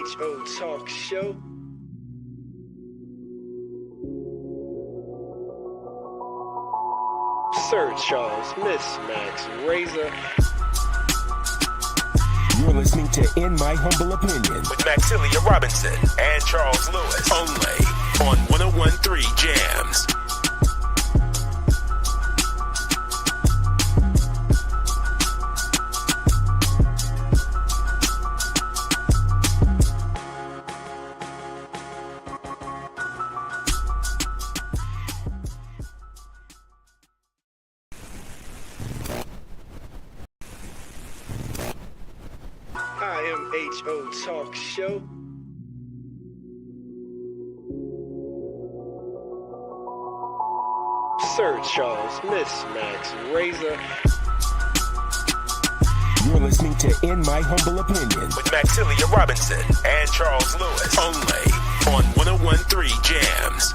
IMHO Talk Show. Sir Charles, Miss Max Razor. You're listening to In My Humble Opinion with Maxilia Robinson and Charles Lewis, only on 1013 Jams. IMHO Talk Show. Sir Charles, Miss Max Razor. You're listening to In My Humble Opinion with Maxilia Robinson and Charles Lewis, only on 1013 Jams.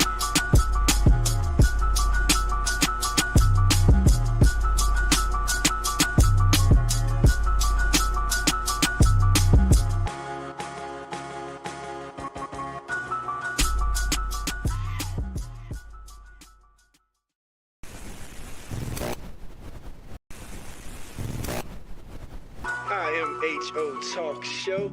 IMHO Talk Show.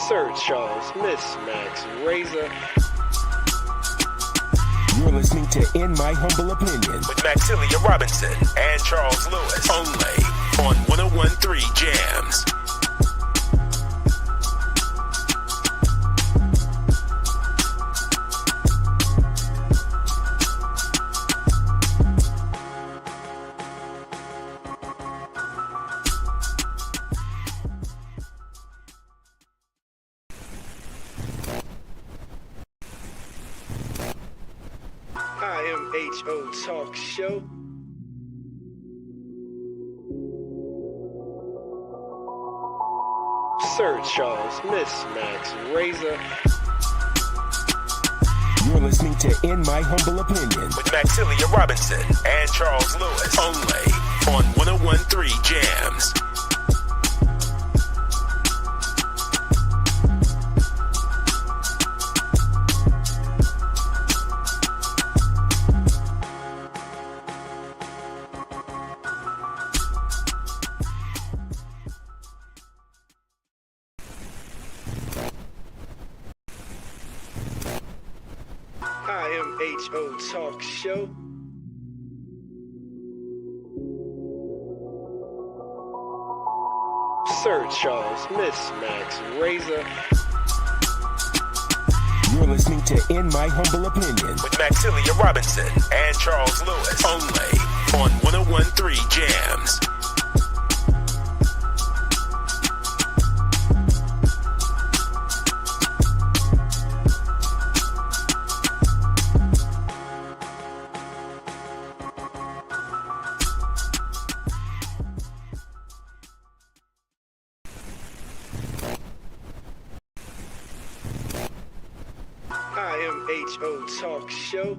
Sir Charles, Miss Max Razor. You're listening to In My Humble Opinion with Maxilia Robinson and Charles Lewis, only on 1013 Jams. IMHO Talk Show. Sir Charles, Miss Max Razor. You're listening to In My Humble Opinion with Maxilia Robinson and Charles Lewis, only on 1013 Jams. IMHO Talk Show. Sir Charles, Miss Max Razor. You're listening to In My Humble Opinion with Maxilia Robinson and Charles Lewis, only on 1013 Jams. IMHO Talk Show.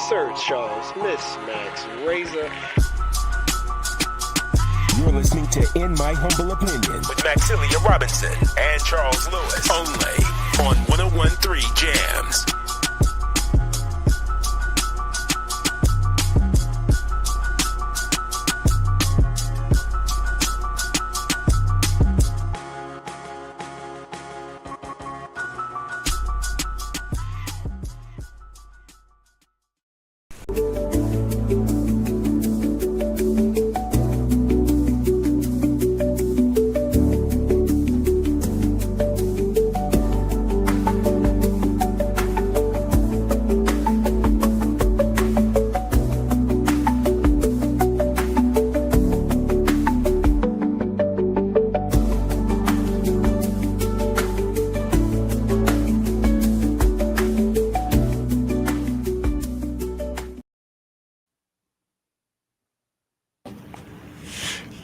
Sir Charles, Miss Max Razor. You're listening to In My Humble Opinion with Maxilia Robinson and Charles Lewis, only on 1013 Jams.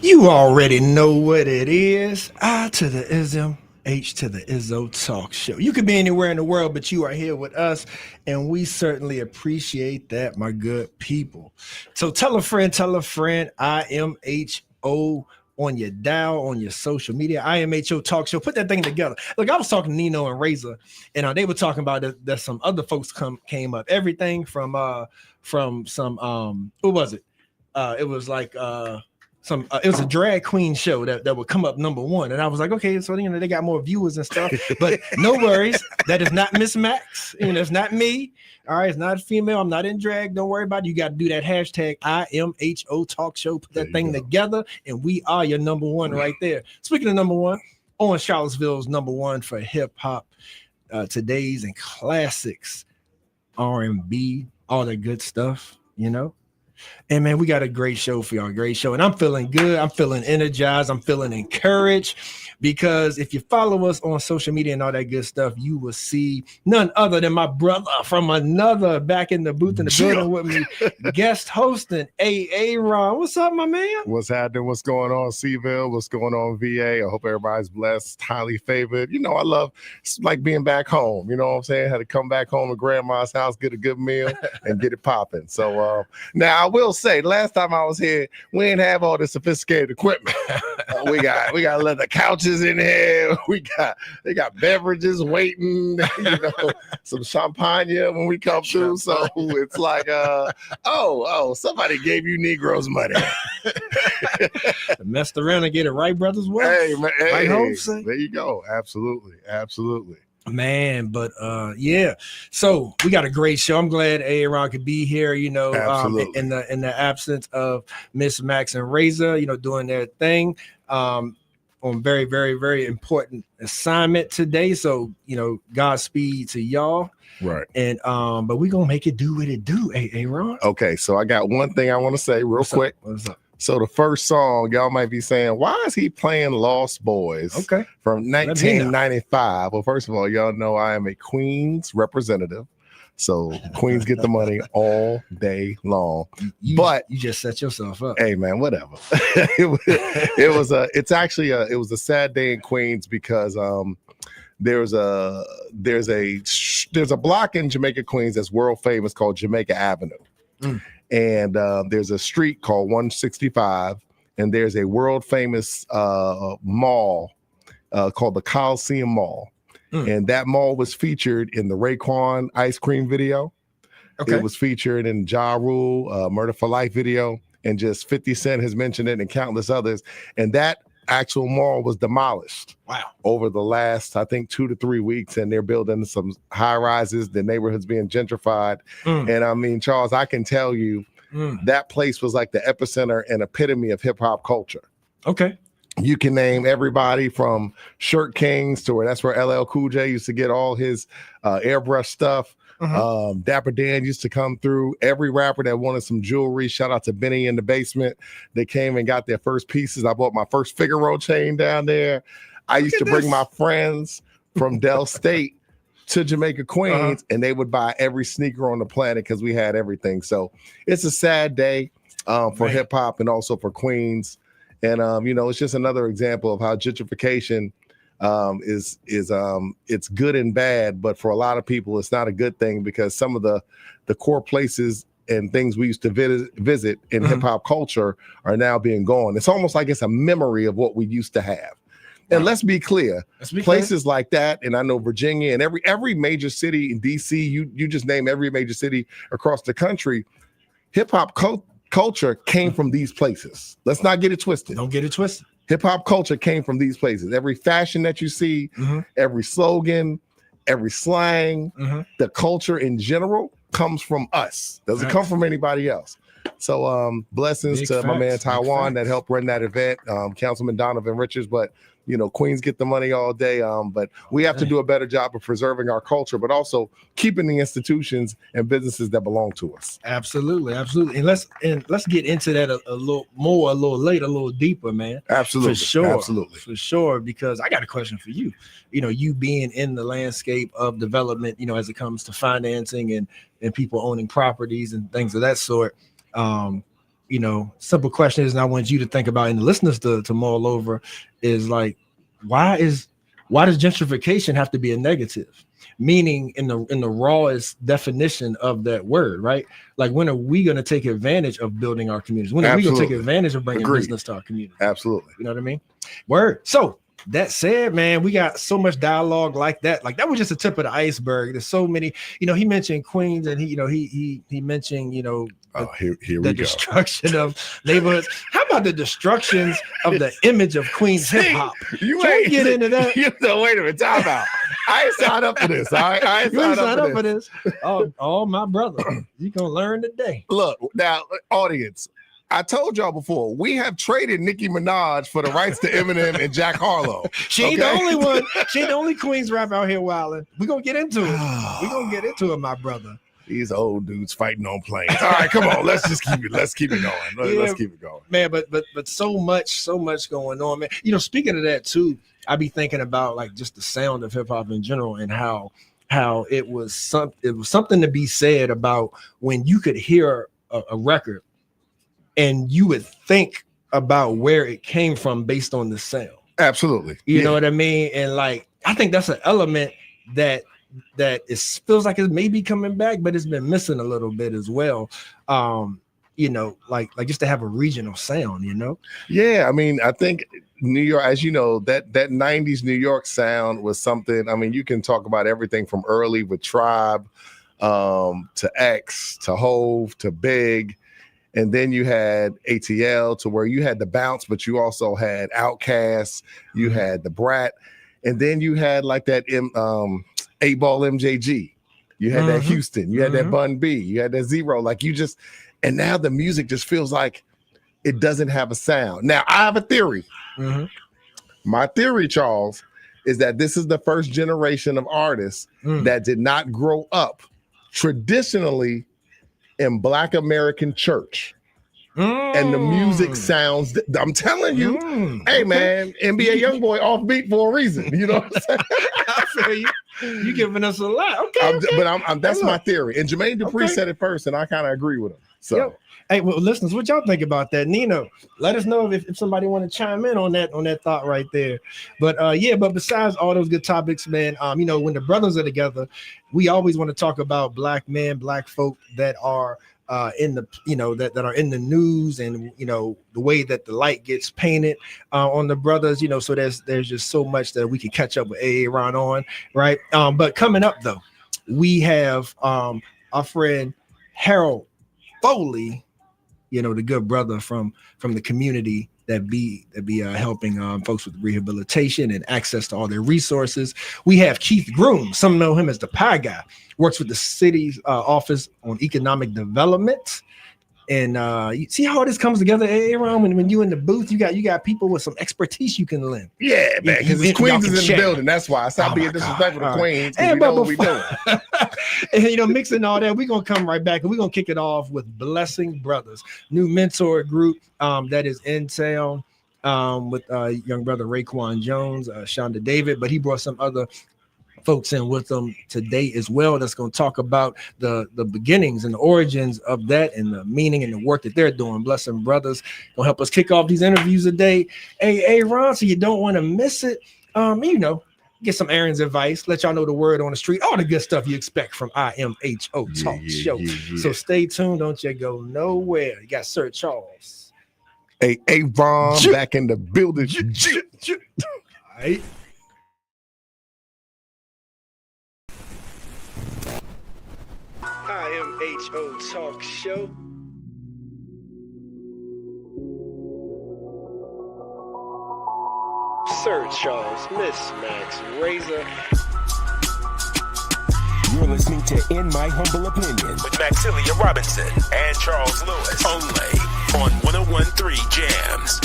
You already know what it is. I to the ism, H to the Izzo Talk Show. You could be anywhere in the world, but you are here with us, and we certainly appreciate that, my good people. So tell a friend, I am H-O on your dial, on your social media. I am H-O Talk Show. Put that thing together. Look, I was talking to Nino and Razor, and they were talking about that some other folks came up. Everything from some who was it? It was like it was a drag queen show that would come up number one, and I was like, okay, so they got more viewers and stuff, but no worries, that is not Miss Max, it's not me. All right, it's not a female. I'm not in drag. Don't worry about it. You got to do that hashtag I am HO Talk Show. Put that thing together, and we are your number one right there. Speaking of number one, on Charlottesville's number one for hip hop, today's and classics, R&B, all that good stuff, And man, we got a great show for y'all. Great show. And I'm feeling good. I'm feeling energized. I'm feeling encouraged, because if you follow us on social media and all that good stuff, you will see none other than my brother from another, back in the booth in the building with me, guest hosting Aaron. What's up, my man? What's happening? What's going on, Seville? What's going on, VA? I hope everybody's blessed, highly favored. I love, it's like being back home. You know what I'm saying? Had to come back home to grandma's house, get a good meal, and get it popping. So now I will say, last time I was here, we didn't have all this sophisticated equipment. We got leather couches in here. They got beverages waiting, some champagne when we come through. So it's like, somebody gave you Negroes money. Messed around and get it right, brothers. Hey, man, I hope so. There you go. Absolutely. Man, but yeah. So we got a great show. I'm glad Aaron could be here, in the absence of Miss Max and Razor, doing their thing. On very, very, very important assignment today. So, Godspeed to y'all. Right. And but we're gonna make it do what it do, Aaron. Okay, so I got one thing I want to say real quick. What's up? So the first song, y'all might be saying, why is he playing Lost Boys? Okay. From 1995. Well, first of all, y'all know I am a Queens representative. So Queens get the money all day long. But you just set yourself up. Hey man, whatever. it was a sad day in Queens, because there's a block in Jamaica, Queens that's world famous called Jamaica Avenue. And there's a street called 165, and there's a world famous mall called the Coliseum Mall. And that mall was featured in the Raekwon ice cream video. Okay. It was featured in Ja Rule, Murder for Life video, and just 50 Cent has mentioned it and countless others. And that actual mall was demolished. Wow. Over the last, I think, 2 to 3 weeks, and they're building some high rises. The neighborhood's being gentrified. And I mean, Charles, I can tell you that place was like the epicenter and epitome of hip hop culture. Okay. You can name everybody from Shirt Kings to that's where LL Cool J used to get all his airbrush stuff. Dapper Dan used to come through. Every rapper that wanted some jewelry, shout out to Benny in the Basement. They came and got their first pieces. I bought my first Figaro chain down there. I used to bring my friends from Del State to Jamaica, Queens, and they would buy every sneaker on the planet because we had everything. So it's a sad day for hip hop and also for Queens. And it's just another example of how gentrification is it's good and bad, but for a lot of people, it's not a good thing, because some of the core places and things we used to visit in hip hop culture are now being gone. It's almost like it's a memory of what we used to have. And let's be clear, places like that, and I know Virginia and every major city in DC, you just name every major city across the country, hip hop culture came from these places. Let's not get it twisted. Don't get it twisted. Hip hop culture came from these places. Every fashion that you see, every slogan, every slang, the culture in general comes from us. Doesn't come from anybody else. So blessings to my man Taiwan that helped run that event, Councilman Donovan Richards. But Queens get the money all day. But we have to do a better job of preserving our culture, but also keeping the institutions and businesses that belong to us. Absolutely. And let's get into that a little more, a little later, a little deeper, man. Absolutely. For sure. Because I got a question for you. You being in the landscape of development, as it comes to financing and people owning properties and things of that sort. Simple question is, and I want you to think about, and the listeners to mull over, is like, why is Why does gentrification have to be a negative? Meaning in the rawest definition of that word, right? Like, when are we going to take advantage of building our communities? When are we going to take advantage of bringing Agreed. business to our community? Absolutely. You know what I mean? Word. So that said, man, we got so much dialogue like that. Like, that was just the tip of the iceberg. There's so many, he mentioned Queens, and he mentioned, Here we the go. destruction of neighborhoods. How about the destructions of the image of Queens hip hop? You Can we ain't get into that? Wait a minute, time out. I ain't signed up for this. I ain't You ain't signed signed up for this. Oh, my brother, you gonna learn today. Look, now, audience, I told y'all before, we have traded Nicki Minaj for the rights to Eminem and Jack Harlow. She ain't the only one. She ain't the only Queens rap out here wilding. We're gonna get into it. We're gonna get into it, my brother. These old dudes fighting on planes. All right, come on. Let's keep it going. Let's keep it going. Man, but so much going on, man. Speaking of that too, I be thinking about like just the sound of hip hop in general, and how it was something to be said about when you could hear a record and you would think about where it came from based on the sound. Absolutely. You know what I mean? And like, I think that's an element that feels like it's maybe coming back, but it's been missing a little bit as well. Like just to have a regional sound, Yeah, I mean, I think New York, as you know, that 90s New York sound was something. I mean, you can talk about everything from early with Tribe to X to Hove to Big. And then you had ATL, to where you had the bounce, but you also had Outkast, you had the Brat, and then you had like that 8-Ball MJG. You had that Houston, you had that Bun B, you had that Zero. Like, and now the music just feels like it doesn't have a sound. Now, I have a theory. My theory, Charles, is that this is the first generation of artists that did not grow up traditionally in Black American church. And the music sounds, I'm telling you, hey man, NBA Youngboy offbeat for a reason. You know what I'm saying? I feel you. You giving us a lot. Okay. But that's my theory. And Jermaine Dupri said it first, and I kind of agree with him. So hey, well, listeners, what y'all think about that? Nino, let us know if somebody want to chime in on that thought right there. But but besides all those good topics, man, when the brothers are together, we always want to talk about Black men, Black folk that are in the that are in the news, and the way that the light gets painted on the brothers, so there's just so much that we can catch up with Aaron on, right? But coming up though, we have our friend Harold Foley, the good brother from the community that be helping folks with rehabilitation and access to all their resources. We have Keith Groom, some know him as the Pie Guy, works with the city's office on economic development. And you see how this comes together, Aaron, when you in the booth, you got people with some expertise you can lend. Yeah, man, because Queens is in the building. That's why. Stop being disrespectful to Queens. We know what we doing. And mixing all that, we're gonna come right back and we're gonna kick it off with Blessing Brothers, new mentor group that is in town with young brother Raekwon Jones, Shonda David, but he brought some other folks in with them today as well. That's going to talk about the beginnings and the origins of that, and the meaning and the work that they're doing. Blessing Brothers gonna help us kick off these interviews today. Hey, Ron, so you don't want to miss it. Get some Aaron's advice, let y'all know the word on the street, all the good stuff you expect from IMHO Talk Show. Yeah. So stay tuned, don't you go nowhere. You got Sir Charles. Hey, Ron, back in the building. All right. IMHO Talk Show. Sir Charles, Miss Max Razor. You're listening to In My Humble Opinion with Maxilia Robinson and Charles Lewis, only on 101.3 Jams.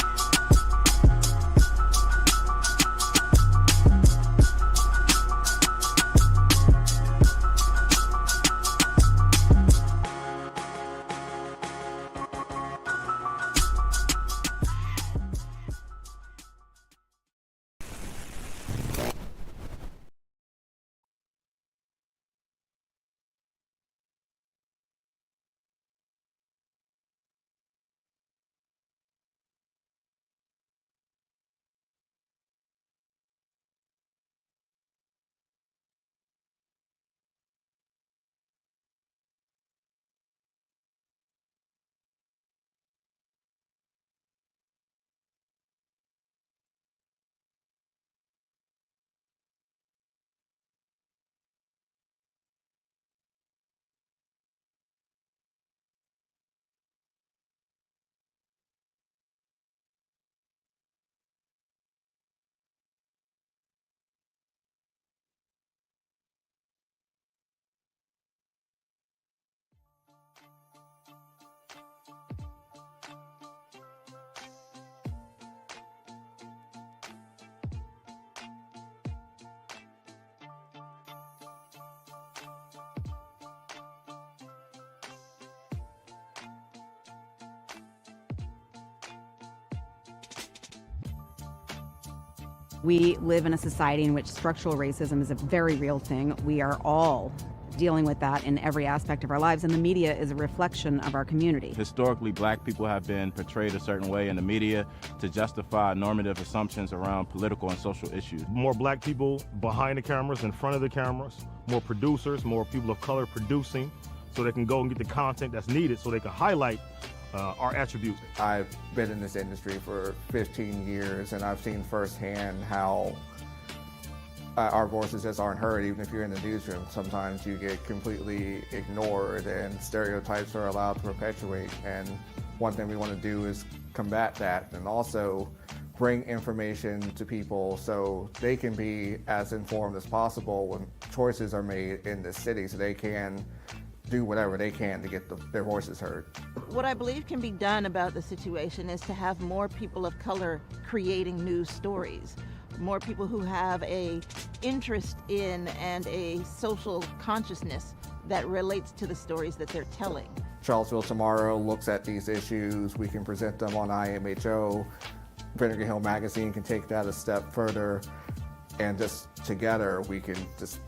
We live in a society in which structural racism is a very real thing. We are all dealing with that in every aspect of our lives, and the media is a reflection of our community. Historically, black people have been portrayed a certain way in the media to justify normative assumptions around political and social issues. More black people behind the cameras, in front of the cameras, more producers, more people of color producing, so they can go and get the content that's needed so they can highlight our attributes. I've been in this industry for 15 years, and I've seen firsthand how our voices just aren't heard. Even if you're in the newsroom, sometimes you get completely ignored and stereotypes are allowed to perpetuate. And one thing we want to do is combat that, and also bring information to people so they can be as informed as possible when choices are made in this city, so they can do whatever they can to get their voices heard. What I believe can be done about the situation is to have more people of color creating news stories, more people who have a interest in and a social consciousness that relates to the stories that they're telling. Charlottesville Tomorrow looks at these issues. We can present them on IMHO. Vinegar Hill Magazine can take that a step further, and just together we can just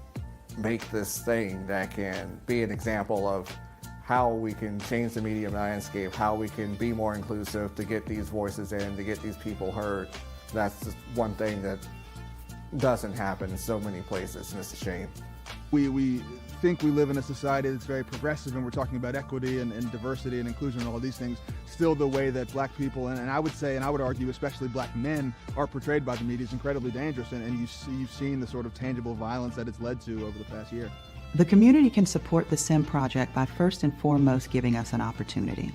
make this thing that can be an example of how we can change the media landscape, how we can be more inclusive to get these voices in, to get these people heard. That's just one thing that doesn't happen in so many places, and it's a shame. We think we live in a society that's very progressive, and we're talking about equity and diversity and inclusion and all these things. Still, the way that black people, and I would say, and I would argue especially black men, are portrayed by the media is incredibly dangerous, and you've seen the sort of tangible violence that it's led to over the past year. The community can support the SIM project by first and foremost giving us an opportunity.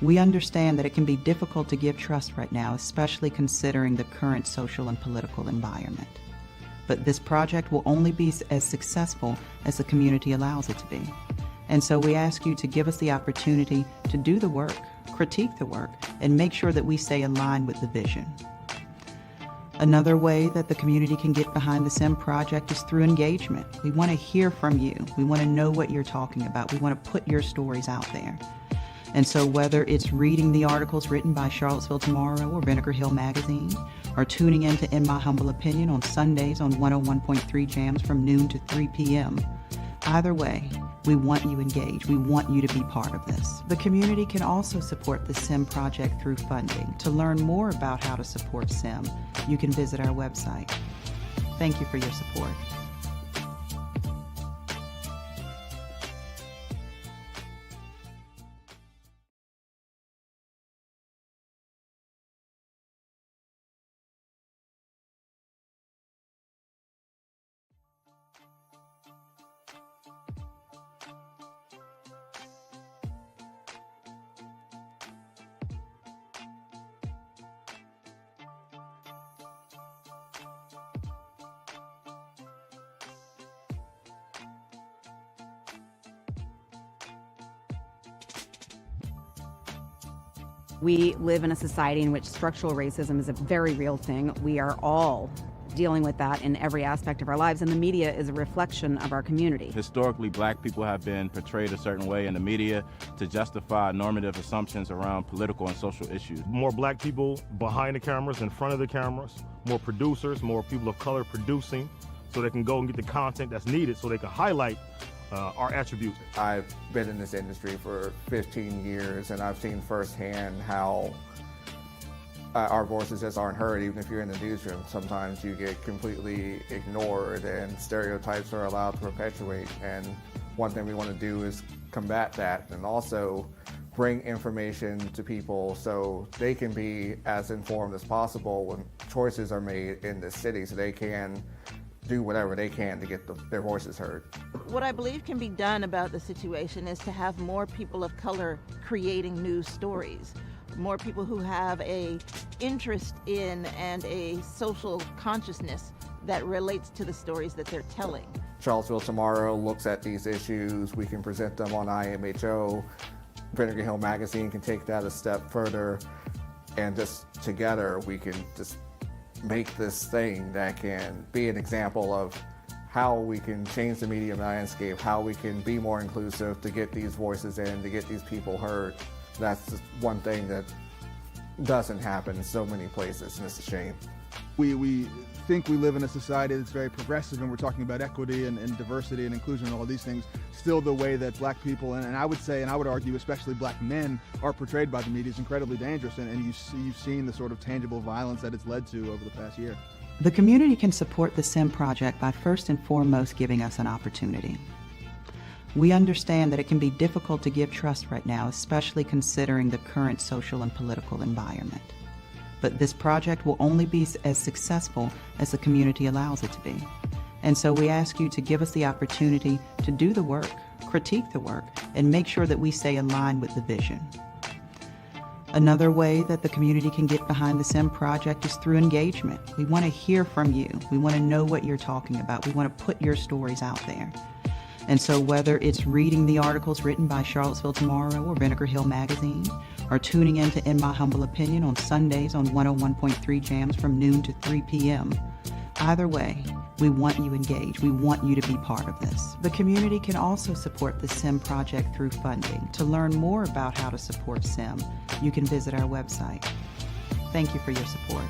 We understand that it can be difficult to give trust right now, especially considering the current social and political environment. But this project will only be as successful as the community allows it to be. And so we ask you to give us the opportunity to do the work, critique the work, and make sure that we stay aligned with the vision. Another way that the community can get behind the SIM project is through engagement. We want to hear from you. We want to know what you're talking about. We want to put your stories out there. And so whether it's reading the articles written by Charlottesville Tomorrow or Vinegar Hill Magazine, or tuning in to In My Humble Opinion on Sundays on 101.3 Jams from noon to 3 p.m., either way, we want you engaged. We want you to be part of this. The community can also support the SIM project through funding. To learn more about how to support SIM, you can visit our website. Thank you for your support. We live in a society in which structural racism is a very real thing. We are all dealing with that in every aspect of our lives, and the media is a reflection of our community. Historically, black people have been portrayed a certain way in the media to justify normative assumptions around political and social issues. More black people behind the cameras, in front of the cameras, more producers, more people of color producing, so they can go and get the content that's needed so they can highlight our attributes. I've been in this industry for 15 years, and I've seen firsthand how our voices just aren't heard. Even if you're in the newsroom, sometimes you get completely ignored and stereotypes are allowed to perpetuate. And one thing we want to do is combat that, and also bring information to people so they can be as informed as possible when choices are made in this city, so they can do whatever they can to get their voices heard. What I believe can be done about the situation is to have more people of color creating news stories, more people who have a interest in and a social consciousness that relates to the stories that they're telling. Charlottesville Tomorrow looks at these issues. We can present them on IMHO. Vinegar Hill Magazine can take that a step further, and just together we can just make this thing that can be an example of how we can change the media landscape, how we can be more inclusive to get these voices in, to get these people heard. That's just one thing that doesn't happen in so many places, and it's a shame. We think we live in a society that's very progressive, and we're talking about equity and diversity and inclusion and all these things. Still, the way that black people, and I would say, and I would argue, especially black men, are portrayed by the media is incredibly dangerous, and you've seen the sort of tangible violence that it's led to over the past year. The community can support the SIM project by first and foremost giving us an opportunity. We understand that it can be difficult to give trust right now, especially considering the current social and political environment. But this project will only be as successful as the community allows it to be. And so we ask you to give us the opportunity to do the work, critique the work, and make sure that we stay in line with the vision. Another way that the community can get behind the SIM project is through engagement. We want to hear from you. We want to know what you're talking about. We want to put your stories out there. And so whether it's reading the articles written by Charlottesville Tomorrow or Vinegar Hill Magazine, or tuning in to In My Humble Opinion on Sundays on 101.3 Jams from noon to 3 p.m., either way, we want you engaged. We want you to be part of this. The community can also support the SIM project through funding. To learn more about how to support SIM, you can visit our website. Thank you for your support.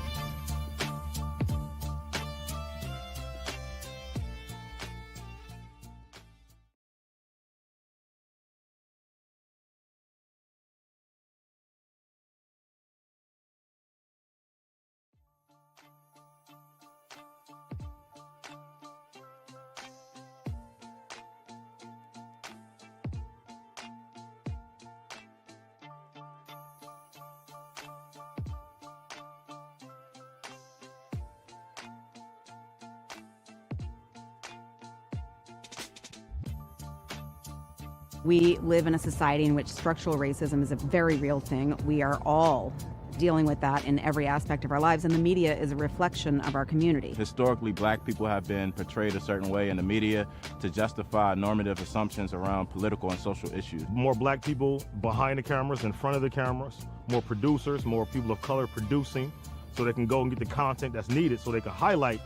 We live in a society in which structural racism is a very real thing. We are all dealing with that in every aspect of our lives, and the media is a reflection of our community. Historically, black people have been portrayed a certain way in the media to justify normative assumptions around political and social issues. More black people behind the cameras, in front of the cameras, more producers, more people of color producing, so they can go and get the content that's needed so they can highlight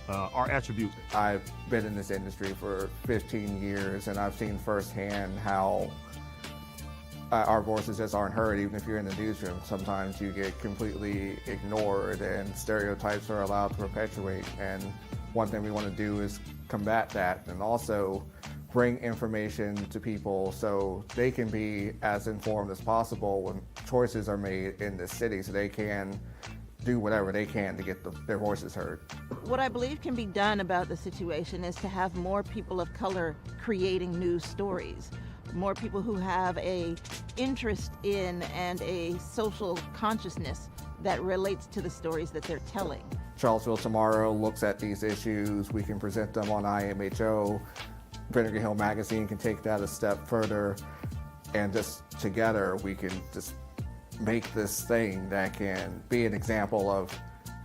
our attributes. I've been in this industry for 15 years, and I've seen firsthand how our voices just aren't heard. Even if you're in the newsroom, sometimes you get completely ignored and stereotypes are allowed to perpetuate. And one thing we want to do is combat that, and also bring information to people so they can be as informed as possible when choices are made in this city, so they can do whatever they can to get their voices heard. What I believe can be done about the situation is to have more people of color creating news stories, more people who have a interest in and a social consciousness that relates to the stories that they're telling. Charlottesville Tomorrow looks at these issues. We can present them on IMHO. Vinegar Hill Magazine can take that a step further, and just together we can just make this thing that can be an example of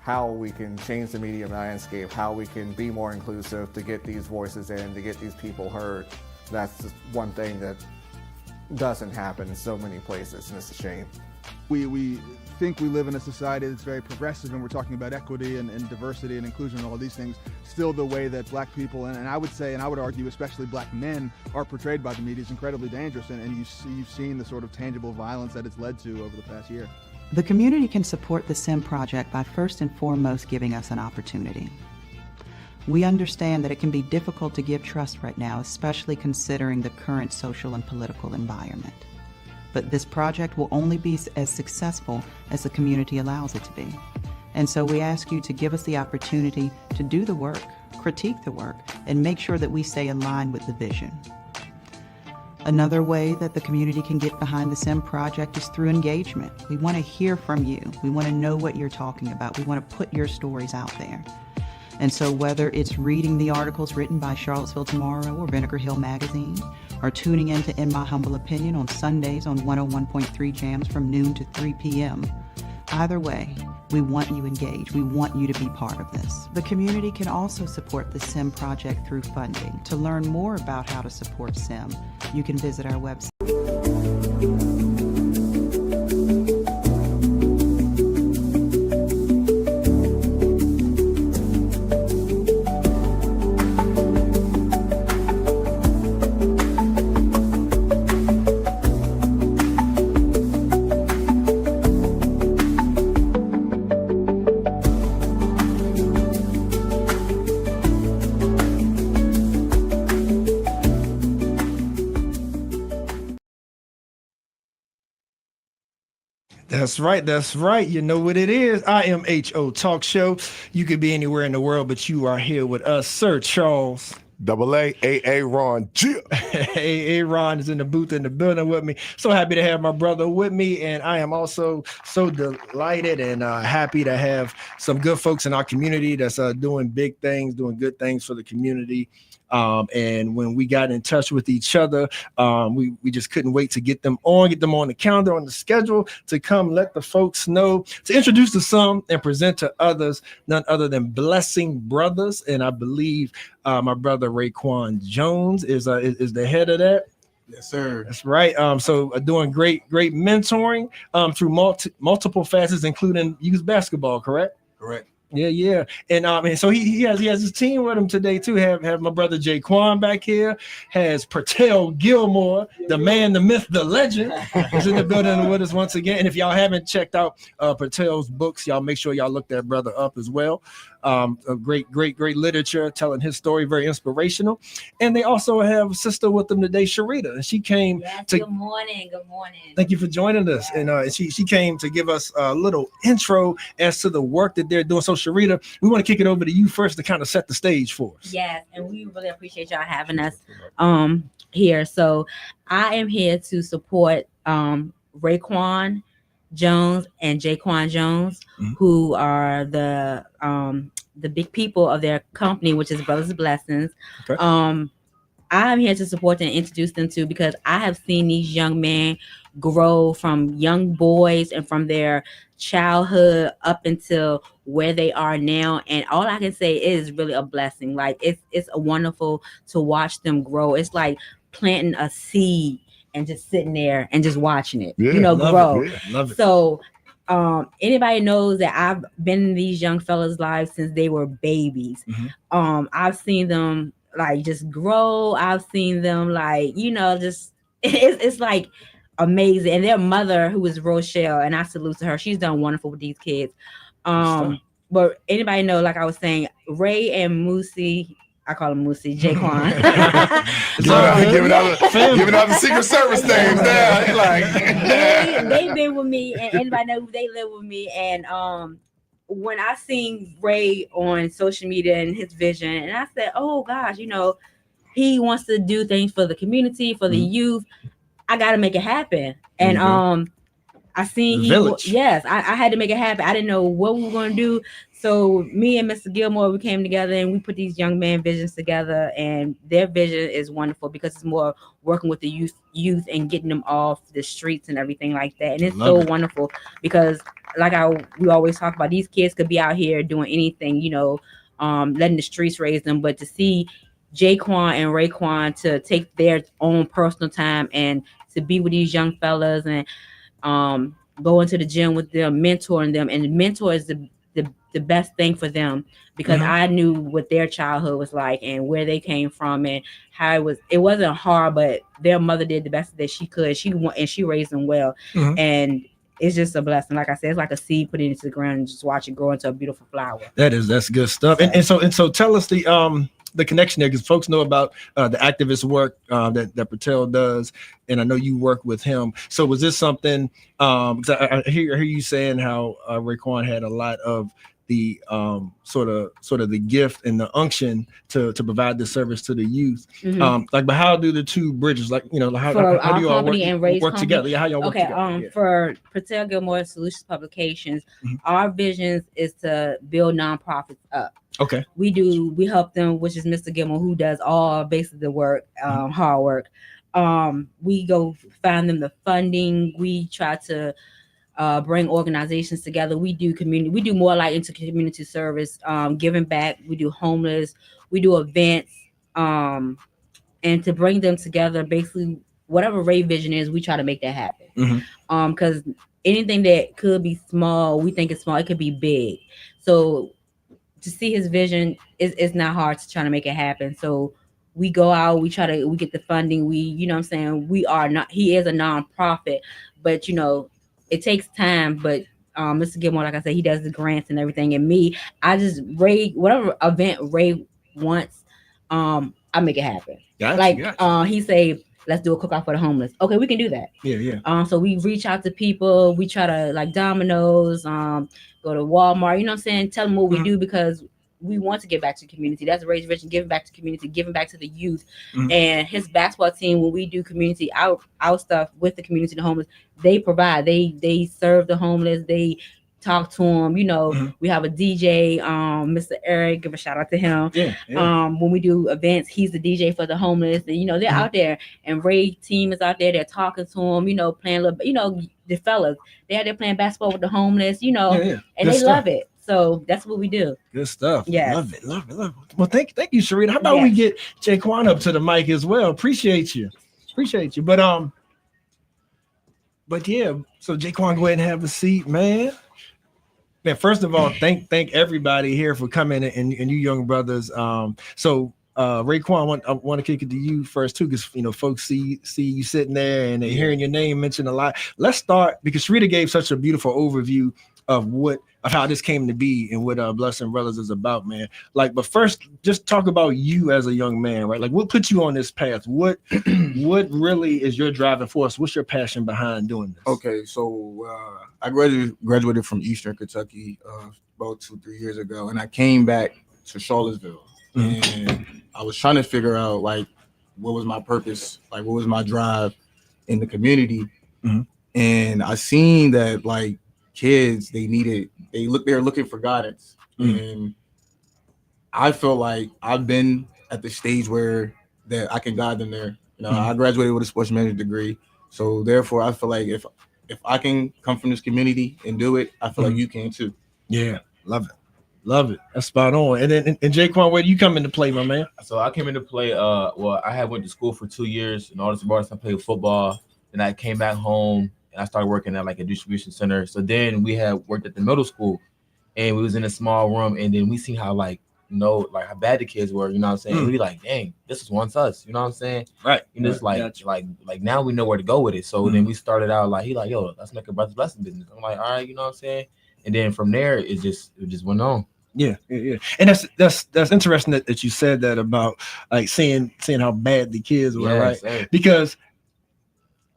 how we can change the media landscape, how we can be more inclusive to get these voices in, to get these people heard. That's just one thing that doesn't happen in so many places, and it's a shame. We think we live in a society that's very progressive, and we're talking about equity and diversity and inclusion and all these things. Still, the way that black people, and I would say, and I would argue, especially black men, are portrayed by the media is incredibly dangerous, and you've seen the sort of tangible violence that it's led to over the past year. The community can support the SIM project by first and foremost giving us an opportunity. We understand that it can be difficult to give trust right now, especially considering the current social and political environment. But this project will only be as successful as the community allows it to be. And so we ask you to give us the opportunity to do the work, critique the work, and make sure that we stay in line with the vision. Another way that the community can get behind the SIM project is through engagement. We want to hear from you. We want to know what you're talking about. We want to put your stories out there. And so whether it's reading the articles written by Charlottesville Tomorrow or Vinegar Hill Magazine, or tuning in to In My Humble Opinion on Sundays on 101.3 Jams from noon to 3 p.m., either way, we want you engaged. We want you to be part of this. The community can also support the SIM project through funding. To learn more about how to support SIM, you can visit our website. That's right. That's right. You know what it is. I am HO Talk Show. You could be anywhere in the world, but you are here with us, Sir Charles. AA Ron G. Hey, Ron is in the booth in the building with me. So happy to have my brother with me, and I am also so delighted and happy to have some good folks in our community that's doing big things, doing good things for the community. And when we got in touch with each other, we just couldn't wait to get them on the calendar, on the schedule, to come let the folks know, to introduce to some and present to others, none other than Blessing Brothers. And I believe my brother Raekwon Jones is the head of that. Yes, sir. That's right. So doing great mentoring through multiple facets, including youth basketball, correct? Correct. Yeah. And so he has his team with him today too. Have my brother Jaquan back here, has Pertel Gilmore, the man, the myth, the legend, is in the building with us once again. And if y'all haven't checked out Pertel's books, y'all make sure y'all look that brother up as well. A great literature telling his story, very inspirational. And they also have a sister with them today, Sharita, and she came to. Good morning. Thank you for joining us. And she came to give us a little intro as to the work that they're doing. So Sharita, we want to kick it over to you first to kind of set the stage for us. Yes, and we really appreciate y'all having us here. So I am here to support Raekwon Jones and Jaquan Jones, who are the big people of their company, which is Brothers Blessings. Okay. I'm here to support them and introduce them to, because I have seen these young men grow from young boys and from their childhood up until where they are now. And all I can say is really a blessing. Like it's a wonderful to watch them grow. It's like planting a seed and just sitting there and just watching it, grow. Love it. So anybody knows that I've been in these young fellas' lives since they were babies. I've seen them like just grow. I've seen them like, just it's like amazing. And their mother, who is Rochelle, and I salute to her, she's done wonderful with these kids. But anybody know, like I was saying, Ray and Moosey, I call him Moosey, Jaquan. giving out the Secret Service names now. Like they've been with me, and anybody know who they live with me. And when I seen Ray on social media and his vision, and I said, oh gosh, he wants to do things for the community, for the youth. I got to make it happen. And I seen I had to make it happen. I didn't know what we were going to do. So me and Mr. Gilmore, we came together and we put these young man visions together, and their vision is wonderful because it's more working with the youth and getting them off the streets and everything like that. And it's wonderful because we always talk about, these kids could be out here doing anything, letting the streets raise them. But to see Jaquan and Raekwon to take their own personal time and to be with these young fellas and go into the gym with them, mentoring them, and mentor is the best thing for them, because I knew what their childhood was like and where they came from and how it wasn't hard, but their mother did the best that she could. She raised them well. And it's just a blessing. Like I said, it's like a seed put into the ground and just watch it grow into a beautiful flower. That's good stuff. And so tell us the connection there, because folks know about the activist work that Pertel does, and I know you work with him. So was this something? Because I hear you saying how Raekwon had a lot of the sort of the gift and the unction to provide this service to the youth. But how do the two bridges, how do you all work together? Yeah, how y'all work together? For Pertel Gilmore Solutions Publications, our vision is to build nonprofits up. Okay. We help them, which is Mr. Gilmore, who does all basically the work, hard work. We go find them the funding. We try to bring organizations together. We do more like into community service, giving back. We do homeless. We do events, and to bring them together, basically whatever Ray vision is, we try to make that happen. Because anything that could be small, we think it's small, it could be big. So to see his vision is not hard to try to make it happen. So we go out, we get the funding. He is a nonprofit, but it takes time. But Mr. Gilmore, like I said, he does the grants and everything. And me, whatever event Ray wants, I make it happen. Gotcha. He say, let's do a cookout for the homeless. Okay, we can do that. Yeah. So we reach out to people. We try to like Domino's, go to Walmart. You know what I'm saying? Tell them what we do because we want to give back to the community. That's Raise Rich and giving back to community, giving back to the youth. And his basketball team, when we do community out stuff with the community, the homeless, they provide. They serve the homeless. They talk to them. You know, we have a DJ, Mr. Eric. Give a shout out to him. When we do events, he's the DJ for the homeless. And you know, they're out there, and Ray team is out there. They're talking to them. You know, playing a little. You know, the fellas, they're out there playing basketball with the homeless. You know, and Good they stuff. love it. So that's what we do. Good stuff. Yes. Love it. Well, thank you, Sharita. How about we get Jaquan up to the mic as well? Appreciate you. But yeah, so Jaquan, go ahead and have a seat, man. Man, first of all, thank everybody here for coming and you young brothers. So Raekwon, I want to kick it to you first too, because you know folks see you sitting there and they're hearing your name mentioned a lot. Let's start because Sharita gave such a beautiful overview of how this came to be and what Blessing Brothers is about, man. Like, but first, just talk about you as a young man, right? Like, what put you on this path? What really is your driving force? What's your passion behind doing this? Okay, so I graduated from Eastern Kentucky about 2-3 years ago, and I came back to Charlottesville, and I was trying to figure out like what was my purpose, like what was my drive in the community, and I seen that like kids they're looking for guidance, and I feel like I've been at the stage where that I can guide them there. You know, I graduated with a sports management degree, so therefore I feel like if I can come from this community and do it, I feel like you can too. Yeah, love it. That's spot on. And then and Jaquan, where do you come into play, my man? So I came into play. Well, I had went to school for 2 years in Artist Bars. I played football, and I came back home. I started working at like a distribution center. So then we had worked at the middle school, and we was in a small room, and then we seen how how bad the kids were. You know what I'm saying? We like, dang, this is once us. You know what I'm saying? Right. You know, it's like now we know where to go with it. So then we started out like yo, let's make a Brothers Blessing business. I'm like, all right, you know what I'm saying? And then from there, it just went on. Yeah. And that's interesting that you said that about like seeing how bad the kids were, right? Sir. Because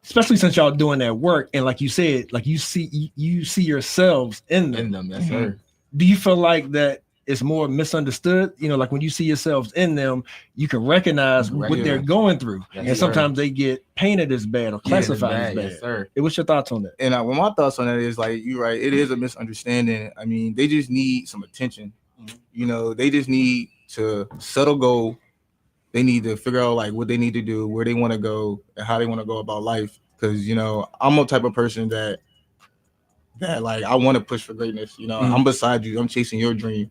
especially since y'all doing that work, and like you said, like you see yourselves in them. Yes, sir. Do you feel like that it's more misunderstood? You know, like when you see yourselves in them, you can recognize what they're going through, and sometimes they get painted as bad or classified as bad. Yes, sir. What's your thoughts on that? And well, my thoughts on that is like you're right. It is a misunderstanding. I mean, they just need some attention. You know, they just need to set a goal. They need to figure out like what they need to do, where they want to go, and how they want to go about life. Because you know, I'm a type of person that like I want to push for greatness. You know, I'm beside you. I'm chasing your dream.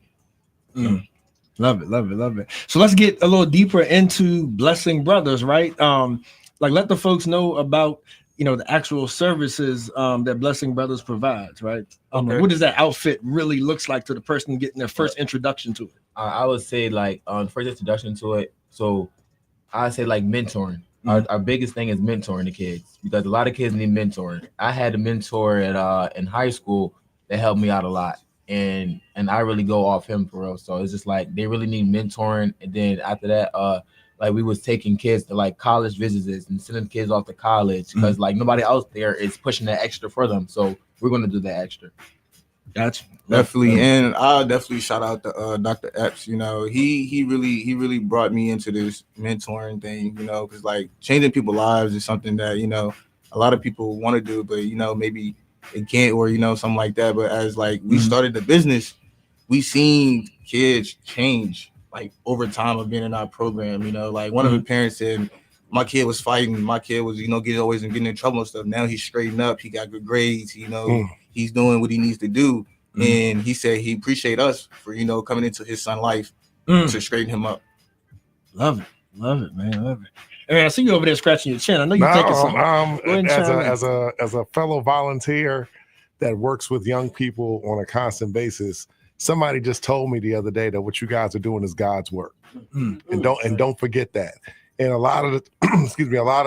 Love it. So let's get a little deeper into Blessing Brothers, right? Like let the folks know about the actual services that Blessing Brothers provides, right? What does that outfit really looks like to the person getting their first introduction to it? I would say like first introduction to it. So I say like mentoring. Our biggest thing is mentoring the kids because a lot of kids need mentoring. I had a mentor at in high school that helped me out a lot, and I really go off him for real. So it's just like they really need mentoring, and then after that, like we was taking kids to like college visits and sending kids off to college because like nobody out there is pushing that extra for them. So we're gonna do that extra. Gotcha. Definitely, and I'll definitely shout out to Dr. Epps. You know, he really brought me into this mentoring thing. You know, because like changing people's lives is something that a lot of people want to do, but maybe they can't or something like that. But as like we started the business, we seen kids change like over time of being in our program. Like one of the parents said, my kid was fighting, my kid was getting in trouble and stuff. Now he's straightened up, he got good grades. He's doing what he needs to do. And he said he appreciate us for coming into his son's life to straighten him up. Love it, man, love it. Hey, I see you over there scratching your chin. I know you're taking something. As a fellow volunteer that works with young people on a constant basis, somebody just told me the other day that what you guys are doing is God's work, and don't forget that. And a lot of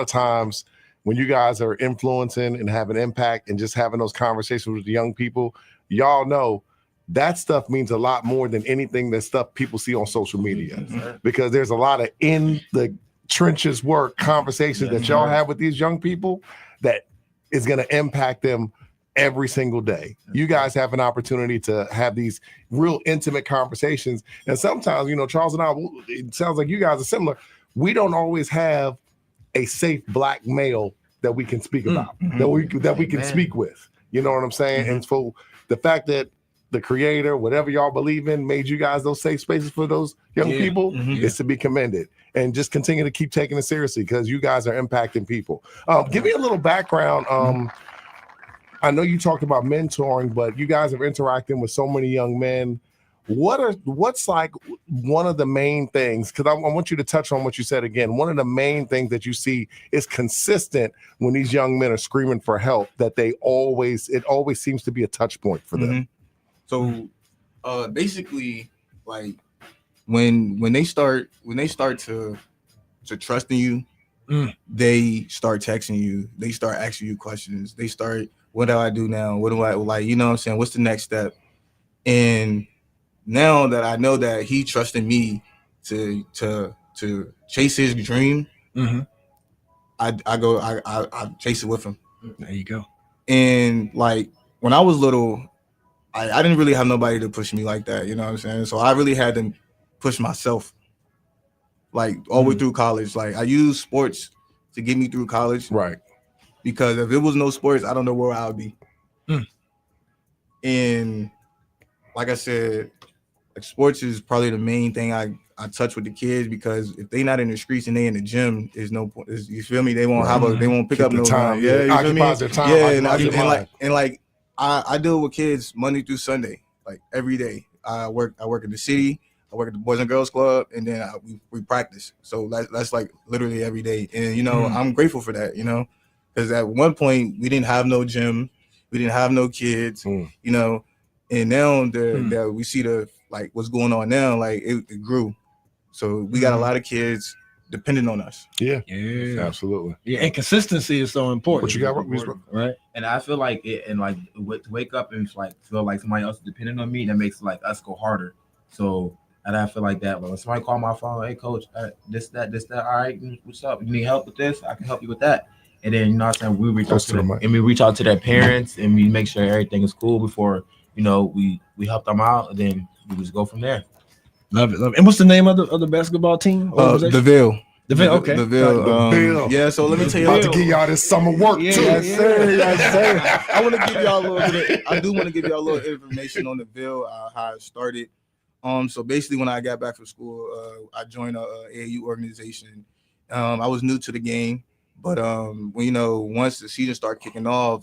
times when you guys are influencing and have an impact and just having those conversations with the young people, y'all know that stuff means a lot more than anything that stuff people see on social media, because there's a lot of in the trenches work conversations that y'all have with these young people that is going to impact them every single day. You guys have an opportunity to have these real intimate conversations. And sometimes, you know, Charles and I, it sounds like you guys are similar. We don't always have a safe black male that we can speak about, that we can speak with. You know what I'm saying? And so the fact that the creator, whatever y'all believe in, made you guys those safe spaces for those young people is to be commended. And just continue to keep taking it seriously because you guys are impacting people. Give me a little background. I know you talked about mentoring, but you guys are interacting with so many young men. What's like one of the main things, because I want you to touch on what you said again. One of the main things that you see is consistent when these young men are screaming for help, that it always seems to be a touch point for them. So basically, like when they start to trust in you, they start texting you, they start asking you questions, they start, what do I do now? What do I like? You know what I'm saying? What's the next step? And now that I know that he trusted me to chase his dream, I chase it with him. There you go. And like when I was little, I didn't really have nobody to push me like that. You know what I'm saying? So I really had to push myself, like all the way through college. Like I used sports to get me through college, right? Because if it was no sports, I don't know where I would be. And like I said, like sports is probably the main thing I touch with the kids, because if they not in the streets and they in the gym, there's no point. You feel me? They won't they won't pick up no time. Yeah, you occupies their time. Yeah, and I deal with kids Monday through Sunday, like every day. I work at the city. I work at the Boys and Girls Club, and then we practice. So that's like literally every day. And, you know, I'm grateful for that, you know, because at one point we didn't have no gym. We didn't have no kids, you know, and now that we see what's going on now, like it grew. So we got a lot of kids depending on us. Yeah, absolutely. Yeah, and consistency is so important. What you got, right? And I feel like to wake up and like feel like somebody else is depending on me, that makes like us go harder. So and I feel like that. When somebody call my phone, hey coach, this, that. All right, what's up? You need help with this? I can help you with that. And then, you know what I'm saying, we reach out to their parents and we make sure everything is cool before, you know, we help them out, and then we just go from there. Love it. And what's the name of the basketball team? The Ville. Okay. The Ville. Yeah, so let me tell you. About to give y'all this summer work too. Yes, sir. I want to give y'all a little bit. I do want to give y'all a little information on the Ville, how it started. So basically, when I got back from school, I joined a AAU organization. I was new to the game, but once the season started kicking off,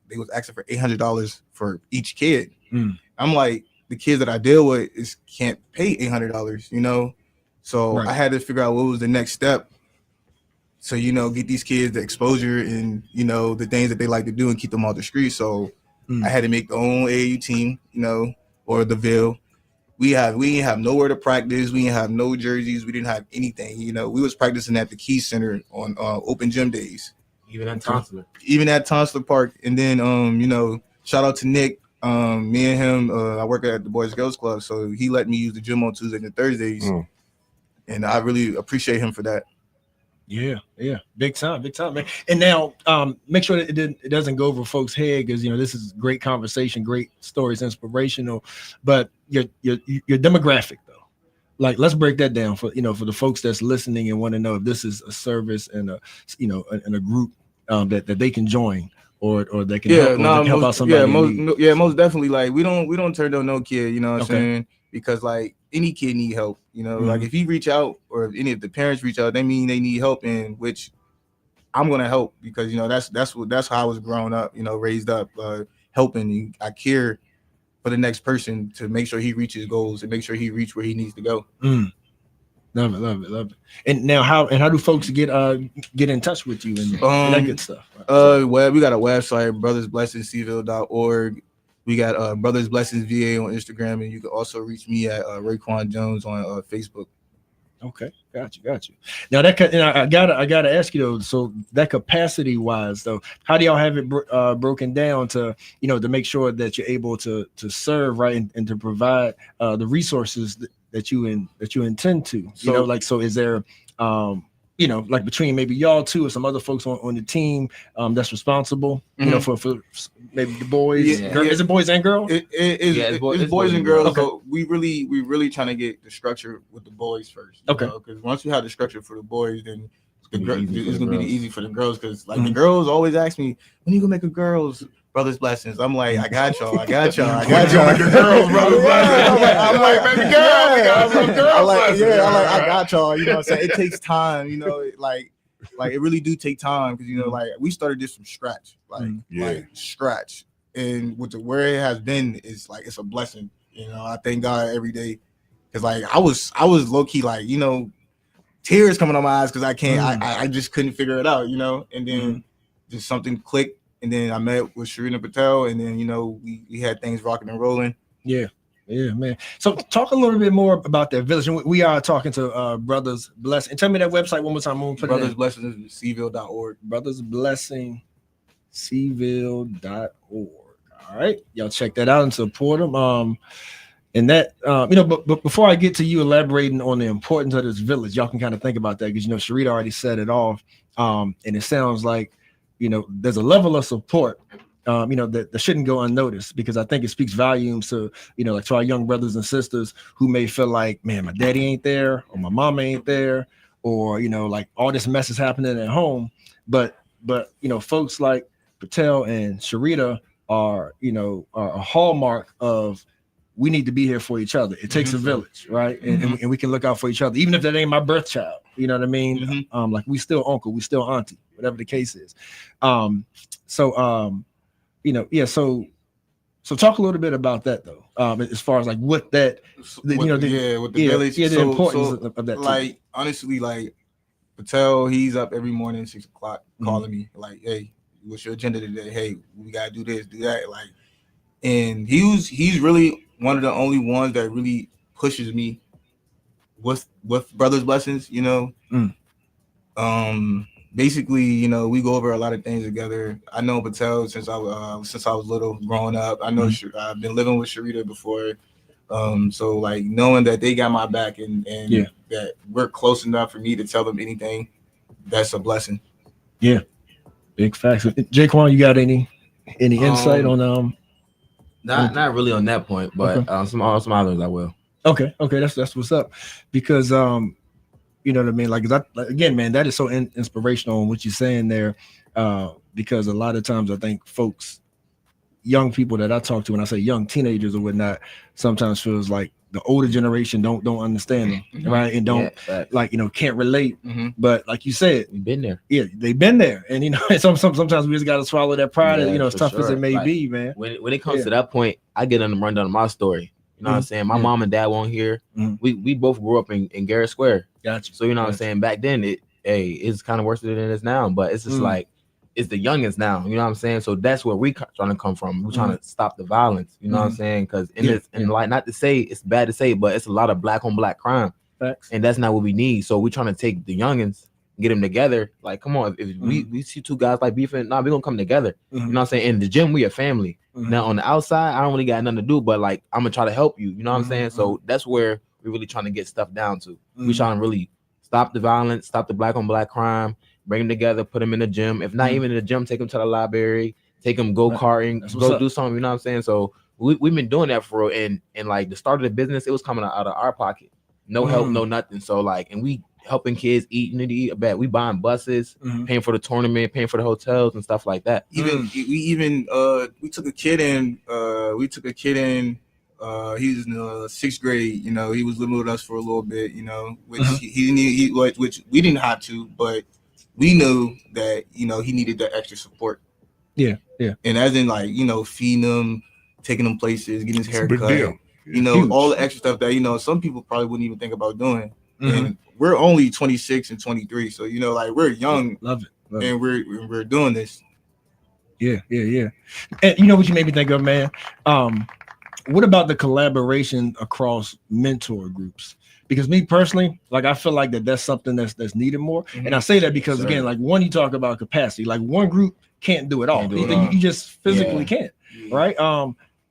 they was asking for $800 for each kid. I'm like, the kids that I deal with can't pay $800, you know. So I had to figure out what was the next step to, you know, get these kids the exposure and, you know, the things that they like to do and keep them off the street. So I had to make the own AAU team, you know, or the Ville. We didn't have nowhere to practice. We didn't have no jerseys. We didn't have anything. You know, we was practicing at the Key Center on open gym days. Even at Tonsler. Even at Tonsler Park. And then, you know, shout out to Nick. Me and him, I work at the Boys and Girls Club, so he let me use the gym on Tuesdays and Thursdays. And I really appreciate him for that. Yeah, big time, man. And now, make sure that it doesn't go over folks' head, because you know this is great conversation, great stories, inspirational. But your demographic though, like let's break that down for the folks that's listening and want to know if this is a service and a group that they can join or they can help out somebody. Most definitely. Like we don't turn down no kid. You know what I'm saying? Because like any kid need help, you know, like if he reach out or if any of the parents reach out, they mean they need help, in which I'm going to help, because, you know, that's how I was growing up, you know, raised up, helping. I care for the next person to make sure he reaches goals and make sure he reach where he needs to go. Love it. And now how do folks get in touch with you and that good stuff? We got a website, brothersblessingscville.org. We got Brothers Blessings VA on Instagram, and you can also reach me at Raekwon Jones on Facebook. Okay, got you. Now I gotta ask you though. So that capacity wise though, how do y'all have it broken down to to make sure that you're able to serve right and to provide the resources that you intend to? So is there you know, like between maybe y'all two or some other folks on the team that's responsible, you know, for maybe the boys. Is it boys and girls? It's boys and girls. Okay. So we really trying to get the structure with the boys first. Okay. Because once we have the structure for the boys, then it's gonna be easy for the girls. Because like the girls always ask me, when you gonna make a girls Brothers Blessings? I'm like, I got y'all. Like the girls, Brothers Blessings. I'm like, baby girl, we got some girls. I got y'all. You know what I'm saying? It takes time, you know, like it really do take time because, you know, like we started this from scratch, like scratch. And with where it has been is like, it's a blessing. You know, I thank God every day. Cause like I was low key, like, you know, tears coming on my eyes because I can't, I just couldn't figure it out, you know, and then just something clicked. And then I met with Sharina Patel, and then, you know, we had things rocking and rolling. Yeah, man. So talk a little bit more about that village. We are talking to Brothers Blessing. And tell me that website one more time. We'll put Brothers Blessing is Seville.org. Brothers Blessing Seville.org. All right, y'all check that out and support them. And that, you know, but before I get to you elaborating on the importance of this village, y'all can kind of think about that because, you know, Sharita already set it off, and it sounds like, you know, there's a level of support, you know, that shouldn't go unnoticed because I think it speaks volumes to, you know, like to our young brothers and sisters who may feel like, man, my daddy ain't there or my mama ain't there, or, you know, like all this mess is happening at home. But, you know, folks like Patel and Sharita are, you know, are a hallmark of we need to be here for each other. It takes a village, right? And we can look out for each other, even if that ain't my birth child. You know what I mean? Like we still uncle, we still auntie, whatever the case is. You know, yeah. So talk a little bit about that though. As far as like what that, you know, with the village, the importance of that. Like too. Honestly, like Patel, he's up every morning 6 o'clock calling me like, "Hey, what's your agenda today? Hey, we gotta do this, do that." Like, and he's really one of the only ones that really pushes me with Brothers Blessings, you know. Basically, you know, we go over a lot of things together. I know Patel since I was little, growing up. I know I've been living with Sharita before. So like knowing that they got my back and that we're close enough for me to tell them anything, that's a blessing. Yeah, big facts. Jaquan, you got any insight on Not really on that point, but some others I will. Okay, that's what's up. Because you know what I mean? Like again, man, that is so inspirational in what you're saying there. Because a lot of times I think folks, young people that I talk to, when I say young teenagers or whatnot, sometimes feels like the older generation don't understand them, right? And don't like, you know, can't relate. But like you said, we've been there. Yeah, they've been there. And you know, sometimes we just gotta swallow that pride, you know, as tough as it may be, man. When it comes to that point, I get on the rundown of my story. You know what I'm saying? My mom and dad weren't here. We both grew up in Garrett Square. Gotcha. So you know what I'm saying? Back then it's kind of worse than it is now, but it's just like it's the youngins now. You know what I'm saying? So that's where we trying to come from. We're trying to stop the violence. You know what I'm saying? Because like, not to say it's bad to say, but it's a lot of black on black crime. Facts. And that's not what we need. So we're trying to take the youngins, get them together. Like, come on, if we see two guys like beefing, we're gonna come together. You know what I'm saying? In the gym, we a family. Now on the outside, I don't really got nothing to do, but like I'm gonna try to help you. You know what I'm saying? So that's where we're really trying to get stuff down to. We trying to really stop the violence, stop the black on black crime, bring them together, put them in the gym. If not even in the gym, take them to the library, take them go karting, go do something. You know what I'm saying? So we've been doing that for real. And like the start of the business, it was coming out of our pocket. No help, no nothing. So like, and we helping kids eat, need to eat a bit. We buying buses, paying for the tournament, paying for the hotels and stuff like that. We took a kid in. He was in the 6th grade. You know, he was living with us for a little bit. You know, which which we didn't have to, but we knew that, you know, he needed that extra support. Yeah. And as in, like, you know, feeding him, taking him places, getting his hair cut. You know, all the extra stuff that, you know, some people probably wouldn't even think about doing. And we're only 26 and 23, so, you know, like, we're young. Love it. And we're doing this. Yeah. And you know what you made me think of, man? What about the collaboration across mentor groups? Because me personally, like, I feel like that's something that's needed more. And I say that because, again, like, one, you talk about capacity. Like, one group can't do it all. You just physically can't, right?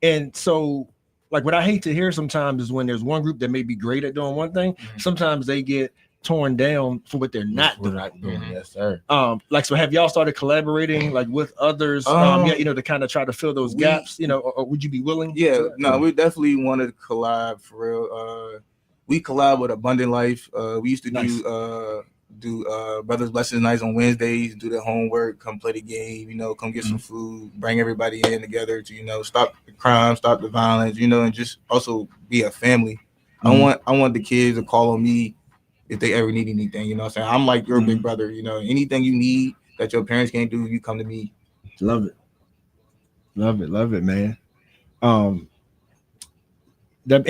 And so, like, what I hate to hear sometimes is when there's one group that may be great at doing one thing, sometimes they get torn down for what they're not doing. Yes, sir. Like, so have y'all started collaborating like with others, to kind of try to fill those gaps, or would you be willing? We definitely want to collab for real. We collab with Abundant Life. We used to do Brothers Blessings Nights on Wednesdays, do the homework, come play the game, come get some food, bring everybody in together to, stop the crime, stop the violence, and just also be a family. I want the kids to call on me if they ever need anything, you know what I'm saying? I'm like your big brother, anything you need that your parents can't do, you come to me. Love it, man. And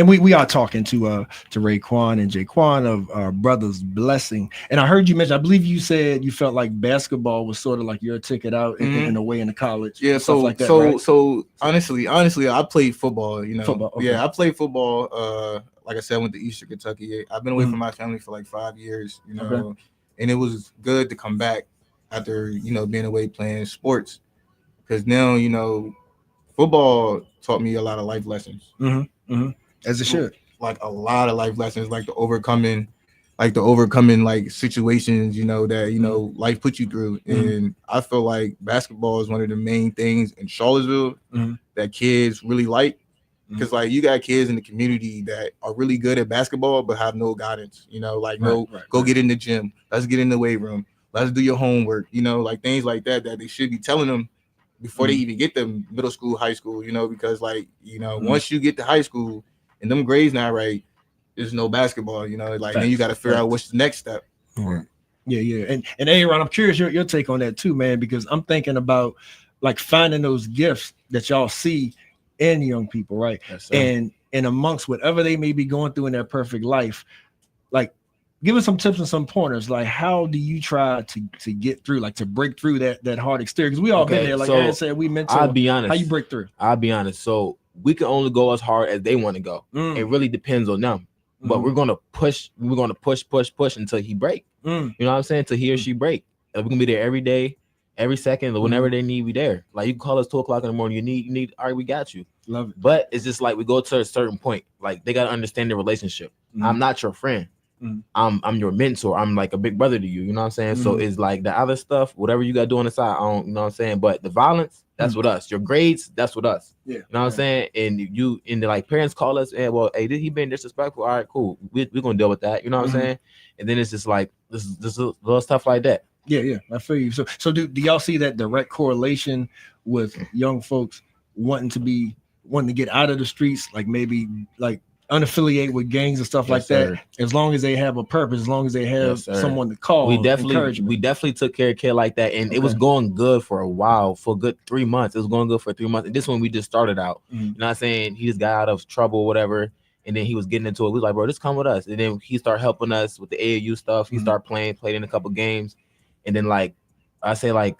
we are talking to Raekwon and Jaquan of Brothers Blessing. And I heard you mention, I believe you said you felt like basketball was sort of like your ticket out in a way in the college. Yeah, so like that, so honestly, I played football, Football, okay. Yeah, I played football. Like I said, I went to Eastern Kentucky. I've been away from my family for like 5 years, and it was good to come back after, being away playing sports. Because now, football taught me a lot of life lessons. As it should. Like a lot of life lessons, like the overcoming like situations, that, life put you through. And I feel like basketball is one of the main things in Charlottesville that kids really like. Because like you got kids in the community that are really good at basketball but have no guidance, go get in the gym, let's get in the weight room, let's do your homework, like things like that they should be telling them before they even get to middle school, high school, because once you get to high school and them grades not right, there's no basketball, then you got to figure out what's the next step. Yeah. And Aaron, I'm curious your take on that too, man, because I'm thinking about like finding those gifts that y'all see in young people, right? Yes, and amongst whatever they may be going through in their perfect life, like give us some tips and some pointers. Like, how do you try to get through, like to break through that hard exterior? Because we all been there. Like Aaron said, we mentor. I'll be honest. How you break through? I'll be honest. So we can only go as hard as they want to go. It really depends on them. But we're gonna push. We're gonna push until he break. You know what I'm saying? Until he or she break. And we're gonna be there every day, every second, whenever they need, we there. Like you can call us 2:00 in the morning. You need. All right, we got you. Love it. But it's just like we go to a certain point. Like they gotta understand the relationship. I'm not your friend. I'm your mentor. I'm like a big brother to you. You know what I'm saying? So it's like the other stuff, whatever you got to do on the side, I don't, you know what I'm saying? But the violence, that's with us. Your grades, that's with us. Yeah. You know what I'm saying? And you, and like parents call us, and well, hey, did he been disrespectful? All right, cool. We're going to deal with that. You know what I'm saying? And then it's just like, this little stuff like that. Yeah. I feel you. So do y'all see that direct correlation with young folks wanting to get out of the streets, like maybe like unaffiliate with gangs and stuff like that, as long as they have a purpose, as long as they have someone to call? We definitely took care of kid like that, and it was going good for a while, for a good 3 months. It was going good for 3 months, and this one we just started out. You know what I'm saying? He just got out of trouble, whatever, and then he was getting into it. We was like, bro, just come with us, and then he started helping us with the AAU stuff. He started played in a couple games, and then like I say like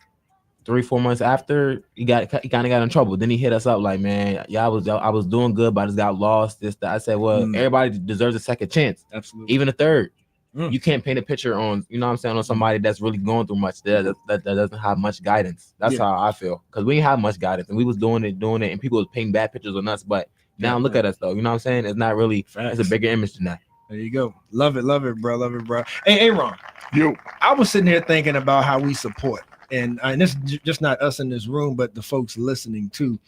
3-4 months after, he kind of got in trouble. Then he hit us up like, man, yeah, I was doing good, but I just got lost. This, that. I said, well, everybody deserves a second chance, absolutely, even a third. You can't paint a picture on, you know what I'm saying, on somebody that's really going through much that doesn't have much guidance. That's how I feel, because we didn't have much guidance, and we was doing it, and people was painting bad pictures on us. But now look at us though, you know what I'm saying? It's not really. It's a bigger image than that. There you go. Love it, bro. Hey, Aaron, I was sitting here thinking about how we support. And this is just not us in this room, but the folks listening too.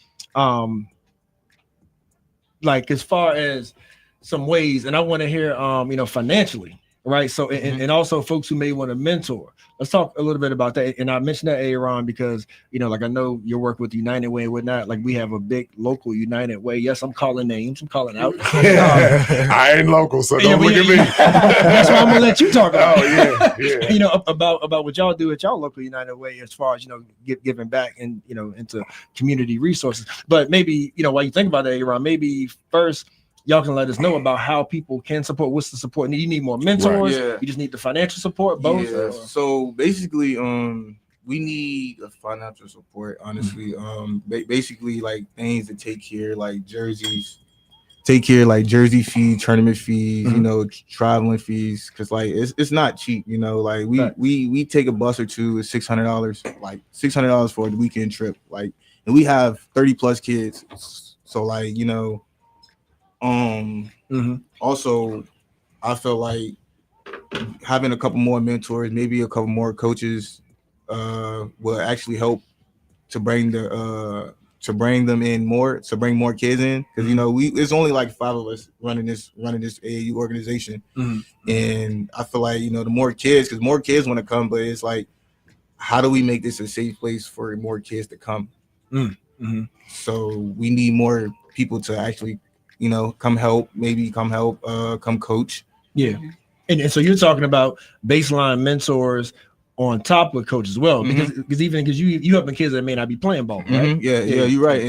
Like as far as some ways, and I want to hear, financially, right? So, and also folks who may want to mentor. Let's talk a little bit about that. And I mentioned that, Aaron, because, like I know your work with United Way and whatnot. Like we have a big local United Way. Yes, I'm calling names. I'm calling out. I ain't local, so don't look at me. That's why I'm gonna let you talk about. Oh yeah. About what y'all do at y'all local United Way, as far as giving back and into community resources. But maybe while you think about that, Aaron, maybe first, y'all can let us know about how people can support. What's the support? You need more mentors. You just need the financial support. Both. Yeah. So basically, we need a financial support. Honestly, basically like things to take care, like jerseys. Take care, like jersey fees, tournament fees, traveling fees, because like it's not cheap. Like we take a bus or two, it's $600, like $600 for the weekend trip. Like, and we have 30+ kids, so like also I feel like having a couple more mentors, maybe a couple more coaches, will actually help to bring them in more, to bring more kids in, because you know it's only like 5 of us running this AAU organization, and I feel like, you know, the more kids, because more kids want to come, but it's like, how do we make this a safe place for more kids to come? So we need more people to actually, you know, come help, come coach. Yeah. And so you're talking about baseline mentors on top of coach as well, because you helping kids that may not be playing ball, right? Yeah, you're right.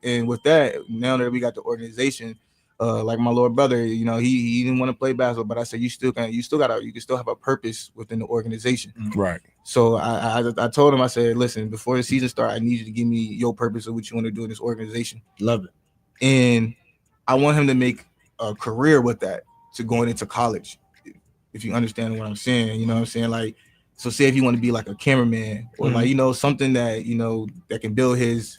And with that, now that we got the organization, like my little brother, you know, he didn't want to play basketball, but I said you can still have a purpose within the organization. Right. So I told him, I said, listen, before the season starts, I need you to give me your purpose of what you want to do in this organization. Love it. And I want him to make a career with that, to going into college. If you understand what I'm saying, you know what I'm saying? Like, so say if you want to be like a cameraman or like, you know, something that, you know, that can build his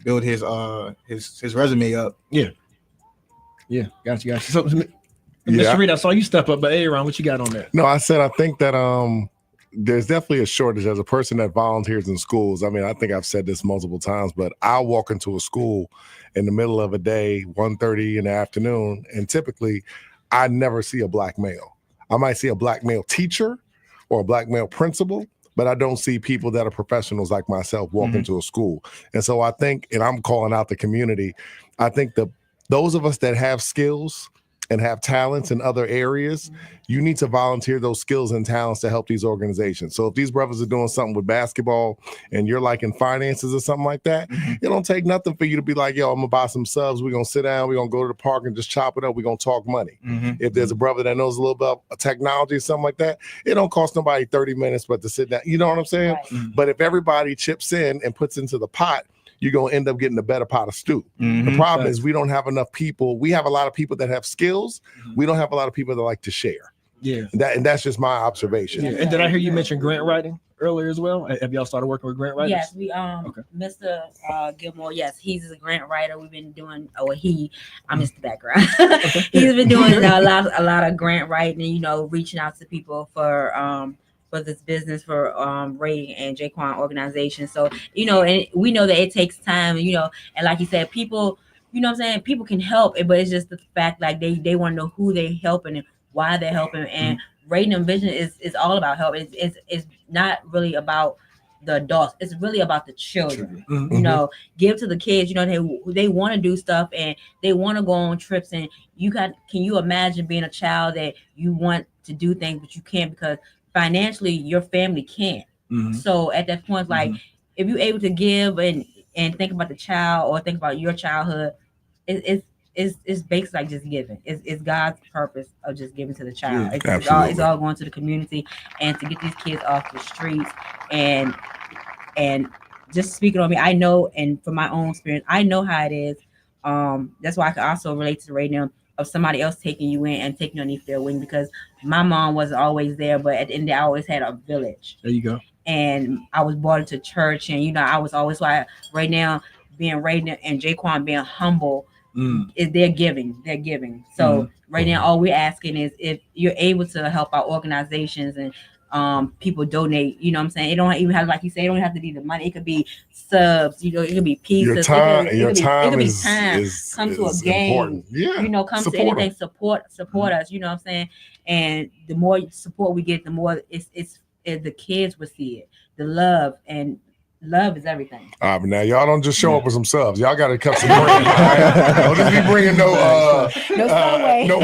resume up. Yeah. Gotcha. So, Mr. Reed, I saw you step up, but Aaron, what you got on that? No, I said I think that there's definitely a shortage as a person that volunteers in schools. I mean, I think I've said this multiple times, but I'll walk into a school in the middle of a day, 1:30 in the afternoon, and typically I never see a black male. I might see a black male teacher or a black male principal, but I don't see people that are professionals like myself walk into a school. And so I think, and I'm calling out the community, I think those of us that have skills and have talents in other areas, you need to volunteer those skills and talents to help these organizations. So if these brothers are doing something with basketball and you're like in finances or something like that, it don't take nothing for you to be like, yo, I'm gonna buy some subs. We're gonna sit down. We're gonna go to the park and just chop it up. We're gonna talk money. If there's a brother that knows a little bit about technology or something like that, it don't cost nobody 30 minutes but to sit down. You know what I'm saying? But if everybody chips in and puts into the pot, you're going to end up getting a better pot of stew. The problem is we don't have enough people. We have a lot of people that have skills. We don't have a lot of people that like to share. Yeah. And that's just my observation. Yeah. And did I hear you mention grant writing earlier as well? Have y'all started working with grant writers? Yes, we Mr. Gilmore, yes, he's a grant writer. We've been doing I missed the background. He's been doing a lot of grant writing and, you know, reaching out to people for this business for Ray and Jaquan organization. So, you know, and we know that it takes time, you know, and like you said, people, you know what I'm saying, people can help, but it's just the fact like they want to know who they're helping and why they're helping. And Rating Vision is all about help. It's not really about the adults. It's really about the children. You know, give to the kids. You know, they want to do stuff and they want to go on trips. And can you imagine being a child that you want to do things but you can't because financially your family can't. So at that point, like if you're able to give and think about the child or think about your childhood, it's basically like just giving. It's God's purpose of just giving to the child. It's all going to the community and to get these kids off the streets and just speaking on me, I know, and from my own experience, I know how it is. That's why I can also relate to the radio of somebody else taking you in and taking you underneath their wing, because my mom wasn't always there, but at the end of the day, I always had a village. There you go. And I was brought into church, and you know, I was always like right now being Raiden and Jaquan being humble is they're giving. So right now, all we're asking is if you're able to help our organizations and people donate, you know what I'm saying? It don't even have, like you say, it don't have to be the money. It could be subs, you know, it could be pieces. Your time is come to a game. Important. Yeah. You know, come to anything, support us, you know what I'm saying? And the more support we get, the more it's the kids will see it. The love, and love is everything. But now y'all don't just show up with some subs. Y'all got to cut some bread. Right? Don't just be bringing no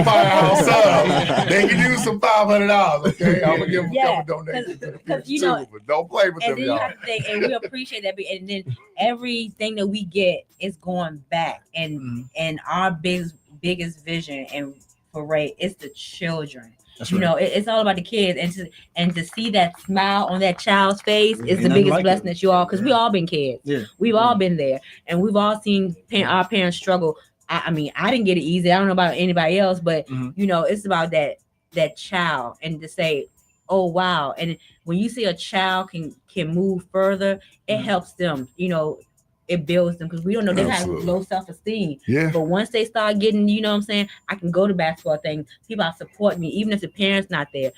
firehouse subs. They can use some $500. Okay, I'm gonna give them a couple donations. Because you know, but don't play with them, then y'all. You have to think, and we appreciate that. And then everything that we get is going back, and our biggest vision and for Ray is the children. That's you know, it's all about the kids, and to see that smile on that child's face is the biggest blessing that you all, because we all been kids. Yeah. We've all been there, and we've all seen our parents struggle. I mean, I didn't get it easy. I don't know about anybody else, but you know, it's about that child, and to say, oh wow. And when you see a child can move further, it helps them, you know, it builds them, because we don't know, they have Absolutely. low self-esteem. Yeah. But once they start getting, you know what I'm saying, I can go to basketball things, people are support me, even if the parents not there.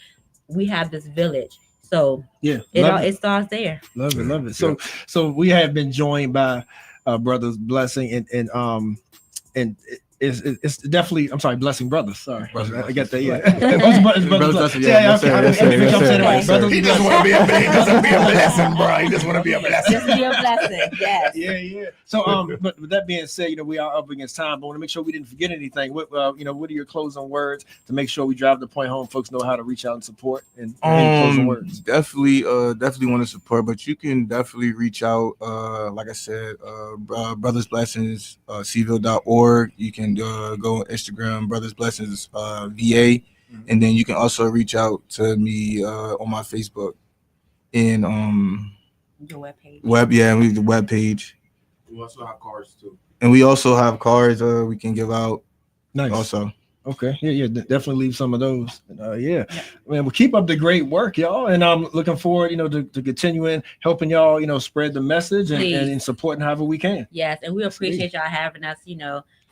We have this village. So Yeah, it starts there. Love it. So we have been joined by Brothers Blessing and it's definitely, I'm sorry, Blessing Brothers. Sorry, I got that. Yeah, Brothers Blessing. Yeah, He just want to be a blessing, bro. He just want to be a blessing. Just be a blessing. Yes. Yeah. So, but with that being said, we are up against time, but I want to make sure we didn't forget anything. What are your closing words to make sure we drive the point home? Folks know how to reach out and support. And any closing words? Definitely want to support, but you can definitely reach out. Like I said, Brothers Blessings, Cville.org. You can go on Instagram, Brothers Blessings VA, and then you can also reach out to me on my Facebook and the webpage. The webpage. We also have cards too. And we also have cards we can give out. Nice. Also. Okay. Yeah. Definitely leave some of those. Man, well, keep up the great work, y'all. And I'm looking forward, to continuing helping y'all, spread the message and supporting however we can. Yes, and we appreciate y'all having us.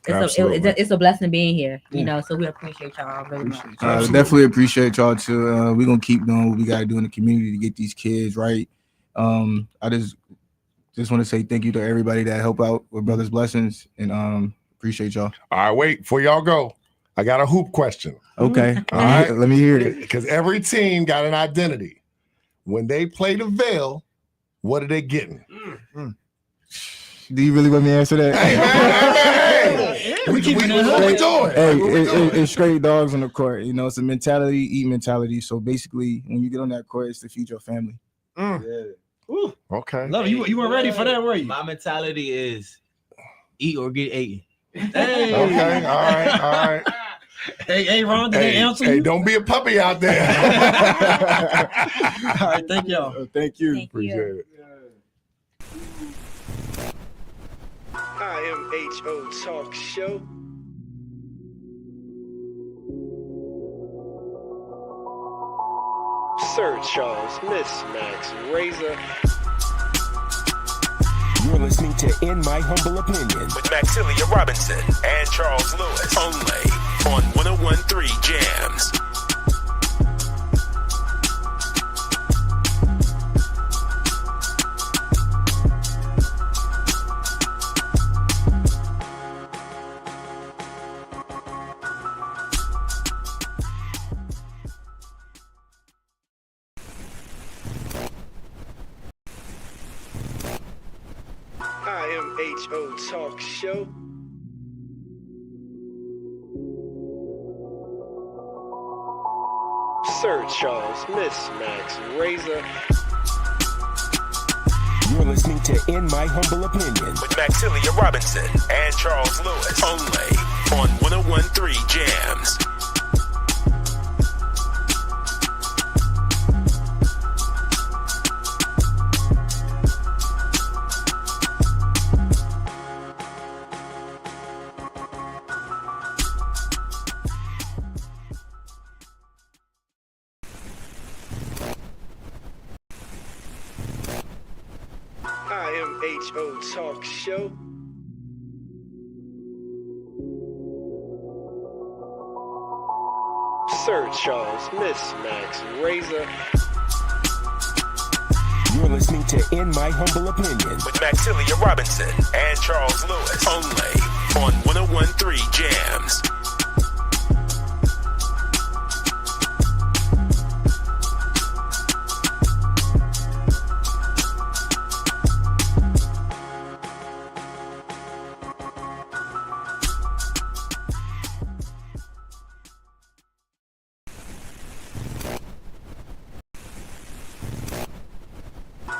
Absolutely. It's a blessing being here. So we appreciate y'all very much. Definitely appreciate y'all too. We're gonna keep doing what we gotta do in the community to get these kids right. I just want to say thank you to everybody that help out with Brothers Blessings, and appreciate y'all. All right, wait, before y'all go, I got a hoop question. Okay. All right, let me hear it. Because every team got an identity. When they play the Veil, what are they getting? Do you really want me to answer that? What we doing? Hey, it's straight dogs on the court. It's a mentality, eat mentality. So basically, when you get on that court, it's to feed your family. Yeah. Ooh. Okay. Love you weren't ready for that, were you? My mentality is eat or get eaten. Hey. Okay. All right. Hey, Ron, did they answer you? Hey, don't be a puppy out there. All right, thank y'all. Thank you. Thank Appreciate you. it. IMHO Talk Show. Sir Charles, Miss Max Razor. You're listening to In My Humble Opinion with Maxilia Robinson and Charles Lewis, only on 101.3 Jams. IMHO Talk Show. Sir Charles, Miss Max Razor. You're listening to In My Humble Opinion with Maxilia Robinson and Charles Lewis, only on 101.3 Jams. IMHO Talk Show. Sir Charles, Miss Max Razor. You're listening to In My Humble Opinion with Maxilia Robinson and Charles Lewis, only on 101.3 Jams.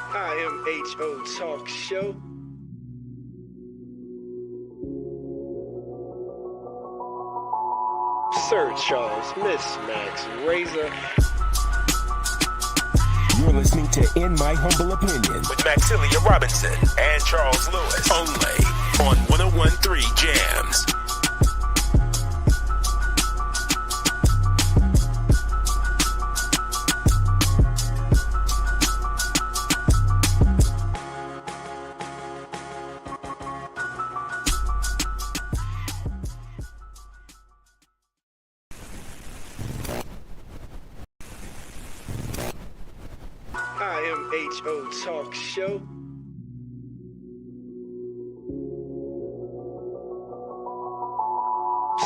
IMHO Talk Show. Sir Charles, Miss Max Razor. You're listening to In My Humble Opinion with Maxilia Robinson and Charles Lewis, only on 101.3 Jams. H.O. Talk Show.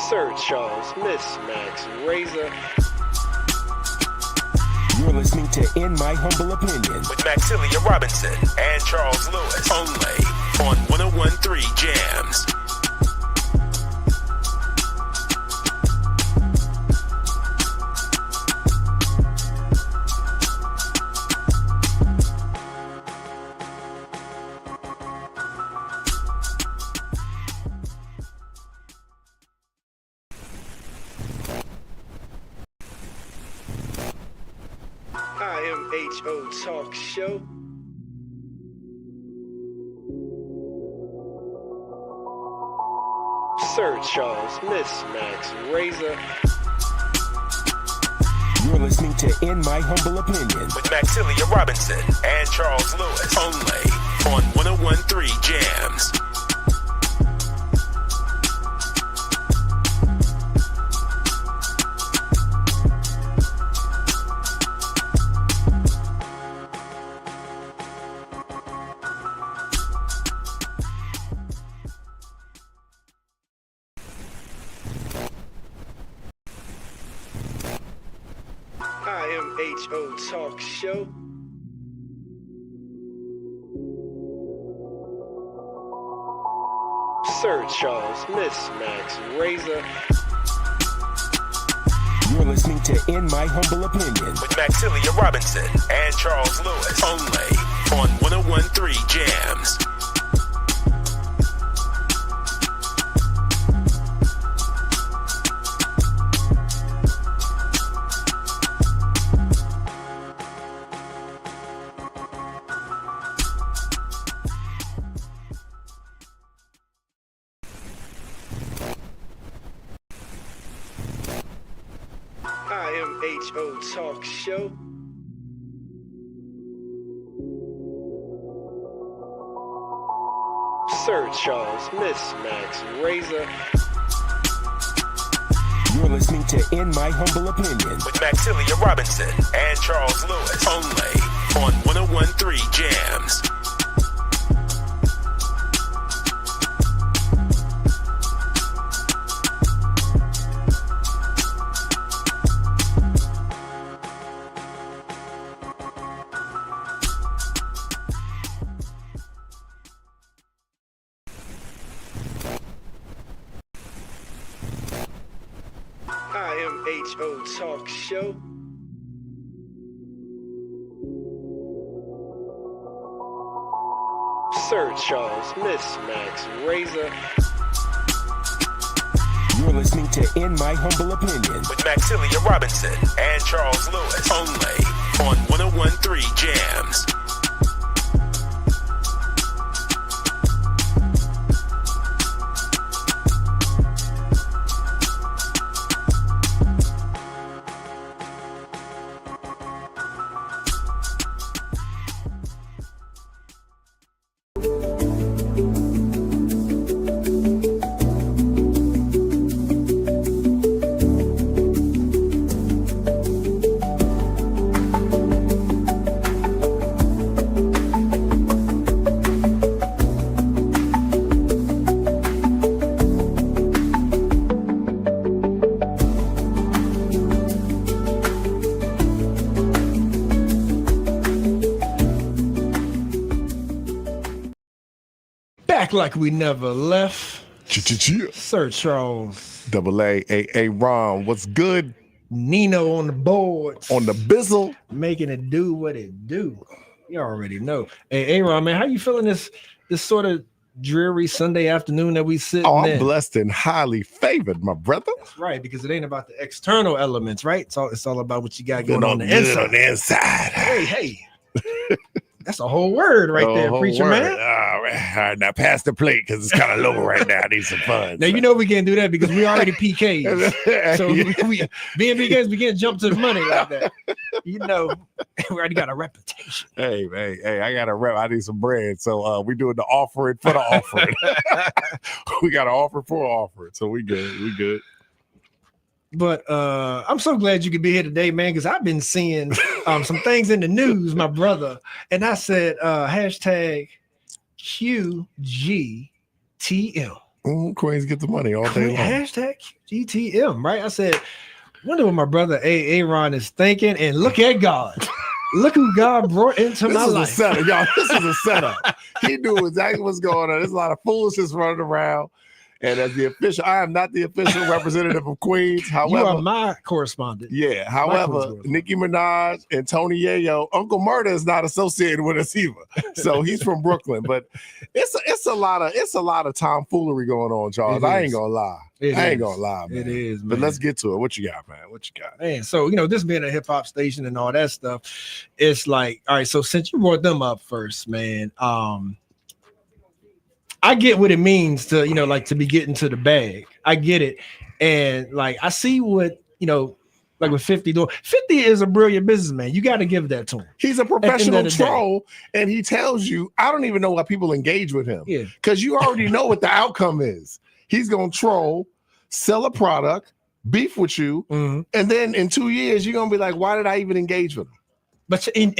Sir Charles, Miss Max Razor. You're listening to In My Humble Opinion with Maxilia Robinson and Charles Lewis. Only on 101.3 Jams. H.O. Talk Show. Sir Charles, Miss Max Razor. You're listening to In My Humble Opinion with Maxilia Robinson and Charles Lewis. Only on 101.3 Jams. H.O. Talk Show. Sir Charles, Miss Max Razor. You're listening to In My Humble Opinion with Maxilia Robinson and Charles Lewis. Only on 101.3 Jams. H.O. Talk Show. Sir Charles, Miss Max Razor. You're listening to In My Humble Opinion with Maxilia Robinson and Charles Lewis. Only on 101.3 Jams. H.O. Talk Show. Sir Charles, Miss Max Razor. You're listening to In My Humble Opinion with Maxilia Robinson and Charles Lewis. Only on 101.3 Jams. Back like we never left. Sir Charles. Double A Ron. What's good? Nino on the boards. On the bizzle. Making it do what it do. You already know. Hey, Ron, man, how you feeling this sort of dreary Sunday afternoon that we sitting I'm in? blessed and highly favored, my brother. That's right, because it ain't about the external elements, right? It's all about what you got going on the good inside. on the inside. Hey. That's a whole word right there, preacher man. All right, now pass the plate because it's kind of low right now. I need some fun. Now, you know we can't do that because we already PKs. So we being PKs, we can't jump to the money like that. You know, we already got a reputation. Hey, I got a rep. I need some bread. So we doing the offering for the offering. We got an offer for offering. So we good. But I'm so glad you could be here today, man, because I've been seeing some things in the news, my brother. And I said hashtag QGTM. Queens get the money all day long. Hashtag QGTM, right? I said, wonder what my brother Aaron is thinking. And look at God. Look who God brought into my life. This is a setup, y'all. This is a setup. He knew exactly what's going on. There's a lot of foolishness running around. And as the official, I am not the official representative of Queens. However, you are my correspondent. Yeah. However, Nicki Minaj and Tony Yayo, Uncle Murda is not associated with us either. So he's from Brooklyn. But it's a lot of tomfoolery going on, Charles. I ain't gonna lie. I ain't gonna lie, man. It is, man. But let's get to it. What you got, man? What you got? Man, so this being a hip-hop station and all that stuff, it's like, all right, so since you brought them up first, man, I get what it means to, like to be getting to the bag. I get it. And like, I see what, like with 50 doing. 50 is a brilliant businessman. You got to give that to him. He's a professional troll, and he tells you, I don't even know why people engage with him. Yeah. Because you already know what the outcome is. He's going to troll, sell a product, beef with you, and then in 2 years, you're going to be like, why did I even engage with him? But, and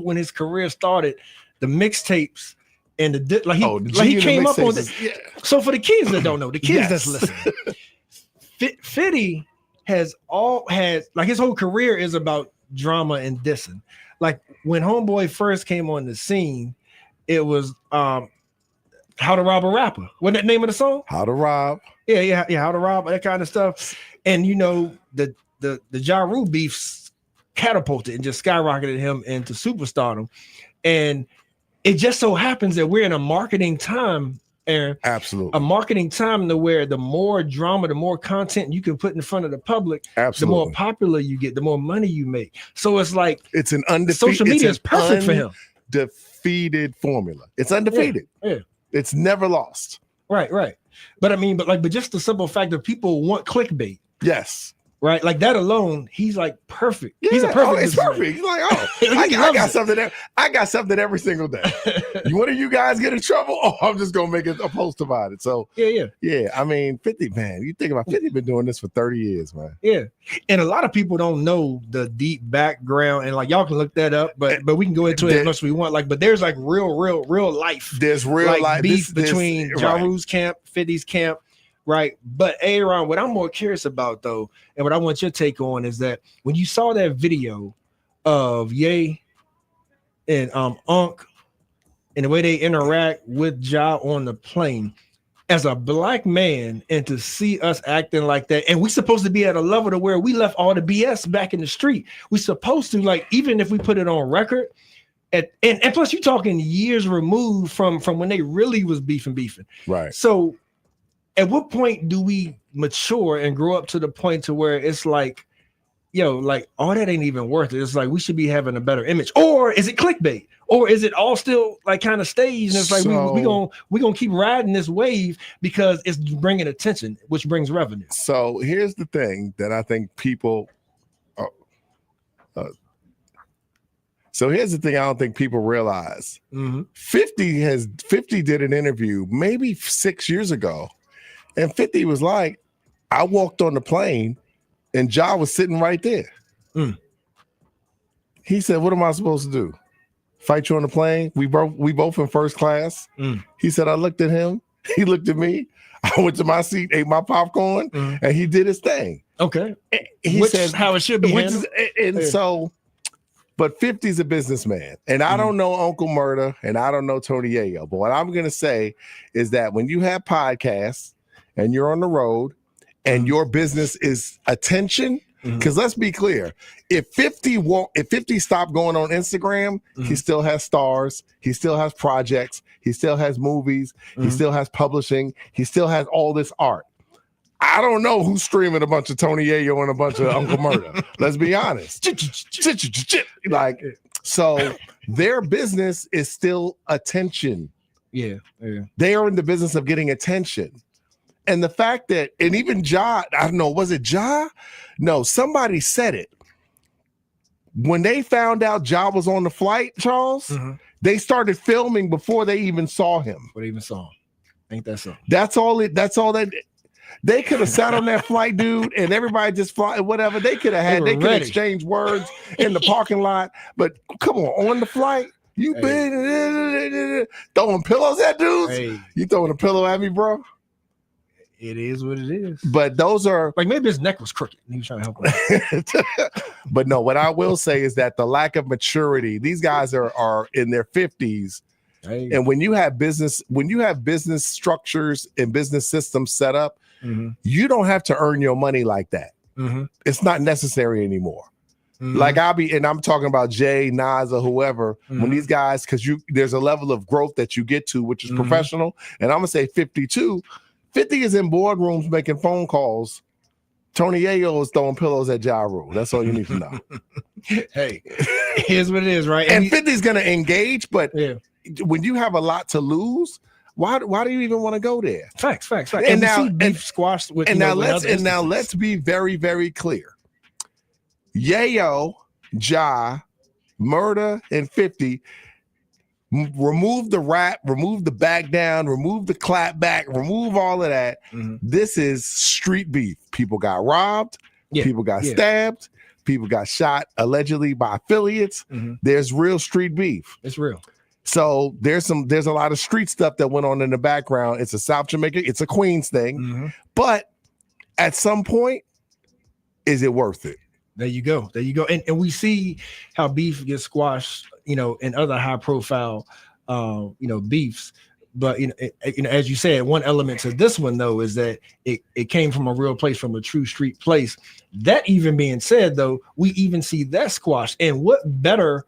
when his career started, the mixtapes, and he came up on this. Yeah. So for the kids that don't know, the kids that's listening, 50 has like his whole career is about drama and dissing. Like when Homeboy first came on the scene, it was How to Rob a Rapper. What's that name of the song? How to Rob. Yeah, How to Rob, that kind of stuff. And the Ja Rule beefs catapulted and just skyrocketed him into superstardom. And it just so happens that we're in a marketing time, Aaron. Absolutely. A marketing time to where the more drama, the more content you can put in front of the public, Absolutely. The more popular you get, the more money you make. So it's like it's an social media is perfect for him. Defeated formula. It's undefeated. Yeah. It's never lost. Right. But just the simple fact that people want clickbait. Yes. Right, like that alone, he's like perfect. Yeah, he's a perfect. It's perfect. He's like, I got something. I got something every single day. One of you guys get in trouble? Oh, I'm just gonna make a post about it. So yeah. I mean, 50, man. You think about 50 been doing this for 30 years, man. Yeah, and a lot of people don't know the deep background, and like y'all can look that up, but we can go into it as much as we want. Like, but there's like real life. There's real life beef between Ja Rule's camp, 50's camp. Right. But Aaron, what I'm more curious about though, and what I want your take on is that when you saw that video of Ye and Unc and the way they interact with Ja on the plane, as a black man, and to see us acting like that, and we supposed to be at a level to where we left all the BS back in the street. We supposed to, like, even if we put it on record, and plus you're talking years removed from when they really was beefing. Right. So at what point do we mature and grow up to the point to where it's like, like all that ain't even worth it? It's like we should be having a better image, or is it clickbait, or is it all still like kind of staged? And it's like we gonna keep riding this wave because it's bringing attention, which brings revenue. So here's the thing that I think people. So here's the thing I don't think people realize. 50 did an interview maybe 6 years ago. And 50 was like, I walked on the plane and Ja was sitting right there. He said, what am I supposed to do? Fight you on the plane? We both in first class. He said, I looked at him. He looked at me. I went to my seat, ate my popcorn, and he did his thing. Okay. He said how it should be handled. So, but 50's a businessman. And I don't know Uncle Murda and I don't know Tony Yayo. But what I'm going to say is that when you have podcasts, and you're on the road and your business is attention, because let's be clear, if 50 stopped going on Instagram, he still has stars, he still has projects, he still has movies, he still has publishing, he still has all this art. I don't know who's streaming a bunch of Tony Yayo and a bunch of Uncle Murda. Let's be honest. Like, so their business is still attention. Yeah. They are in the business of getting attention. And the fact that, and even Ja, I don't know, was it Ja? No, somebody said it. When they found out Ja was on the flight, Charles, they started filming before they even saw him. Ain't that so? That's all that. They could have sat on that flight, dude, and everybody just fly whatever. They could have had. They could exchange words in the parking lot. But come on the flight, you been throwing pillows at dudes. Hey. You throwing a pillow at me, bro? It is what it is. But those are like maybe his neck was crooked and he was trying to help him. But no, what I will say is that the lack of maturity, these guys are in their 50s. Hey. And when you have business structures and business systems set up, you don't have to earn your money like that. It's not necessary anymore. Like I'm talking about Jay, Nas, or whoever, when these guys, because there's a level of growth that you get to, which is professional. And I'm gonna say 50 is in boardrooms making phone calls. Tony Yayo is throwing pillows at Ja Rule. That's all you need to know. Hey, here's what it is, right? And 50 is gonna engage, but when you have a lot to lose, why do you even want to go there? Facts. And now squashed with let's be very, very clear. Yayo, Ja, Murda, and 50 remove the rap, remove the back down, remove the clap back, remove all of that. This is street beef. People got robbed, people got stabbed, people got shot allegedly by affiliates. There's real street beef. It's real. So there's a lot of street stuff that went on in the background. It's a South Jamaica, it's a Queens thing. But at some point, is it worth it? There you go. And we see how beef gets squashed, in other high profile, beefs. But, as you said, one element to this one, though, is that it came from a real place, from a true street place. That even being said, though, we even see that squashed. And what better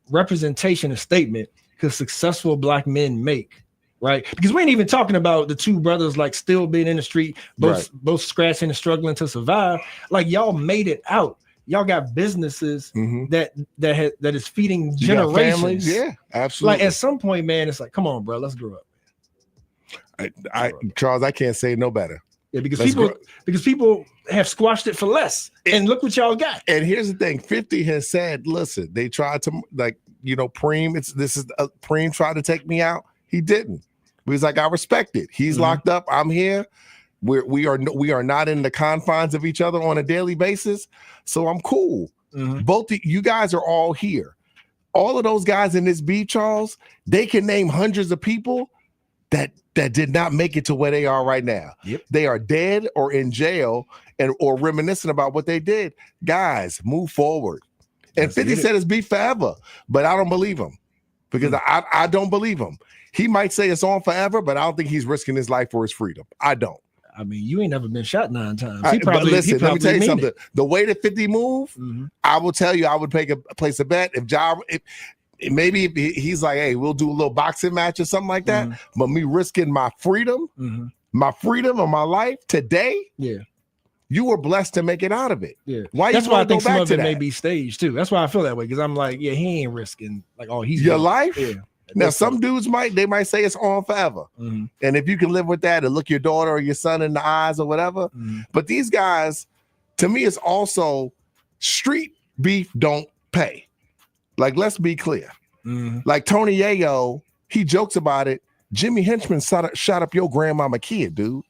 representation and statement could successful Black men make? Right, because we ain't even talking about the two brothers like still being in the street, both scratching and struggling to survive. Like y'all made it out. Y'all got businesses that is feeding generations. Yeah, absolutely. Like at some point, man, it's like, come on, bro, let's grow up. Charles, I can't say no better. Yeah, because people have squashed it for less, and look what y'all got. And here's the thing: 50 has said, listen, they tried to Preem. Preem tried to take me out. He didn't. He's like, I respect it. He's locked up. I'm here. We are not in the confines of each other on a daily basis. So I'm cool. Both you guys are all here. All of those guys in this beef, Charles, they can name hundreds of people that did not make it to where they are right now. They are dead or in jail or reminiscing about what they did. Guys, move forward. And 50 said it's beef forever, but I don't believe him because I don't believe him. He might say it's on forever, but I don't think he's risking his life for his freedom. I don't. I mean, you ain't never been shot 9 times. Let me tell you something. The way that 50 move, I will tell you, I would place a bet if maybe he's like, hey, we'll do a little boxing match or something like that. But me risking my freedom of my life today, you were blessed to make it out of it. Yeah. That's why I think some of it may be staged too. That's why I feel that way, because I'm like, he ain't risking he's your life. Yeah. Now, some dudes might say it's on forever. And if you can live with that and look your daughter or your son in the eyes or whatever. But these guys, to me, it's also street beef don't pay. Like, let's be clear. Like Tony Yayo, he jokes about it. Jimmy Henchman shot up your grandmama kid, dude.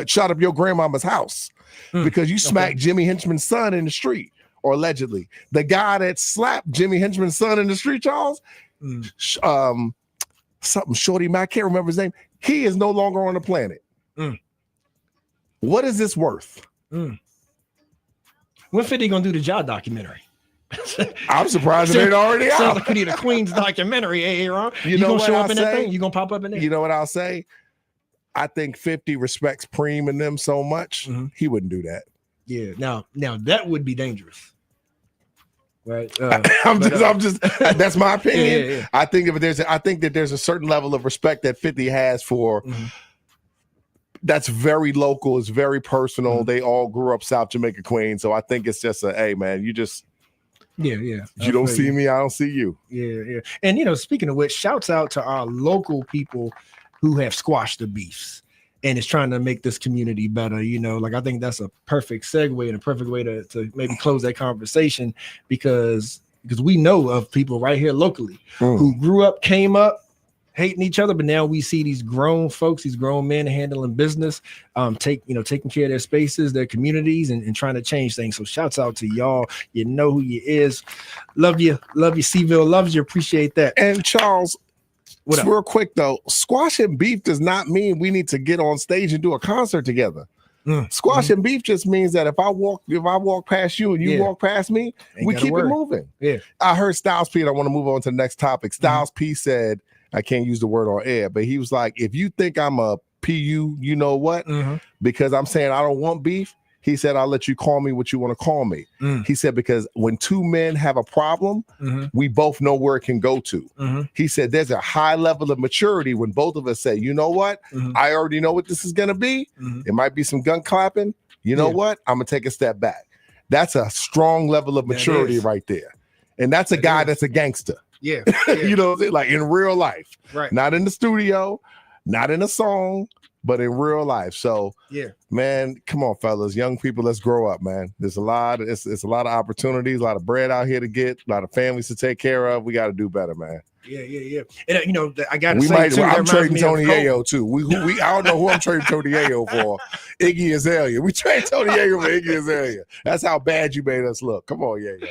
Shot up your grandmama's house because you smacked Jimmy Henchman's son in the street, or allegedly. The guy that slapped Jimmy Henchman's son in the street, Charles, something Shorty Mac, I can't remember his name. He is no longer on the planet. What is this worth? When 50 gonna do the Ja documentary? I'm surprised it ain't already out. Sounds like we need a Queens documentary, Aaron. You know gonna show up in that thing? You gonna pop up in there? You know what I'll say? I think 50 respects Preem and them so much, he wouldn't do that. Yeah. Now that would be dangerous. Right. I'm just that's my opinion. Yeah. I think that there's a certain level of respect that 50 has for that's very local, it's very personal. They all grew up South Jamaica, Queens. So I think it's just hey man, you just you don't see me, I don't see you. Yeah. And speaking of which, shouts out to our local people who have squashed the beefs and is trying to make this community better. I think that's a perfect segue and a perfect way to maybe close that conversation, because we know of people right here locally who grew up, came up, hating each other, but now we see these grown folks, these grown men handling business, taking care of their spaces, their communities, and trying to change things. So shouts out to y'all. You know who you is. Love you, Seville loves you. Appreciate that. And Charles, what up? Real quick though, squashing beef does not mean we need to get on stage and do a concert together. Squashing beef just means that if I walk past you and you walk past me, we keep it moving. Yeah. I heard Styles P, and I want to move on to the next topic. Styles P said, I can't use the word on air, but he was like, if you think I'm a PU, you know what? Because I'm saying I don't want beef. He said, I'll let you call me what you want to call me. He said, because when two men have a problem, we both know where it can go to. He said, there's a high level of maturity when both of us say, you know what? I already know what this is going to be. It might be some gun clapping. You know what? I'm going to take a step back. That's a strong level of maturity right there. And that's a guy that's a gangster. Yeah. You know, like in real life. Right. Not in the studio, not in a song, but in real life. So man, come on, fellas, young people, let's grow up, man. There's a lot of it's a lot of opportunities, a lot of bread out here to get, a lot of families to take care of. We got to do better, man. Yeah. And I got to we say, might. too, I'm trading Tony Cole. Yayo too. We I don't know who I'm trading Tony Yayo for. Iggy Azalea. We trade Tony Yayo for Iggy Azalea. That's how bad you made us look. Come on, Yayo.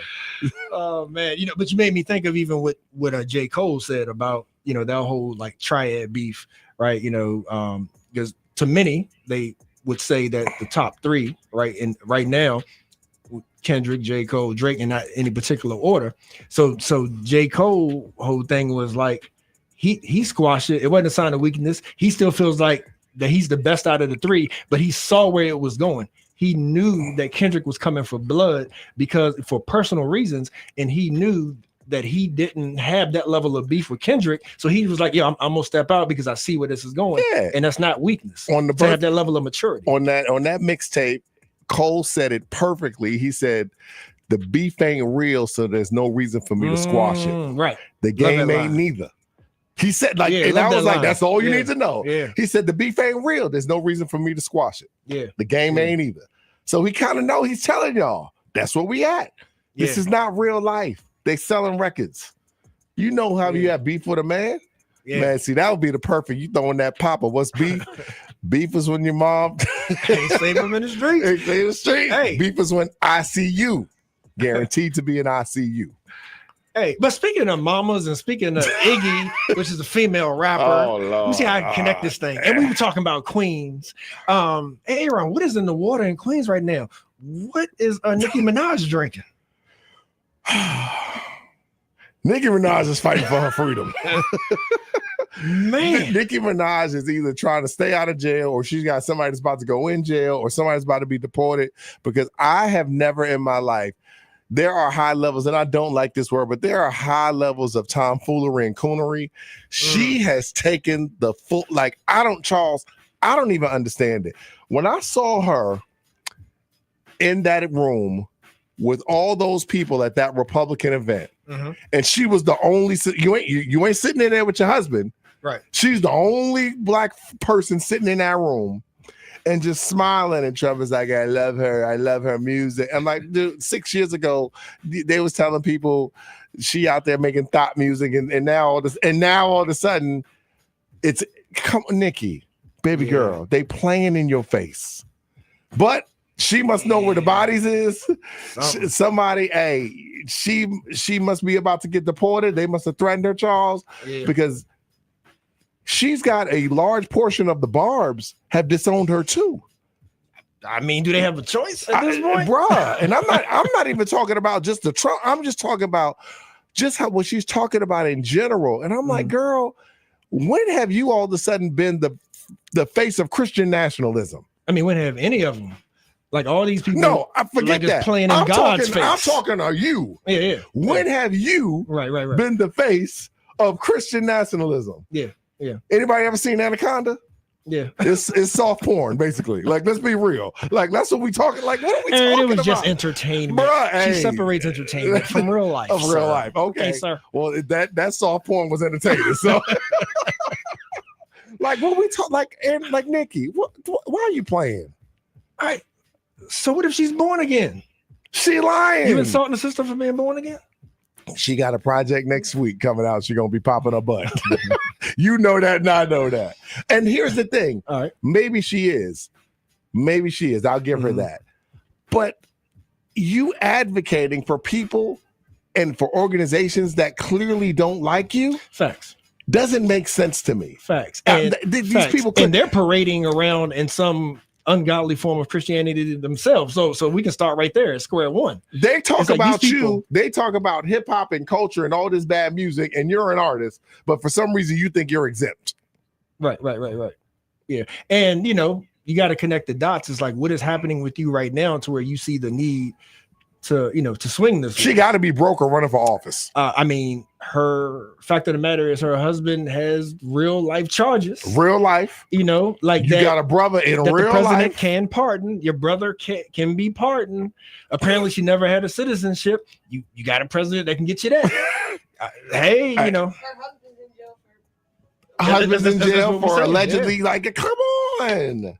Oh man, but you made me think of even what J. Cole said about that whole like triad beef, right? Because to many they would say that the top three, right, and right now, Kendrick, J. Cole, Drake, and not any particular order. So J. Cole whole thing was like he squashed it. It wasn't a sign of weakness. He still feels like that he's the best out of the three, but he saw where it was going. He knew that Kendrick was coming for blood because for personal reasons, and he knew that he didn't have that level of beef with Kendrick. So he was like, I'm gonna step out because I see where this is going. Yeah. And that's not weakness. To have that level of maturity. On that mixtape, Cole said it perfectly. He said, the beef ain't real, so there's no reason for me to squash it. Right. The game ain't neither. He said, like, and I was like, that's all you need to know. Yeah. He said, the beef ain't real. There's no reason for me to squash it. Yeah. The game ain't either. So he kind of know he's telling y'all, that's where we at. This is not real life. They selling records. You know how you have beef with a man? Yeah. Man, see, that would be the perfect. You throwing that papa. What's beef? Beef is when your mom ain't save him in the street. Ain't in the street. Hey. Beef is when I see you. Guaranteed to be an ICU. Hey, but speaking of mamas and speaking of Iggy, which is a female rapper, let me see how I can connect this thing. And we were talking about Queens. Hey, Aaron, what is in the water in Queens right now? What is Nicki Minaj drinking? Nicki Minaj is fighting for her freedom. Man, Nicki Minaj is either trying to stay out of jail, or she's got somebody that's about to go in jail, or somebody's about to be deported. Because I have never in my life, there are high levels, and I don't like this word, but there are high levels of tomfoolery and coonery. She has taken the full, like, Charles, I don't even understand it. When I saw her in that room with all those people at that Republican event, and she was the only, you ain't sitting in there with your husband. Right. She's the only black person sitting in that room and just smiling, and Trevor's like, I love her music. I'm like, dude, 6 years ago, they was telling people she out there making thought music, and now all of a sudden, it's, come on, Nicki, baby girl, they playing in your face. But she must know where the bodies is. Somebody, she must be about to get deported. They must have threatened her, Charles, because she's got a large portion of the Barbs have disowned her too. I mean, do they have a choice at this point? Bruh, and I'm not even talking about just the Trump. I'm just talking about just what she's talking about in general. And I'm like, girl, when have you all of a sudden been the face of Christian nationalism? I mean, when have any of them? Like all these people. No, I forget like that. Playing in God's face. I'm talking to you. Yeah. When have you been the face of Christian nationalism? Yeah. Anybody ever seen Anaconda? Yeah. It's soft porn, basically. Like, let's be real. Like, that's what we talking. Like, what are we talking about? It was just entertainment. Bruh, she separates entertainment from real life. Of real life. Okay, sir. Well, that soft porn was entertaining. So, like, what we talk like, and like Nicki, why are you playing? All right. So what if she's born again? She lying. You insulting the sister for being born again? She got a project next week coming out. She's gonna be popping her butt. You know that, and I know that. And here's the thing. All right. Maybe she is. Maybe she is. I'll give her that. But you advocating for people and for organizations that clearly don't like you. Facts. Doesn't make sense to me. Facts. And these facts. people and they're parading around in some ungodly form of Christianity themselves. So we can start right there at square one. They talk It's like about these you. people- They talk about hip hop and culture and all this bad music, and you're an artist, but for some reason you think you're exempt. Right. Yeah. And you got to connect the dots. It's like, what is happening with you right now to where you see the need to swing this? She got to be broke or running for office. I mean, her fact of the matter is her husband has real life charges. Real life. Like You that, got a brother in that real the president life. can pardon. Your brother can be pardoned. Apparently, she never had a citizenship. You got a president that can get you that. Hey, Husband's in that's jail what we're for saying, allegedly, yeah. like, come on.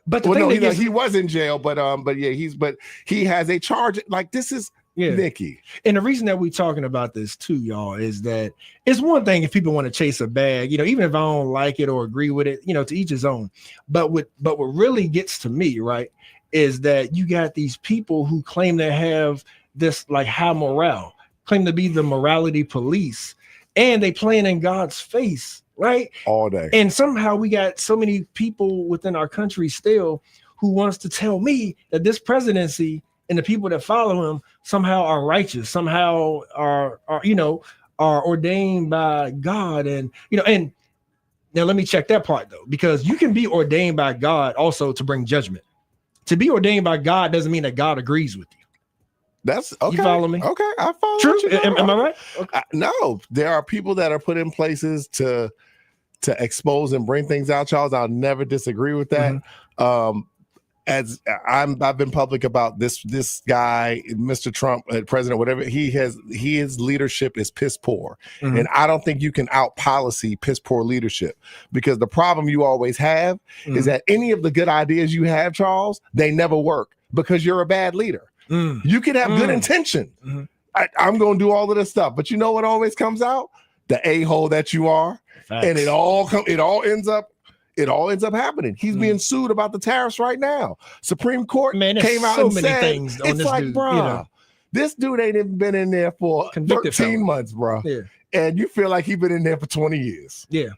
But the Well, thing no, that gets- he was in jail, but yeah, he has a charge. Like, this is Nikki. And the reason that we're talking about this too, y'all, is that it's one thing if people want to chase a bag, even if I don't like it or agree with it, to each his own. But what really gets to me, right, is that you got these people who claim to have this like high morale, claim to be the morality police, and they playing in God's face, right? All day. And somehow we got so many people within our country still who wants to tell me that this presidency and the people that follow him somehow are righteous, somehow are ordained by God. And and now let me check that part though, because you can be ordained by God also to bring judgment. To be ordained by God doesn't mean that God agrees with you. That's okay. You follow me? Okay, I follow. True. what you're talking Am I about. right? Okay. No, there are people that are put in places to expose and bring things out, Charles. I'll never disagree with that. Mm-hmm. As I've been public about this guy, Mr. Trump, president, whatever his leadership is piss poor, Mm-hmm. and I don't think you can out policy piss poor leadership, because the problem you always have Mm-hmm. is that any of the good ideas you have, Charles, they never work because you're a bad leader. You can have good intention. Mm-hmm. I'm going to do all of this stuff, but you know what always comes out? The a-hole that you are, and it all ends up happening. He's being sued about the tariffs right now. Supreme Court there's came out so and many said, things on it's this like, dude, bro, this dude ain't even been in there for Convicted 13 felon. months, bro. Yeah. And you feel like he's been in there for 20 years. Yeah.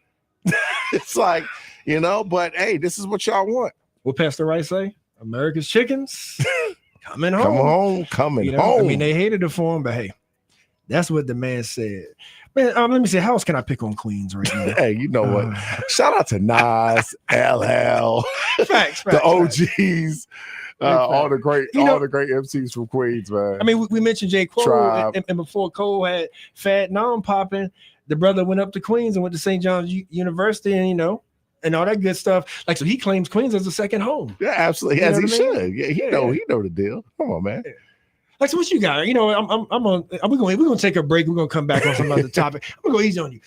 It's like, but hey, this is what y'all want. What Pastor Rice say? America's chickens coming home. Coming home. I mean, they hated it for him, but hey, that's what the man said. Man, let me see. How else can I pick on Queens right now? Hey, you know what? Shout out to Nas, LL, Facts, the OGs, all the great know- MCs from Queens, man. I mean, we mentioned J. Cole, Tribe. and before Cole had Fat Nom popping, the brother went up to Queens and went to St. John's University, and and all that good stuff. Like, so he claims Queens as a second home. Yeah, absolutely, You know as he what I mean? should. Yeah, he know the deal. Come on, man. Like, so what you got? I'm on. We're gonna take a break. We're gonna come back on some other topic. I'm gonna go easy on you.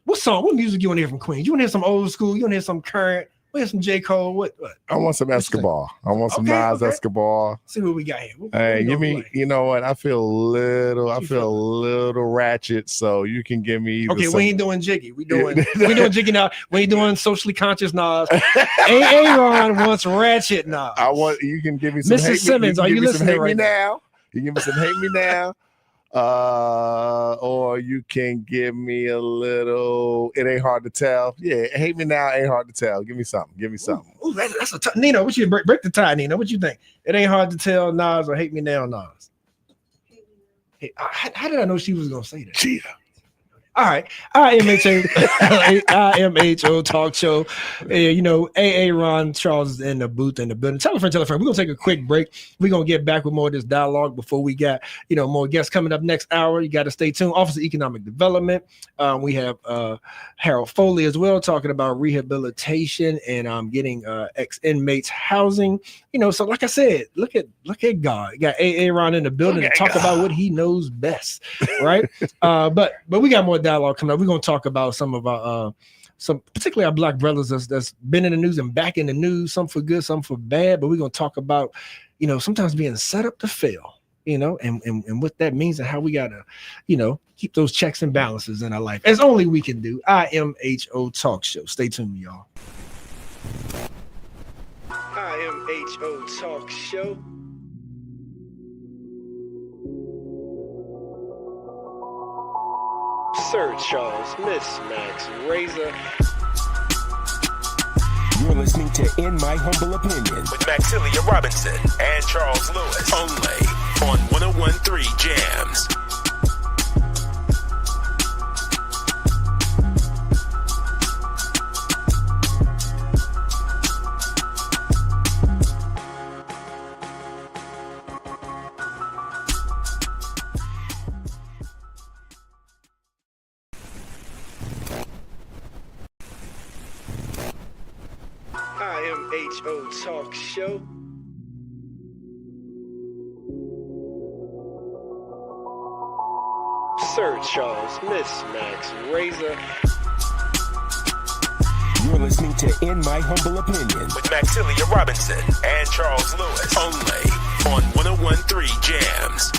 What song? What music you want to hear from Queens? You want to hear some old school? You want to hear some current? We hear some J. Cole. What? I want some Escobar. I want some Nas Escobar. See what we got here. Hey, give me. You know what? I feel a little ratchet. So you can give me. Okay, some, we ain't doing Jiggy. We doing Jiggy now. We ain't doing socially conscious Nas. Aaron wants ratchet Nas. I want you can give me some. Mr. Simmons, are you listening right now? You give me some hate me now. Or you can give me a little. It ain't hard to tell. Yeah, hate me now ain't hard to tell. Give me something. Ooh, that's a Nino. What you break the tie, Nino? What you think? It ain't hard to tell Nas or hate me now, Nas. Hey, how did I know she was gonna say that? Cheetah. All right, IMHO Talk Show. AA Ron Charles is in the booth in the building. Tell a friend. We're gonna take a quick break. We're gonna get back with more of this dialogue before we got more guests coming up next hour. You got to stay tuned. Office of Economic Development. We have Harold Foley as well talking about rehabilitation and getting ex-inmates housing. So like I said, look at God. You got AA Ron in the building to talk about what he knows best, right? But we got more dialogue coming up. We're gonna talk about some of our particularly our Black brothers that's been in the news and back in the news, some for good, some for bad. But we're gonna talk about sometimes being set up to fail. and what that means and how we gotta, keep those checks and balances in our life as only we can do. IMHO Talk Show. Stay tuned, y'all. IMHO Talk Show. Sir Charles, Miss Max Razor. You're listening to In My Humble Opinion with Maxilia Robinson and Charles Lewis. Only on 101.3 Jams. IMHO Talk Show. Sir Charles, Miss Max Razor. You're listening to In My Humble Opinion with Maxilia Robinson and Charles Lewis. Only on 101.3 Jams.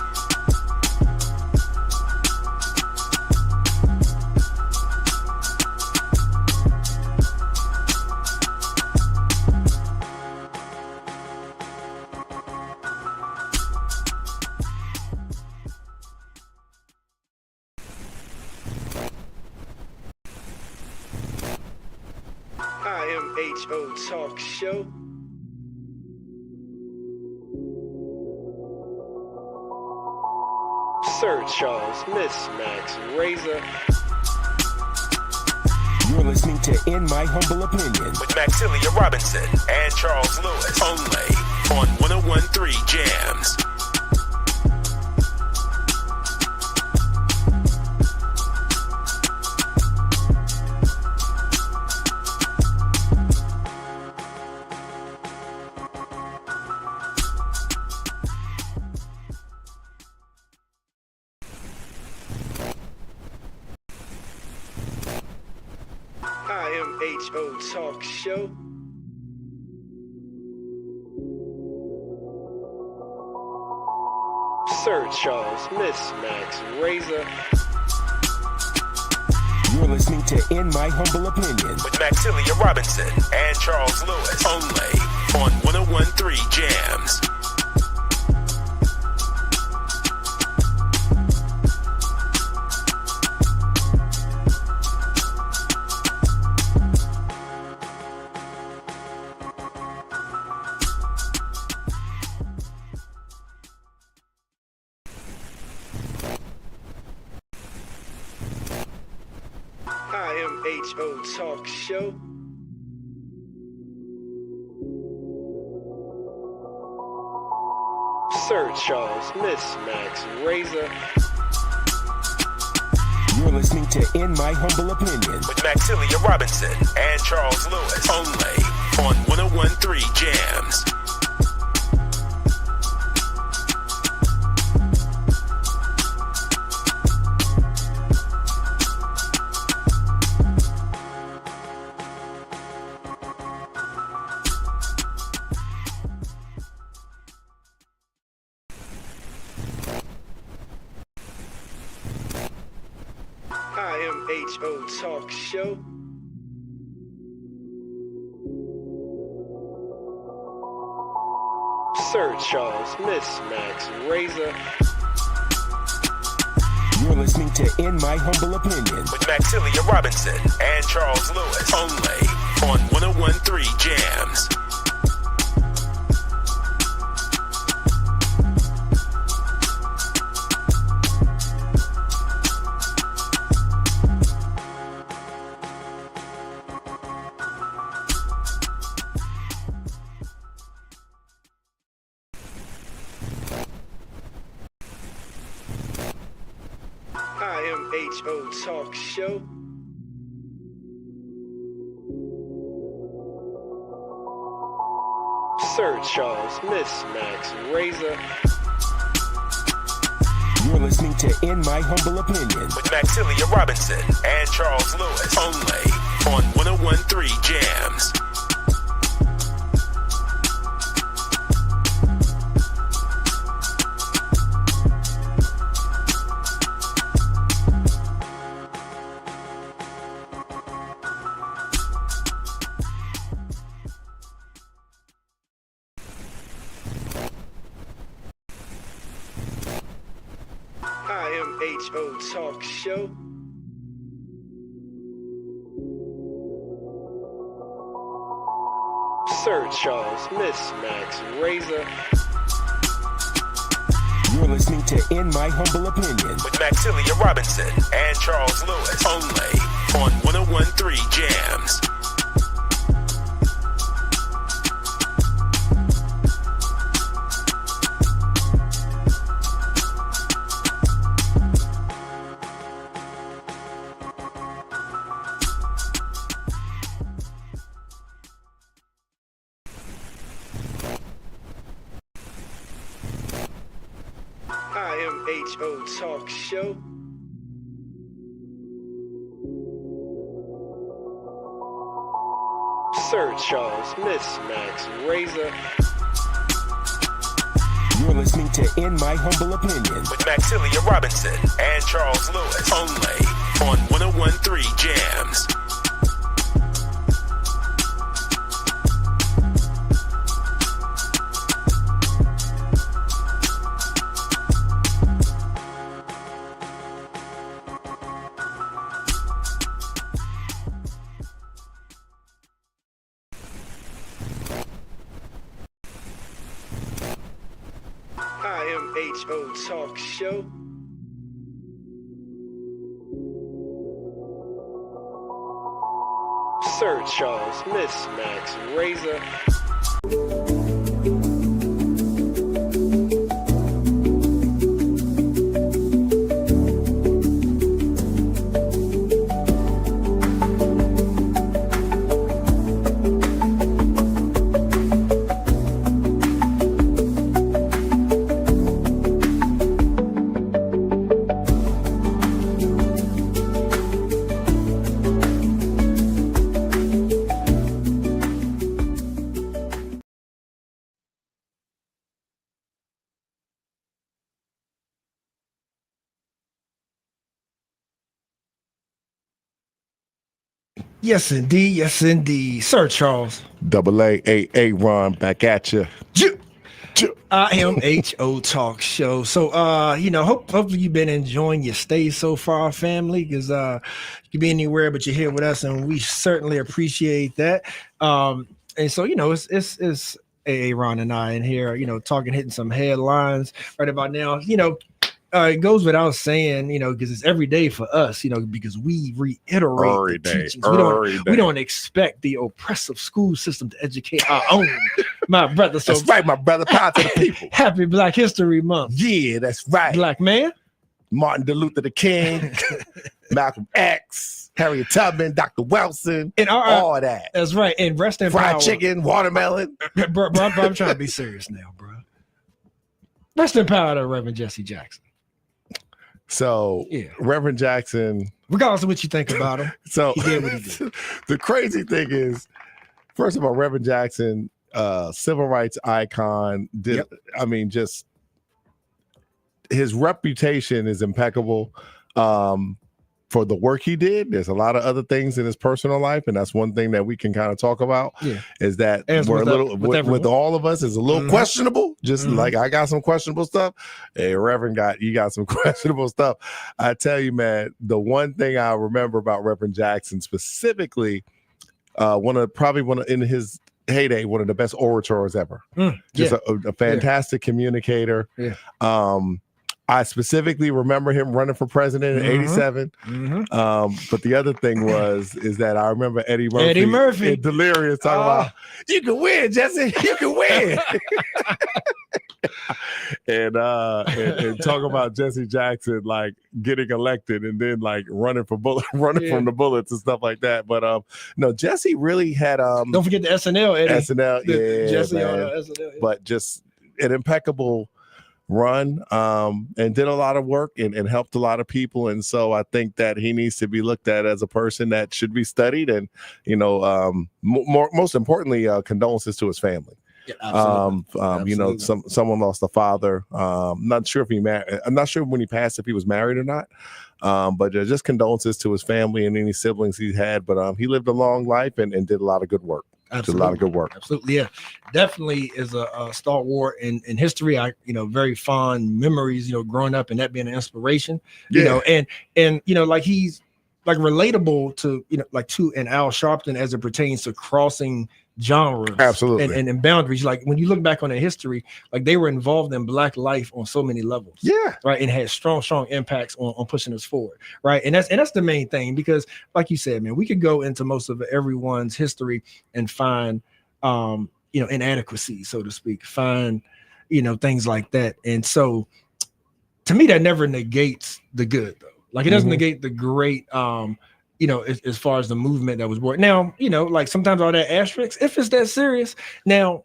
IMHO Talk Show. Sir Charles, Miss Max Razor. You're listening to In My Humble Opinion with Maxilia Robinson and Charles Lewis. Only on 101.3 Jams. IMHO Talk Show. Sir Charles, Miss Max Razor. You're listening to In My Humble Opinion with Maxilia Robinson and Charles Lewis. Only on 101.3 Jams. IMHO Talk Show. Sir Charles, Miss Max Razor. You're listening to In My Humble Opinion with Maxilia Robinson and Charles Lewis. Only on 101.3 Jams. IMHO Talk Show. Sir Charles, Miss Max Razor. You're listening to In My Humble Opinion with Maxilia Robinson and Charles Lewis. Only on 101.3 Jams. IMHO Talk Show. Sir Charles, Miss Max Razor. You're listening to In My Humble Opinion with Maxilia Robinson and Charles Lewis. Only on 101.3 Jams. IMHO Talk Show. Sir Charles, Miss Max Razor. You're listening to In My Humble Opinion with Maxilia Robinson and Charles Lewis. Only on 1013 Jams. IMHO Talk Show. Sir Charles, Miss Max Razor. You're listening to In My Humble Opinion with Maxilia Robinson and Charles Lewis. Only on 1013 Jams. IMHO Talk Show. Sir Charles, Miss Max Razor. Yes, indeed. Yes, indeed. Sir Charles. Double A Ron back at you. IMHO Talk Show. So, hopefully you've been enjoying your stay so far, family, because you can be anywhere, but you're here with us, and we certainly appreciate that. And so, it's Ron and I in here, talking, hitting some headlines right about now. It goes without saying, because it's every day for us, because we reiterate the teachings. We don't expect the oppressive school system to educate our own, my brother. So that's right, my brother. Power to the people. Happy Black History Month. Yeah, that's right. Black man. Martin Luther King, Malcolm X, Harriet Tubman, Dr. Wilson, and all that. That's right. And rest in fried power. Chicken, watermelon. bro, I'm trying to be serious now, bro. Rest in power to Reverend Jesse Jackson. So, Reverend Jackson, regardless of what you think about him, so he did what he did. The crazy thing is, first of all, Reverend Jackson, civil rights icon, just his reputation is impeccable. For the work he did. There's a lot of other things in his personal life, and that's one thing that we can kind of talk about. Is that we're a little with all of us is a little questionable. Just like I got some questionable stuff. Hey, Reverend, you got some questionable stuff. I tell you, man, the one thing I remember about Reverend Jackson specifically, in his heyday, one of the best orators ever. Just a fantastic communicator. I specifically remember him running for president in '87. But the other thing is that I remember Eddie Murphy. Delirious talking about, you can win, Jesse. You can win. and talk about Jesse Jackson like getting elected and then like running from the bullets and stuff like that. But no, Jesse really had don't forget the SNL, Eddie. SNL, Jesse man. on the SNL. But just an impeccable run and did a lot of work and helped a lot of people, and so I think that he needs to be looked at as a person that should be studied, and most importantly, condolences to his family. Absolutely. Someone lost a father. Not sure if he married. I'm not sure when he passed if he was married or not. But just condolences to his family and any siblings he had. But he lived a long life and did a lot of good work. It's a lot of good work. Absolutely, yeah, definitely is a stalwart in history. I, very fond memories, growing up and that being an inspiration. You know, and like he's like relatable to like to an Al Sharpton as it pertains to crossing genres, absolutely, and boundaries. Like when you look back on the history, like they were involved in Black life on so many levels, right, and had strong impacts on pushing us forward, right, and that's the main thing, because like you said, man, we could go into most of everyone's history and find inadequacies, so to speak, find things like that, and so to me that never negates the good, though. Like it doesn't negate the great as far as the movement that was born. Now, like sometimes all that asterisks, if it's that serious, now,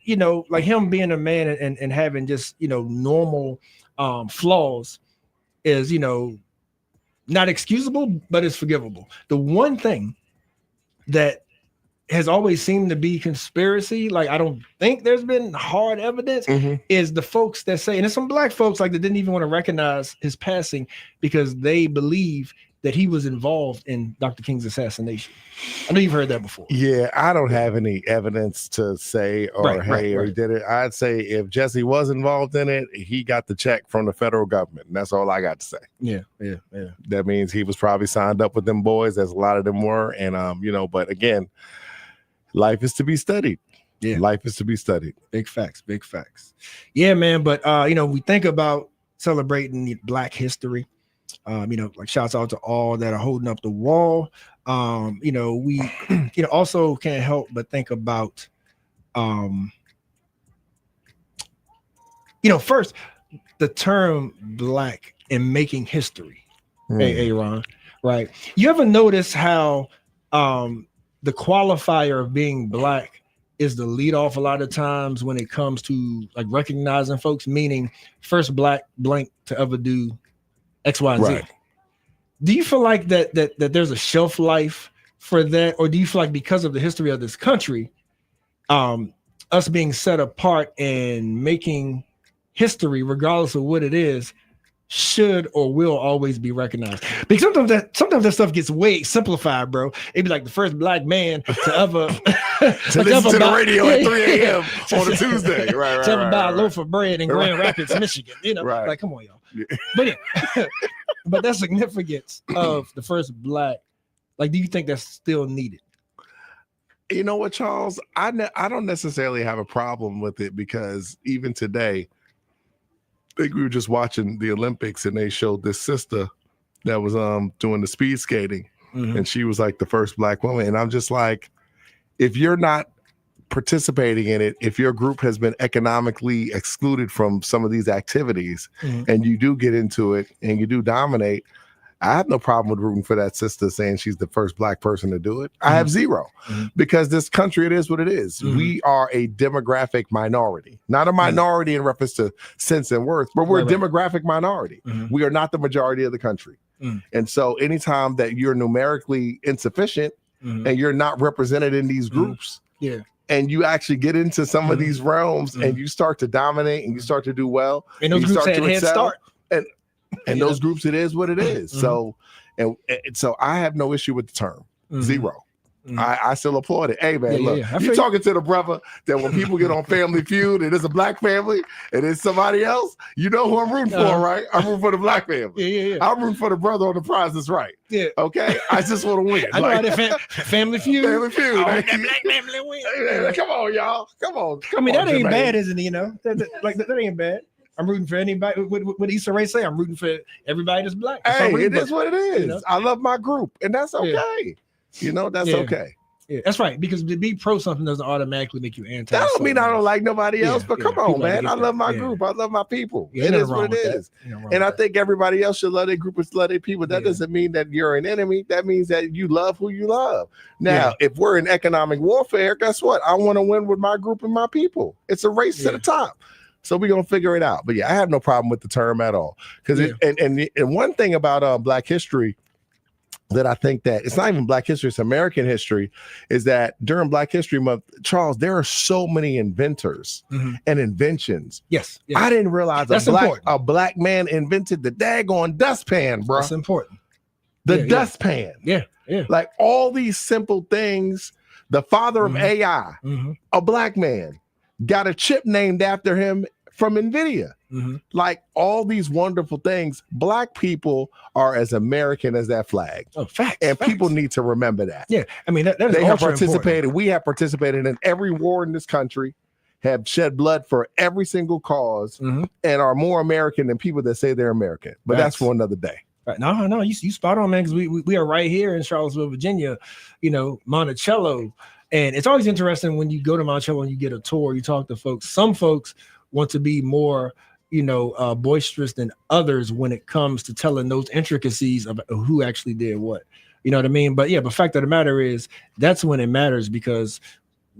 like him being a man and having just, normal flaws is, not excusable, but it's forgivable. The one thing that has always seemed to be conspiracy, like I don't think there's been hard evidence, is the folks that say, and there's some Black folks like that didn't even want to recognize his passing because they believe that he was involved in Dr. King's assassination. I know you've heard that before. Yeah, I don't have any evidence to say or he did it. I'd say if Jesse was involved in it, he got the check from the federal government. And that's all I got to say. Yeah. That means he was probably signed up with them boys, as a lot of them were. And but again, life is to be studied. Yeah, life is to be studied. Big facts. Yeah, man. But we think about celebrating Black history. Like shouts out to all that are holding up the wall. We also can't help but think about first the term Black in making history. Hey, Ron, right? You ever notice how the qualifier of being Black is the lead off a lot of times when it comes to like recognizing folks, meaning first Black blank to ever do X, Y, and Z. Do you feel like that there's a shelf life for that, or do you feel like because of the history of this country, us being set apart and making history, regardless of what it is, should or will always be recognized? Because sometimes that stuff gets way simplified, bro. It'd be like the first Black man to ever to listen to the radio at 3 a.m. on a Tuesday, right? To ever buy a loaf of bread in Grand Rapids, Michigan. Like, come on, y'all. But yeah, but that significance of the first Black, like, do you think that's still needed? You know what, Charles? I don't necessarily have a problem with it, because even today, I think we were just watching the Olympics and they showed this sister that was doing the speed skating, and she was like the first Black woman. And I'm just like, if you're not participating in it, if your group has been economically excluded from some of these activities, and you do get into it and you do dominate, I have no problem with rooting for that sister saying she's the first Black person to do it. I have zero, because this country, it is what it is. We are a demographic minority, not a minority in reference to sense and worth, but we're a demographic minority. We are not the majority of the country. And so anytime that you're numerically insufficient and you're not represented in these groups, and you actually get into some of these realms and you start to dominate and you start to do well, and those groups had head start. And those groups, it is what it is. So, and so I have no issue with the term. Zero. I still applaud it. Hey, man, look, you're talking to the brother that when people get on Family Feud and it's a Black family and it's somebody else, you know who I'm rooting for, right? I'm rooting for the Black family. I'm rooting for the brother on The Price Is Right. Okay? I just want to win. I know that Family Feud. Family Feud. Oh, that Black family win. Come on, y'all. Come on. I mean, that ain't bad, isn't it? That ain't bad. I'm rooting for anybody. What Issa Rae say? I'm rooting for everybody that's Black. Hey, it is what it is. I love my group, and that's okay. That's okay. Yeah, that's right. Because to be pro something doesn't automatically make you anti. That don't mean I don't like nobody else, but come on, man. I love my group. I love my people. It is what it is. And I think everybody else should love their group and love their people. That doesn't mean that you're an enemy. That means that you love who you love. Now, if we're in economic warfare, guess what? I want to win with my group and my people. It's a race to the top. So we're gonna figure it out. But yeah, I have no problem with the term at all. Because and one thing about Black history that I think that it's not even Black history, it's American history, is that during Black History Month, Charles, there are so many inventors and inventions. Yes. I didn't realize a black man invented the daggone dustpan, bro. That's important. The dustpan. Yeah. Like all these simple things The father of AI, a black man, got a chip named after him from NVIDIA. Like all these wonderful things, black people are as American as that flag. Oh, facts. And facts. people need to remember that. Yeah, I mean, that is they have ultra participated. important. We have participated in every war in this country, have shed blood for every single cause, and are more American than people that say they're American. But that's for another day. Right. No, you spot on, man, because we are right here in Charlottesville, Virginia, you know, Monticello. And it's always interesting when you go to Monticello and you get a tour, you talk to folks. Some folks want to be more, you know, boisterous than others when it comes to telling those intricacies of who actually did what. You know what I mean? But yeah, the fact of the matter is that's when it matters, because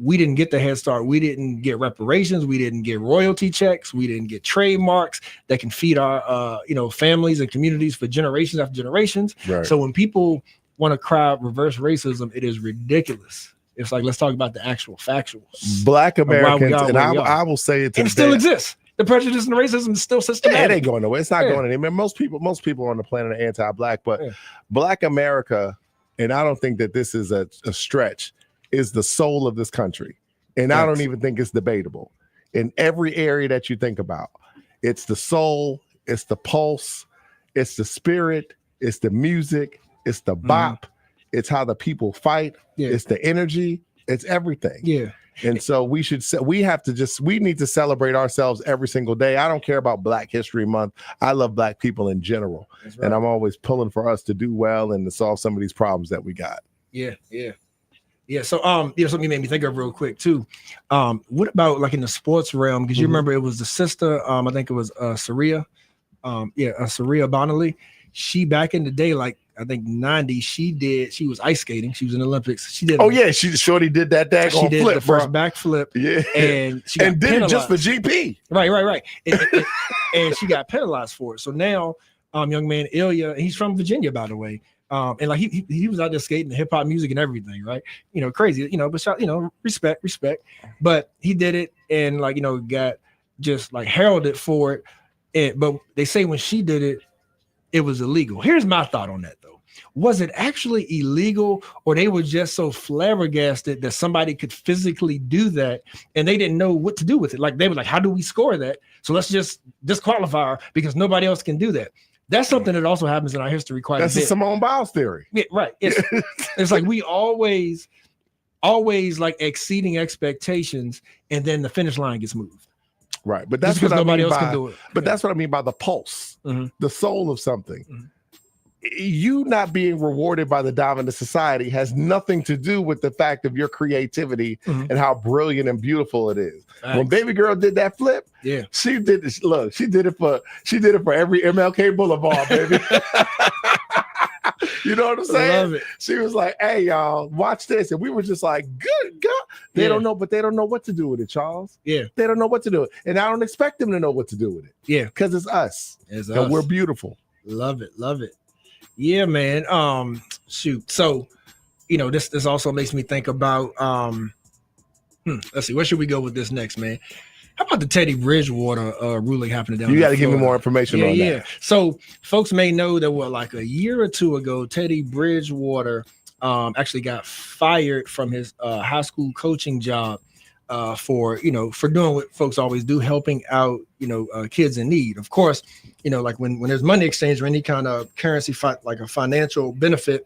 we didn't get the head start. We didn't get reparations. We didn't get royalty checks. We didn't get trademarks that can feed our, you know, families and communities for generations after generations. Right. So when people want to cry out reverse racism, it is ridiculous. It's like, let's talk about the actual factuals. Black Americans, and I I will say it, and it still exists. The prejudice and the racism is still systematic. Yeah, it ain't going nowhere. It's not going anywhere. Most people on the planet are anti-black, but Black America, and I don't think that this is a stretch, is the soul of this country. And I don't even think it's debatable. In every area that you think about, it's the soul, it's the pulse, it's the spirit, it's the music, it's the bop, it's how the people fight, it's the energy, it's everything. Yeah. And so we need to celebrate ourselves every single day. I don't care about Black History Month. I love Black people in general. Right. And I'm always pulling for us to do well and to solve some of these problems that we got. Yeah. So something you made me think of real quick too. What about like in the sports realm? Because you remember it was the sister, I think it was Saria. Saria Bonali. She back in the day, like I think 90, she was ice skating. She was in the Olympics. She did. Shorty did that daggone flip. She did the first backflip. Yeah. And she got did it just for penalized. GP. Right. And she got penalized for it. So now, young man Ilya, he's from Virginia, by the way. And like he was out there skating hip hop music and everything, right? You know, crazy, you know, but respect. But he did it and like, you know, got just like heralded for it. But they say when she did it, it was illegal. Here's my thought on that though. Was it actually illegal, or they were just so flabbergasted that somebody could physically do that and they didn't know what to do with it? Like they were like, how do we score that? So let's just disqualify her because nobody else can do that. That's something that also happens in our history quite a bit. That's the Simone Biles theory. Yeah, right. It's like we always like exceeding expectations, and then the finish line gets moved. Right, but that's because what nobody I mean else by, can do it. But that's what I mean by the pulse, the soul of something. You not being rewarded by the dominant society has nothing to do with the fact of your creativity and how brilliant and beautiful it is. When Baby Girl did that flip, she did this. Look, she did it for every MLK Boulevard, baby. You know what I'm saying? I love it. She was like, "Hey, y'all, watch this," and we were just like, "Good God!" They don't know what to do with it, Charles. Yeah, they don't know what to do, and I don't expect them to know what to do with it. Yeah, because it's us, and us. We're beautiful. Love it. Yeah, man. Shoot. So, you know, this also makes me think about let's see, where should we go with this next, man? How about the Teddy Bridgewater ruling happening down? You got to give me more information on that. So folks may know that like a year or two ago, Teddy Bridgewater actually got fired from his high school coaching job for doing what folks always do, helping out, kids in need. Of course, like when there's money exchange or any kind of currency like a financial benefit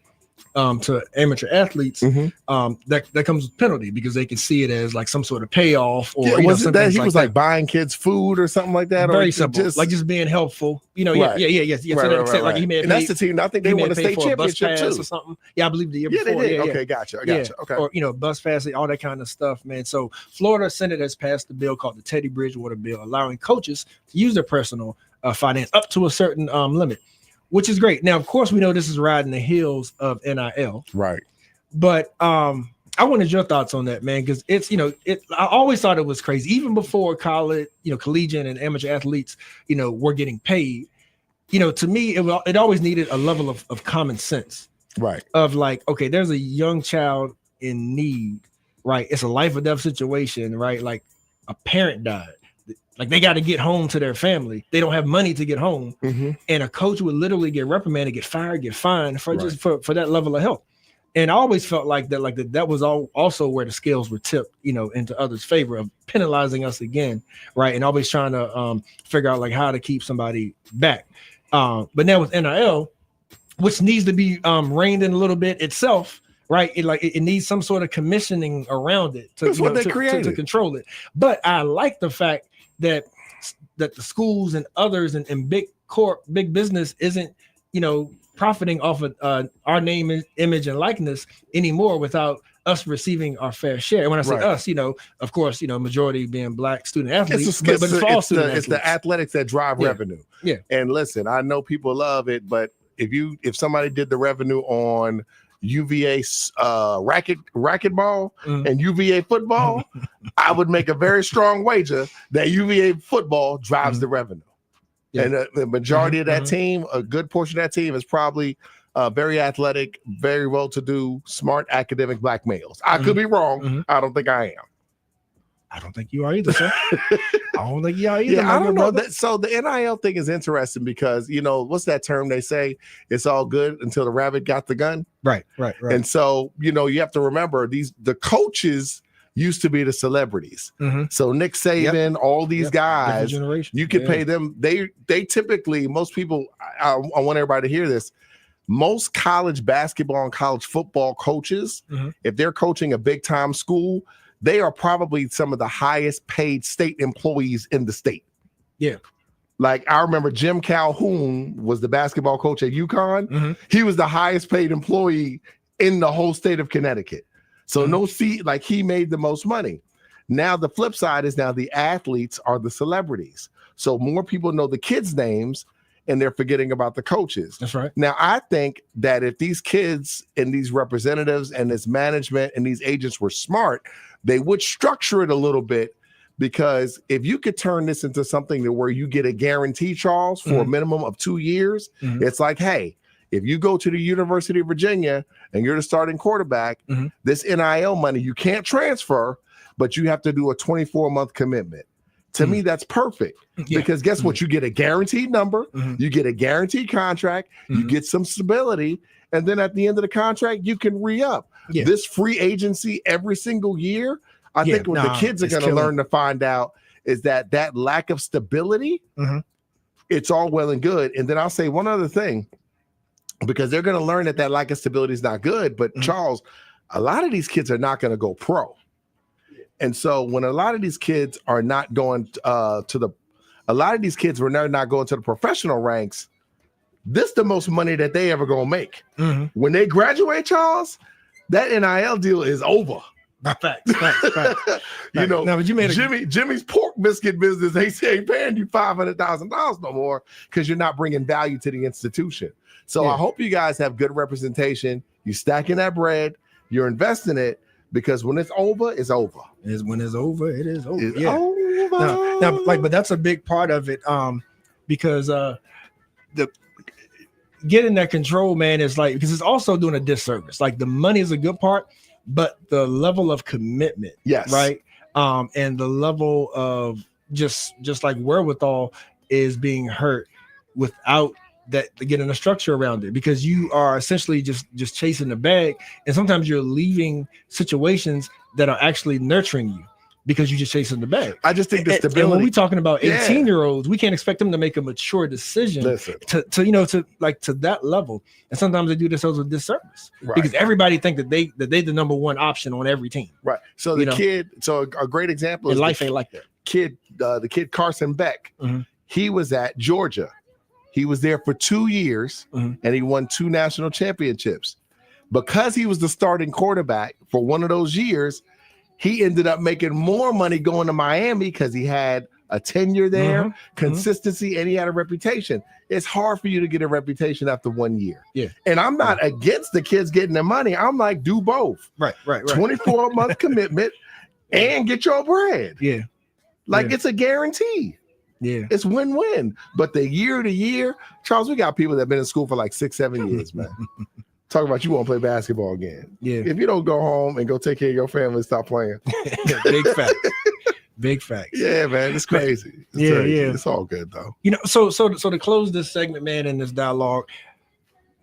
to amateur athletes, that comes with penalty because they can see it as like some sort of payoff. Or was it that he was like buying kids food or something like that? Very or simple, just being helpful. Right. Like he may have and that's the team. I think they won a state championship too, or something. Yeah, I believe the year before. They did. Yeah, okay, gotcha. Okay, or bus pass, all that kind of stuff, man. So Florida Senate has passed a bill called the Teddy Bridgewater bill, allowing coaches to use their personal finance up to a certain limit, which is great. Now, of course, we know this is riding the heels of NIL, right? But I wanted your thoughts on that, man, because it's I always thought it was crazy, even before college, collegiate and amateur athletes, were getting paid. To me, it always needed a level of common sense, right? Of like, okay, there's a young child in need, right? It's a life or death situation, right? Like a parent died. Like they got to get home to their family. They don't have money to get home. And a coach would literally get reprimanded, get fired, get fined for that level of help. And I always felt like that was also where the scales were tipped, into others' favor of penalizing us again, right? And always trying to figure out like how to keep somebody back. But now with NIL, which needs to be reined in a little bit itself, right? It needs some sort of commissioning around it to control it. But I like the fact that the schools and others and big business isn't, profiting off of our name, image, and likeness anymore without us receiving our fair share. And when I say us, of course, majority being Black student athletes, but it's for all student athletes. It's the athletics that drive revenue. Yeah. And listen, I know people love it, but if somebody did the revenue on UVA racquetball and UVA football, I would make a very strong wager that UVA football drives the revenue. Yeah. And the majority of that team, a good portion of that team is probably very athletic, very well-to-do, smart, academic Black males. I could be wrong. I don't think I am. I don't think you are either, sir. I don't think you are either. Yeah, I don't know. So the NIL thing is interesting because, what's that term they say? It's all good until the rabbit got the gun. Right. And so, you have to remember the coaches used to be the celebrities. So Nick Saban, all these guys, you could pay them. They typically, most people, I want everybody to hear this. Most college basketball and college football coaches, if they're coaching a big time school, they are probably some of the highest paid state employees in the state. Yeah. Like I remember Jim Calhoun was the basketball coach at UConn. He was the highest paid employee in the whole state of Connecticut. So he made the most money. Now the flip side is now the athletes are the celebrities. So more people know the kids' names and they're forgetting about the coaches. That's right. Now I think that if these kids and these representatives and this management and these agents were smart, they would structure it a little bit, because if you could turn this into something where you get a guarantee, Charles, for a minimum of 2 years, it's like, hey, if you go to the University of Virginia and you're the starting quarterback, this NIL money you can't transfer, but you have to do a 24-month commitment. To me, that's perfect, because guess what? You get a guaranteed number, you get a guaranteed contract, you get some stability, and then at the end of the contract, you can re-up. This free agency every single year, I think what the kids are going to learn to find out is that lack of stability, it's all well and good. And then I'll say one other thing, because they're going to learn that lack of stability is not good. But Charles, a lot of these kids are not going to go pro. And so when a lot of these kids are not going when they're not going to the professional ranks, this is the most money that they ever going to make. When they graduate, Charles, that NIL deal is over. Facts. Now, but you made Jimmy's pork biscuit business. They say paying you $500,000 no more because you're not bringing value to the institution. So I hope you guys have good representation. You're stacking that bread. You're investing it, because when it's over, it's over. When it's over, it is over. It's over. Now, but that's a big part of it, because the getting that control, man, is because it's also doing a disservice. Like the money is a good part, but the level of commitment, right, and the level of just like wherewithal is being hurt without that getting a structure around it, because you are essentially just chasing the bag, and sometimes you're leaving situations that are actually nurturing you because you're just chasing the bag. I just think the stability. And when we're talking about 18-year-olds, we can't expect them to make a mature decision to that level. And sometimes they do themselves a disservice, because everybody think that they the number one option on every team. Right. So a great example is life ain't like that. The kid Carson Beck. He was at Georgia. He was there for 2 years, and he won 2 national championships. Because he was the starting quarterback for one of those years, he ended up making more money going to Miami because he had a tenure there, consistency, and he had a reputation. It's hard for you to get a reputation after 1 year. Yeah. And I'm not against the kids getting their money. I'm like, do both. Right. 24-month commitment and get your bread. Yeah. It's a guarantee. Yeah, it's win-win. But the year to year, Charles, we got people that have been in school for 6-7 years, man. Talk about you won't play basketball again. Yeah. If you don't go home and go take care of your family and stop playing. Big fact. Yeah, man. It's crazy. It's all good though. So to close this segment, man, in this dialogue,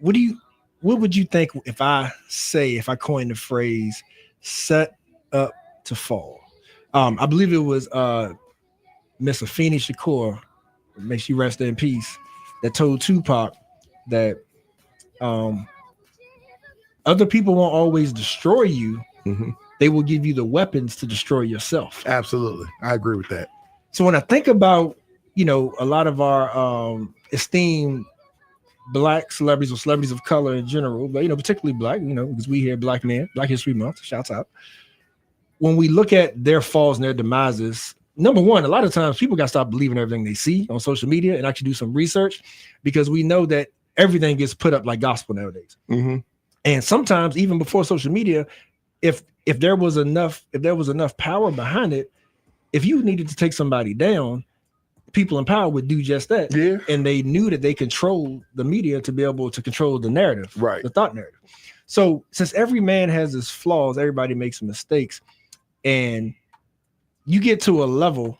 what do what would you think if I coin the phrase "set up to fall"? I believe it was Miss Afeni Shakur, may she rest in peace, that told Tupac that other people won't always destroy you. Mm-hmm. They will give you the weapons to destroy yourself. Absolutely. I agree with that. So when I think about, a lot of our esteemed Black celebrities or celebrities of color in general, but, particularly Black, because we here, Black men, Black History Month, shouts out. When we look at their falls and their demises, number one, a lot of times people got to stop believing everything they see on social media and actually do some research, because we know that everything gets put up like gospel nowadays. Mm-hmm. And sometimes even before social media, if there was enough power behind it, if you needed to take somebody down, people in power would do just that. Yeah. And they knew that they controlled the media to be able to control the narrative, right? The thought narrative. So since every man has his flaws, everybody makes mistakes, and you get to a level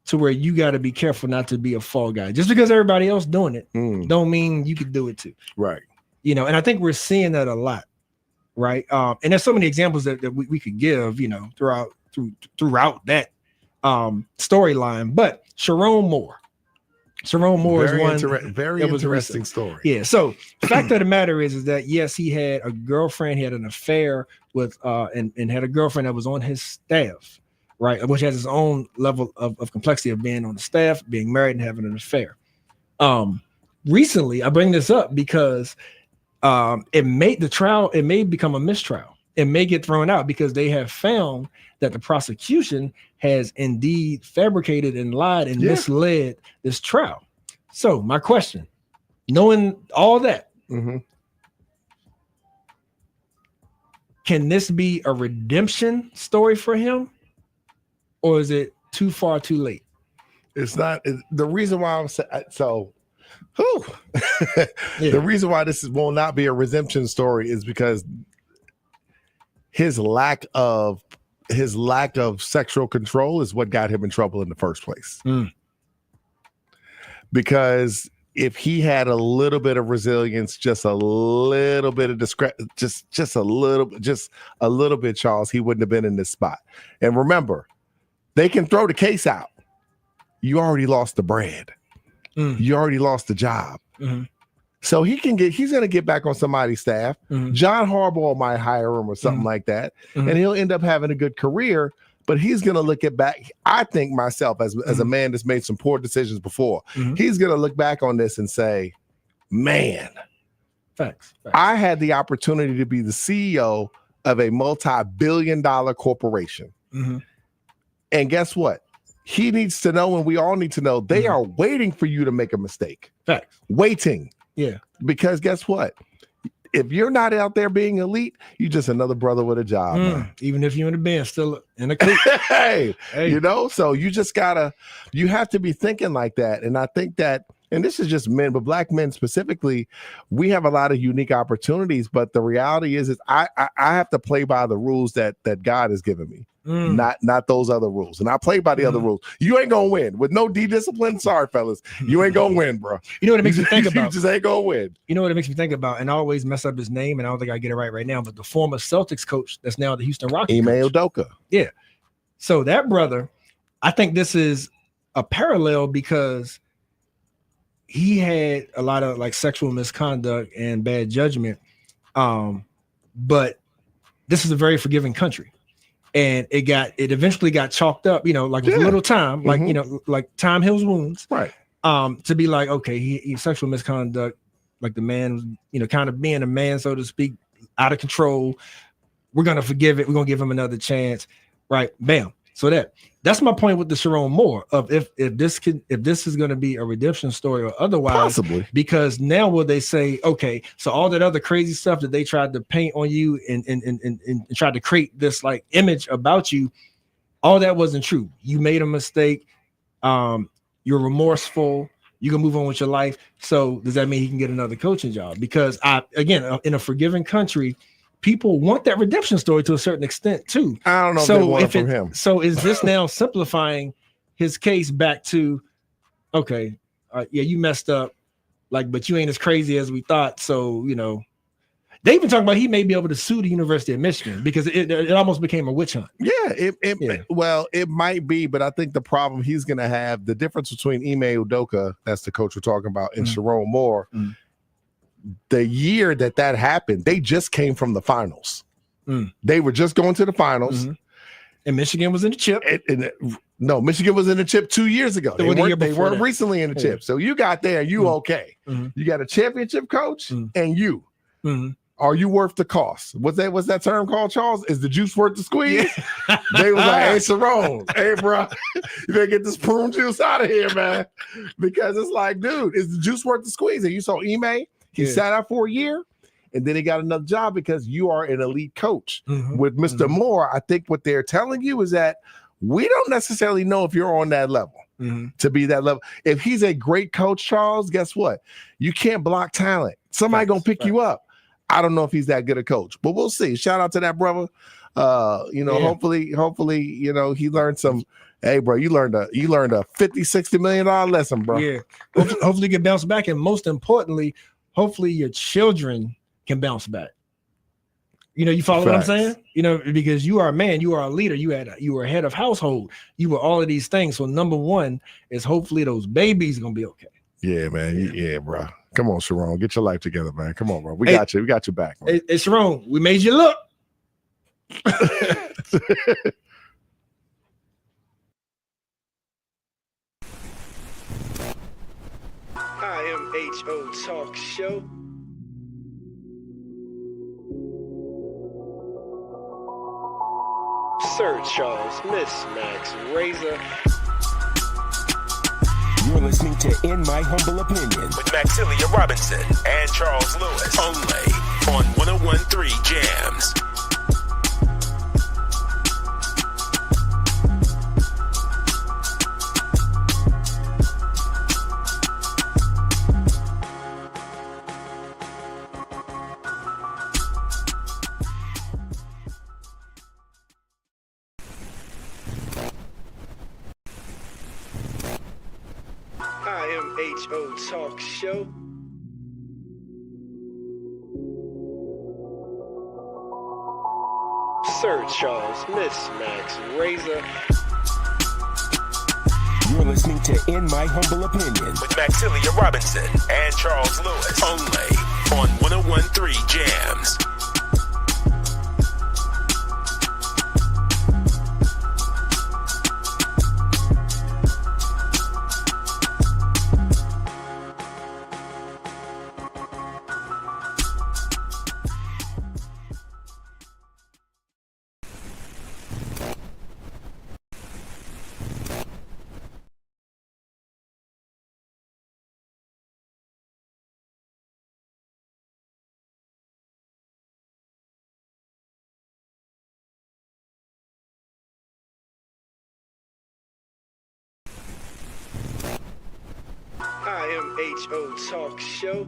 to where you got to be careful not to be a fall guy. Just because everybody else doing it don't mean you could do it too. Right. And I think we're seeing that a lot. Right. And there's so many examples that we could give, throughout that storyline. But Sharon Moore is one very interesting story. Yeah. So the fact of the matter is that yes, he had a girlfriend, he had an affair with and had a girlfriend that was on his staff, right? Which has its own level of complexity of being on the staff, being married, and having an affair. Recently, I bring this up because it may become a mistrial. It may get thrown out because they have found that the prosecution has indeed fabricated and lied and misled this trial. So my question, knowing all that, can this be a redemption story for him, or is it too far too late? It's not. The reason why I'm saying so. The reason why this will not be a redemption story is because his lack of sexual control is what got him in trouble in the first place. Because if he had a little bit of resilience, just a little bit of just a little bit, Charles, he wouldn't have been in this spot. And remember, they can throw the case out. You already lost the bread. You already lost the job. So he's going to get back on somebody's staff. John Harbaugh might hire him or something like that. And he'll end up having a good career, but he's going to look at back. I think myself as a man that's made some poor decisions before, he's going to look back on this and say, man, Facts. I had the opportunity to be the CEO of a multi-billion-dollar corporation. And guess what? He needs to know, and we all need to know, they are waiting for you to make a mistake. Facts. Waiting. Yeah. Because guess what? If you're not out there being elite, you're just another brother with a job. Man. Even if you're in the band, still in a clique. hey, so you have to be thinking like that. And I think that, and this is just men, but Black men specifically, we have a lot of unique opportunities. But the reality is I have to play by the rules that God has given me. Not those other rules. And I play by the other rules. You ain't gonna win with no D-discipline. Sorry, fellas. You ain't gonna win, bro. You know what it makes me think about? You just ain't gonna win. You know what it makes me think about? And I always mess up his name, and I don't think I get it right now, but the former Celtics coach that's now the Houston Rockets Ime Udoka. Yeah. So that brother, I think this is a parallel because he had a lot of like sexual misconduct and bad judgment. But this is a very forgiving country. And it eventually got chalked up, like with a little time, like, like time heals wounds. Right. To be like, okay, he sexual misconduct, like the man, kind of being a man, so to speak, out of control. We're going to forgive it. We're going to give him another chance. Right. Bam. So that's my point with the Sharon Moore of if this is going to be a redemption story or otherwise, possibly, because now will they say, okay, so all that other crazy stuff that they tried to paint on you and tried to create this like image about you, all that wasn't true. You made a mistake. You're remorseful. You can move on with your life. So does that mean he can get another coaching job? Because in a forgiving country, people want that redemption story to a certain extent too. I don't know if they want it from him. So is this now simplifying his case back to, okay, you messed up, like, but you ain't as crazy as we thought. So, They even talk about he may be able to sue the University of Michigan because it almost became a witch hunt. Yeah, well, it might be, but I think the problem he's going to have, the difference between Ime Udoka, that's the coach we're talking about, and Sharon Moore, the year that happened, they just came from the finals. They were just going to the finals. And Michigan was in the chip. No, Michigan was in the chip 2 years ago. They weren't that. recently in the chip. So you got there, you okay. You got a championship coach, and you. Are you worth the cost? What's that term called, Charles? Is the juice worth the squeeze? They was like, hey, Sharon, hey, bro, you better get this prune juice out of here, man. Because it's like, dude, is the juice worth the squeeze? And you saw Ime, he sat out for a year, and then he got another job because you are an elite coach. With Mr. Moore, I think what they're telling you is that we don't necessarily know if you're on that level. To be that level. If he's a great coach, Charles, guess what? You can't block talent. Somebody gonna pick you up. I don't know if he's that good a coach, but we'll see. Shout out to that brother. Hopefully, he learned some. Hey, bro, you learned a $50-60 million lesson, bro. Yeah. Hopefully you can bounce back. And most importantly, hopefully your children can bounce back. You follow what I'm saying? Because you are a man, you are a leader, you were a head of household, you were all of these things. So number one is hopefully those babies are gonna be okay. Yeah, man. Yeah, bro. Come on, Sharon. Get your life together, man. Come on, bro. We got you. We got your back, man. Hey, Sharon, we made you look. IMHO Talk Show. Sir Charles, Miss Max Razor. You're listening to In My Humble Opinion with Maxilia Robinson and Charles Lewis, only on 101.3 Jams. IMHO Talk Show. Sir Charles, Miss Max Razor. You're listening to In My Humble Opinion with Maxilia Robinson and Charles Lewis, only on 101.3 Jams. IMHO Talk Show.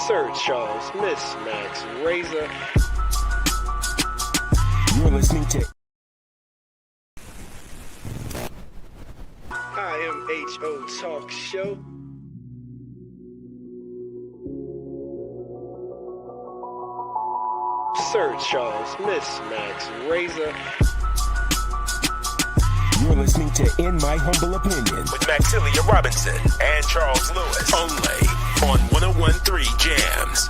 Sir Charles, Miss Max Razor. You're listening to IMHO Talk Show. Sir Charles, Miss Max Razor. You're listening to In My Humble Opinion with Maxilia Robinson and Charles Lewis, only on 101.3 Jams.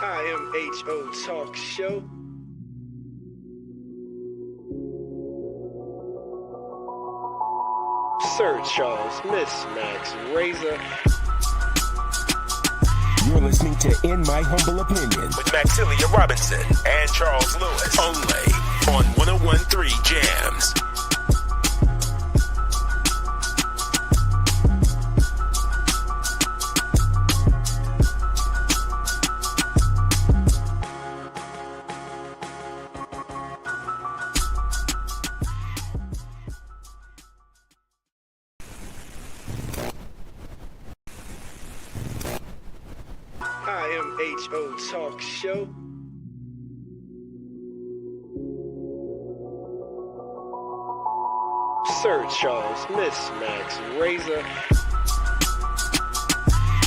IMHO Talk Show. Sir Charles, Miss Max Razor. You're listening to In My Humble Opinion with Maxilia Robinson and Charles Lewis. Only on 101.3 Jams. IMHO Talk Show. Sir Charles, Miss Max, Razor.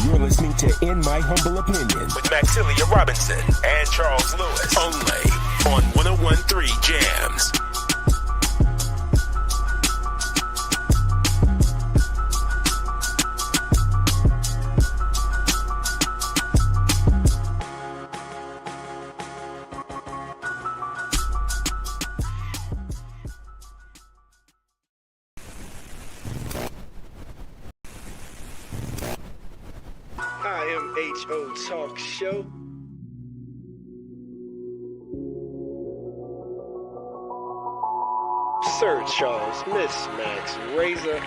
You're listening to In My Humble Opinion with Maxilia Robinson and Charles Lewis. Only on 101.3 Jams. IMHO Talk Show. Sir Charles, Miss Max, Razor.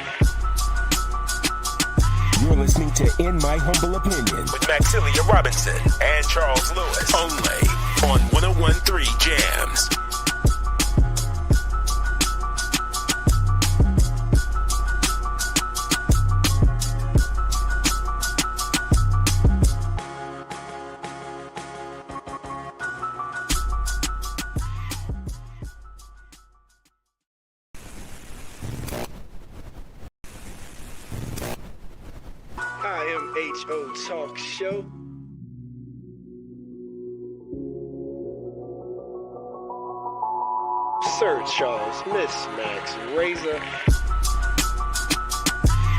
You're listening to In My Humble Opinion with Maxilia Robinson and Charles Lewis. Only on 101.3 Jams. IMHO Talk Show. Sir Charles, Miss Max, Razor.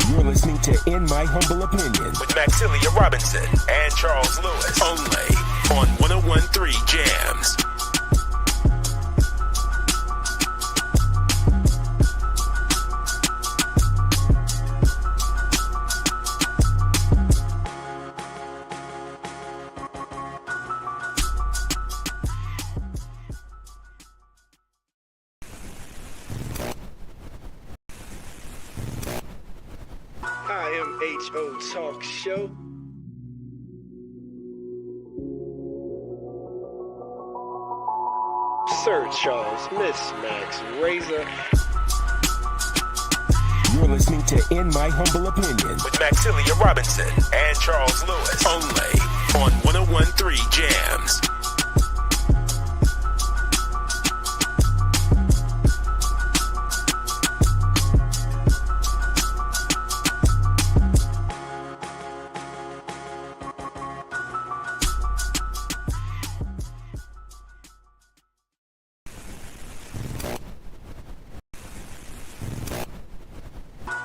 You're listening to In My Humble Opinion with Maxilia Robinson and Charles Lewis. Only on 101.3 Jams. IMHO Talk Show. Sir Charles, Miss Max, Razor. You're listening to In My Humble Opinion with Maxilia Robinson and Charles Lewis. Only on 101.3 Jams.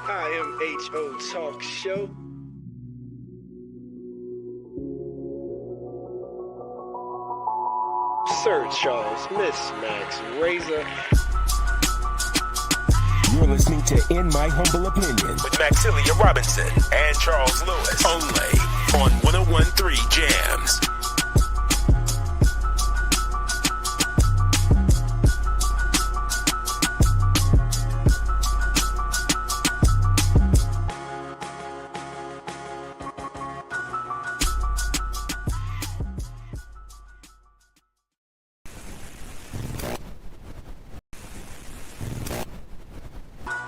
IMHO Talk Show. Sir Charles, Miss Max, Razor. You're listening to In My Humble Opinion with Maxilia Robinson and Charles Lewis. Only on 101.3 Jams.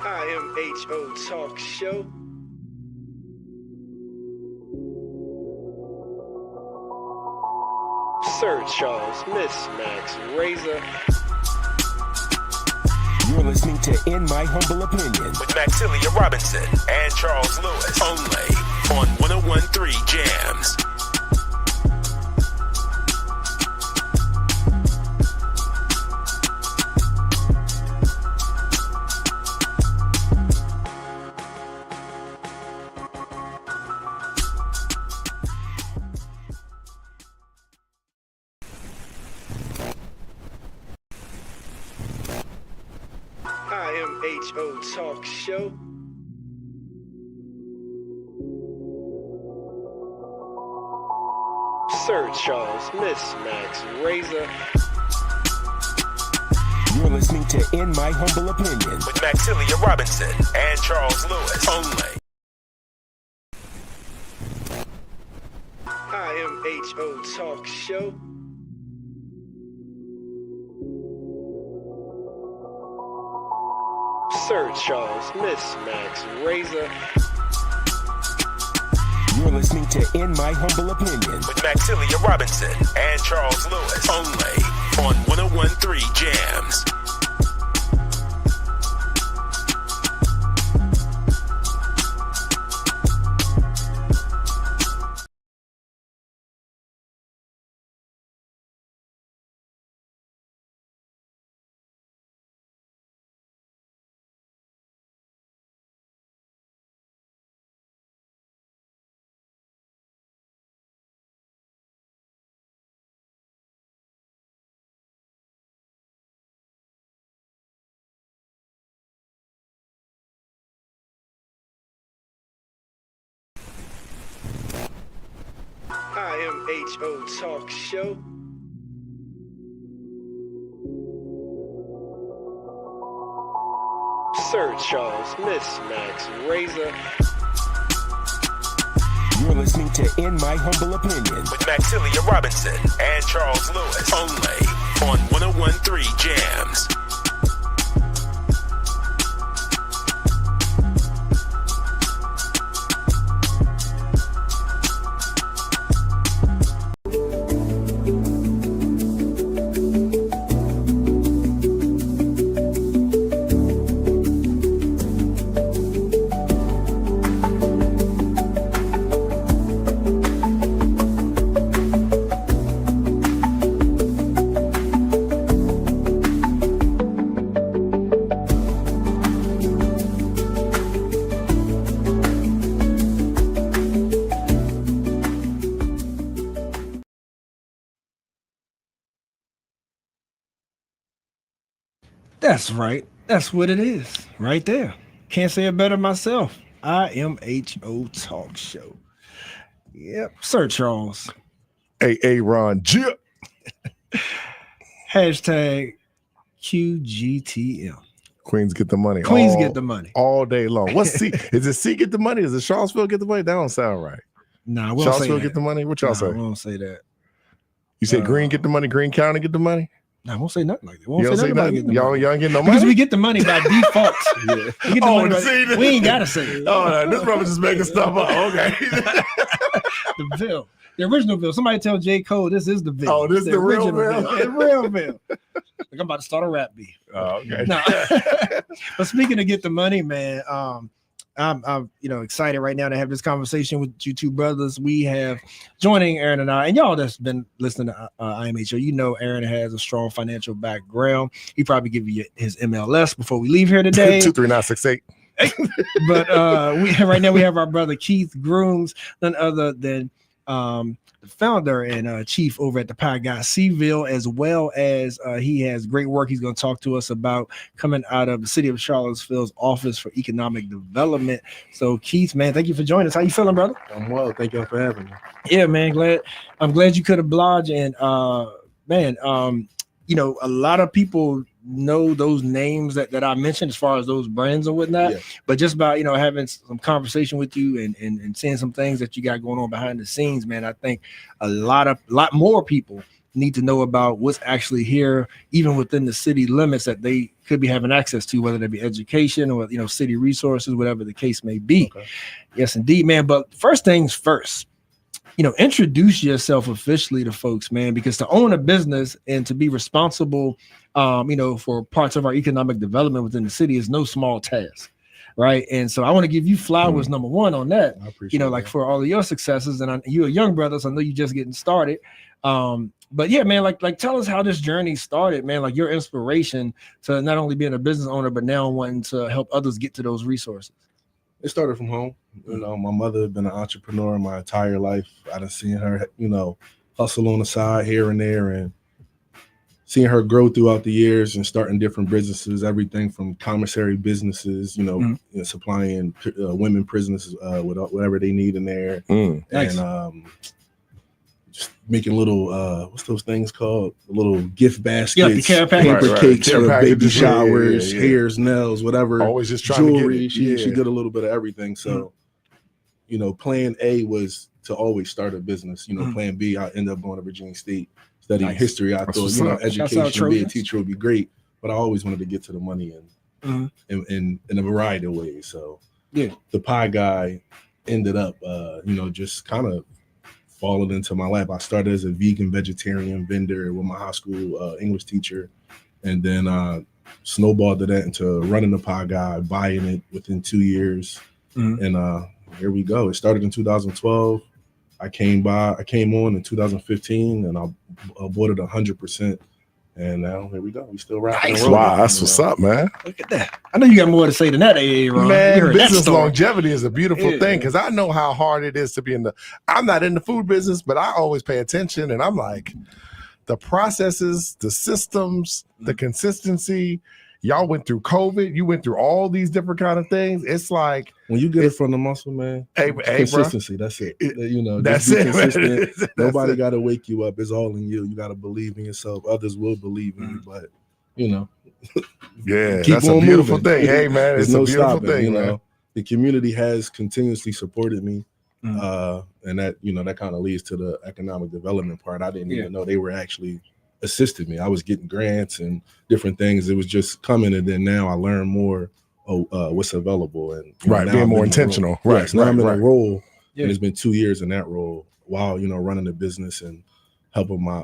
IMHO Talk Show. Sir Charles, Miss Max, Razor. You're listening to In My Humble Opinion with Maxilia Robinson and Charles Lewis. Only on 101.3 Jams. IMHO Talk Show. Sir Charles, Miss Max Razor. You're listening to In My Humble Opinion with Maxilia Robinson and Charles Lewis only. IMHO Talk Show. Sir Charles, Miss Max Razor. You're listening to In My Humble Opinion with Maxilia Robinson and Charles Lewis only on 101.3 Jams. IMHO Talk Show. Sir Charles, Miss Max Razor. You're listening to In My Humble Opinion with Maxilia Robinson and Charles Lewis only on 101.3 Jams. That's right. That's what it is right there. Can't say it better myself. IMHO Talk Show. Yep. Sir Charles. Hey, Ron. Jip. Hashtag QGTM. Queens get the money. Queens get the money. All day long. What's C? Is it C get the money? Is it Charlottesville get the money? That don't sound right. Nah, we don't say Charlottesville that. get the money? What y'all say? We won't say that. You say Green get the money, Green County get the money? No, I won't say nothing like that. We You won't don't say say nothing nothing? about Y'all ain't getting no because money? we get the money by default. We get the money by, see, we ain't gotta say it. Oh, this brother just making stuff up. Okay. The bill. The original bill. Somebody tell J. Cole this is the bill. Oh, this It's the real original bill? The real bill. Like I'm about to start a rap beat. Oh, okay. No. But speaking of get the money, man, I'm excited right now to have this conversation with you two brothers. We have joining Aaron and I, and y'all that's been listening to IMHO, you know Aaron has a strong financial background. He probably give you his MLS before we leave here today. 23968. But right now we have our brother Keith Grooms, none other than the founder and chief over at the Pie Guy Seville, as well as he has great work he's going to talk to us about coming out of the city of Charlottesville's Office for Economic Development. So Keith, man, thank you for joining us. How you feeling, brother? I'm well. Thank you for having me. Yeah, man, I'm glad you could oblige. And a lot of people know those names that I mentioned as far as those brands and whatnot, Yeah. but just by having some conversation with you and seeing some things that you got going on behind the scenes, man, I think a lot more people need to know about what's actually here, even within the city limits that they could be having access to, whether that be education or city resources, whatever the case may be. Okay. Yes, indeed, man. But first things first, introduce yourself officially to folks, man, because to own a business and to be responsible, for parts of our economic development within the city is no small task, right? And so I want to give you flowers, number one, on that. I appreciate that. For all of your successes, and you're a young brother, so I know you're just getting started. But yeah, man, like tell us how this journey started, man. Like your inspiration to not only being a business owner, but now wanting to help others get to those resources. It started from home. My mother had been an entrepreneur my entire life. I done seen her, hustle on the side here and there, and seeing her grow throughout the years and starting different businesses, everything from commissary businesses, supplying women prisoners with whatever they need in there. Nice. And just making little what's those things called? Little gift baskets, Yeah, the care package. paper cakes Care for packages, baby showers, yeah, yeah. hairs, nails, whatever. Always just trying jewelry. to get it. She did a little bit of everything. So, you know, plan A was to always start a business. You know, plan B, I ended up going to Virginia State studying history. I That's thought, what's you know, up. education, being a teacher would be great, but I always wanted to get to the money in a variety of ways. So yeah, the pie guy ended up, you know, just kind of falling into my lap. I started as a vegan vegetarian vendor with my high school English teacher, and then snowballed to that into running the pie guy, buying it within 2 years, and here we go. It started in 2012. I came on in 2015, and I bought it 100%. And now here we go. We still rapping. Nice. And rolling, Wow, that's you what's know. up, man. Look at that. I know you got more to say than that, Ron. Man, You heard that business story. longevity is a beautiful Yeah. thing because I know how hard it is to be I'm not in the food business, but I always pay attention, and I'm like, the processes, the systems, the consistency. Y'all went through COVID. You went through all these different kind of things. It's like when you get it from the muscle, man. Hey, consistency. That's it. You know, that's just be it. Man. consistent. That's Nobody it. got to wake you up. It's all in you. You got to believe in yourself. Others will believe in you, but you know, Yeah, keep that's a on beautiful moving. thing. Hey, man, There's it's no a beautiful stopping. thing, You man. know, the community has continuously supported me, and that, you know, that kind of leads to the economic development part. I didn't even know they were actually assisting me. I was getting grants and different things. It was just coming, and then now I learn more what's available, and you know, Right, now being I'm more in a role. intentional. Right, Yes, now I'm in right. a role, Yeah. and it's been 2 years in that role while, you know, running the business and helping my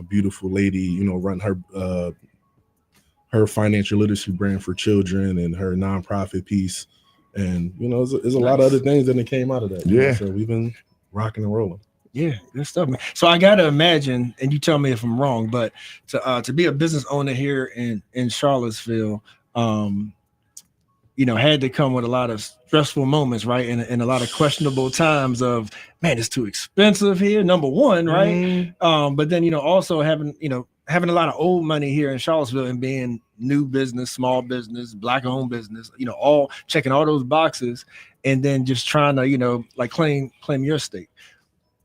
beautiful lady, you know, run her financial literacy brand for children and her nonprofit piece, and you know, there's a lot of other things that came out of that. you know, Yeah. so we've been rocking and rolling. Yeah, good stuff, man. So I gotta imagine, and you tell me if I'm wrong, but to be a business owner here in Charlottesville, you know, had to come with a lot of stressful moments, right? And a lot of questionable times of, man, it's too expensive here, number one, right? But then, you know, also having a lot of old money here in Charlottesville and being new business, small business, black owned business, you know, all checking all those boxes, and then just trying to, you know, like claim your stake.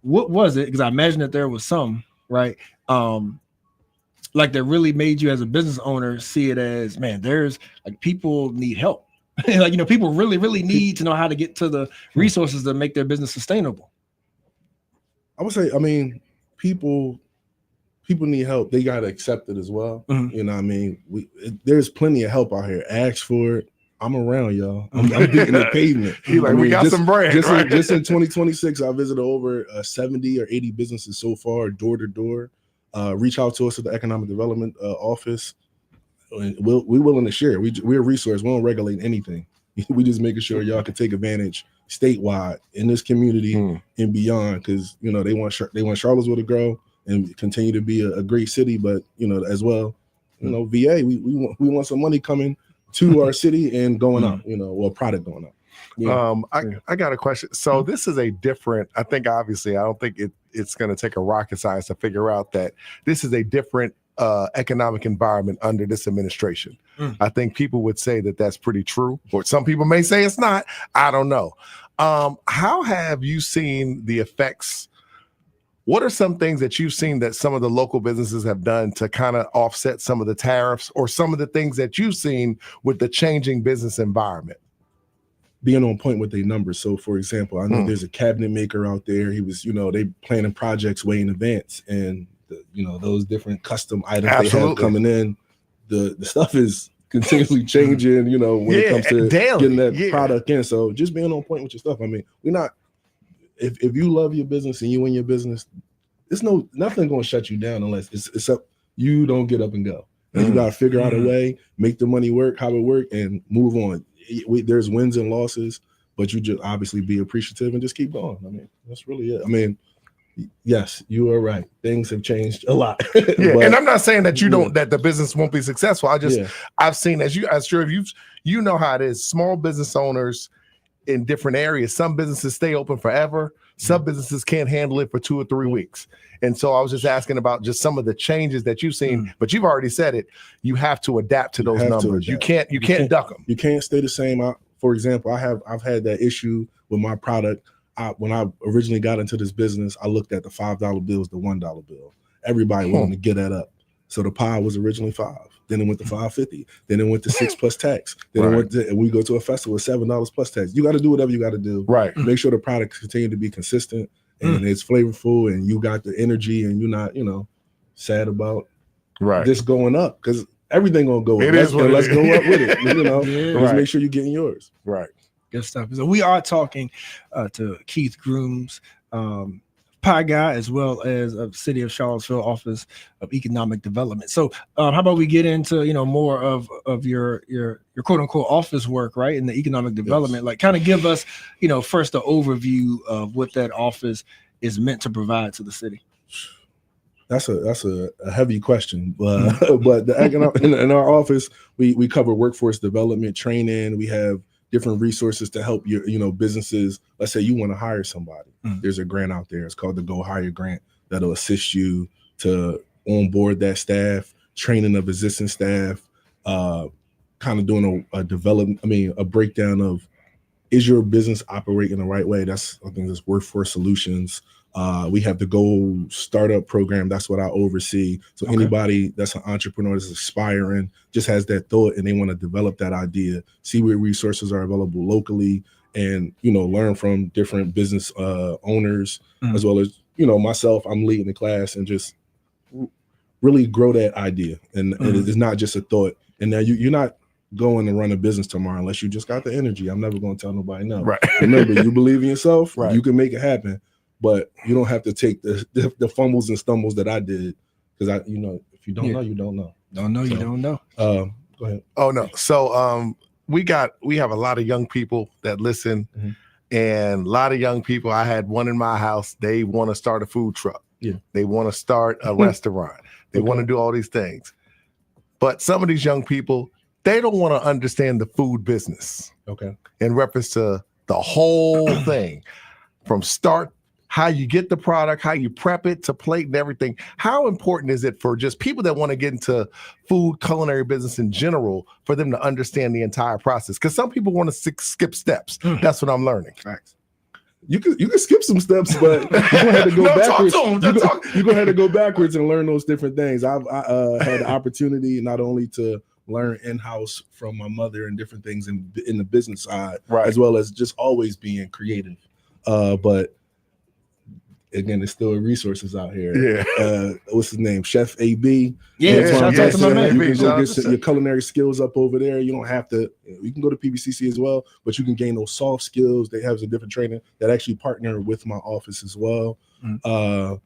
What was it? Because I imagine that there was some, right? Like that really made you as a business owner see it as, man, there's like people need help. Like, you know, people really, really need to know how to get to the resources that make their business sustainable. I would say, I mean, people need help. They got to accept it as well. You know what I mean? There's plenty of help out here. Ask for it. I'm around, y'all. I'm beating the pavement. He like, I we mean, got some brand, right? Just in 2026, I visited over 70 or 80 businesses so far, door to door. Reach out to us at the Economic Development Office. And we're willing to share. We're a resource. We don't regulate anything. We just making sure y'all can take advantage statewide in this community and beyond, because you know they want Charlottesville to grow and continue to be a great city, but you know, as well, you know, VA, we want some money coming to our city and going up, you know, or product going up. Yeah. I got a question. So this is a different, I think obviously I don't think it's going to take a rocket science to figure out that this is a different economic environment under this administration. I think people would say that that's pretty true, or some people may say it's not. I don't know. How have you seen the effects? What are some things that you've seen that some of the local businesses have done to kind of offset some of the tariffs, or some of the things that you've seen with the changing business environment? Being on point with their numbers. So for example, I know there's a cabinet maker out there. He was, you know, they planning projects way in advance, and you know, those different custom items they have coming in, the stuff is continuously changing, you know, when it comes to getting that product in. So just being on point with your stuff. I mean, we're not, if you love your business and you in your business, it's nothing going to shut you down unless it's up, you don't get up and go. And you got to figure out a way, make the money work, how it work, and move on. There's wins and losses, but you just obviously be appreciative and just keep going. I mean, that's really it. I mean, yes, you are right. Things have changed a lot. Yeah, but, and I'm not saying that that the business won't be successful. I've seen, you know how it is. Small business owners in different areas, some businesses stay open forever. Some businesses can't handle it for 2 or 3 weeks. And so I was just asking about just some of the changes that you've seen, but you've already said it. You have to adapt to those numbers. You can't duck them. You can't stay the same. For example, I've had that issue with my product. when I originally got into this business, I looked at the $5 bills, the $1 bill. Everybody wanted to get that up. So the pie was originally $5. Then it went to $5.50. Then it went to $6 plus tax. Then it went to, and we go to a festival, $7 plus tax. You got to do whatever you got to do. Right. Make sure the products continue to be consistent and it's flavorful, and you got the energy, and you're not, sad about this going up, because everything gonna go up. Let's go up with it. Just make sure you're getting yours. Right. Good stuff. So we are talking to Keith Grooms, Pie Guy, as well as City of Charlottesville Office of Economic Development. So how about we get into more of your quote unquote office work, right, in the economic development? Like, kind of give us first the overview of what that office is meant to provide to the city. That's a heavy question, but the economic in our office, we cover workforce development, training. We have different resources to help your businesses. Let's say you want to hire somebody. There's a grant out there. It's called the Go Hire Grant that'll assist you to onboard that staff, training of existing staff, kind of doing a breakdown of, is your business operating the right way? I think that's Workforce Solutions. We have the Go Startup Program. That's what I oversee. So anybody that's an entrepreneur that's aspiring, just has that thought, and they want to develop that idea, see where resources are available locally, and learn from different business owners, as well as myself. I'm leading the class and just really grow that idea. And it's not just a thought. And now you're not going to run a business tomorrow unless you just got the energy. I'm never going to tell nobody no. Right. Remember, you believe in yourself. Right. You can make it happen. But you don't have to take the fumbles and stumbles that I did, because if you don't know, you don't know. You don't know. Go ahead. Oh no. So we have a lot of young people that listen, and a lot of young people. I had one in my house. They want to start a food truck. Yeah. They want to start a restaurant. They want to do all these things. But some of these young people, they don't want to understand the food business. Okay. In reference to the whole thing, from start, how you get the product, how you prep it to plate and everything. How important is it for just people that want to get into food, culinary business in general, for them to understand the entire process? Because some people want to skip steps. That's what I'm learning. Facts. You can skip some steps, but you're gonna have to go backwards. You're gonna have to go backwards and learn those different things. I had the opportunity not only to learn in-house from my mother and different things in the business side, as well as just always being creative. But again, there's still resources out here. Yeah. What's his name? Chef AB. Yeah. Shout out to my man. You can go get your culinary skills up over there. You don't have to. You can go to PBCC as well, but you can gain those soft skills. They have some different training that actually partner with my office as well. And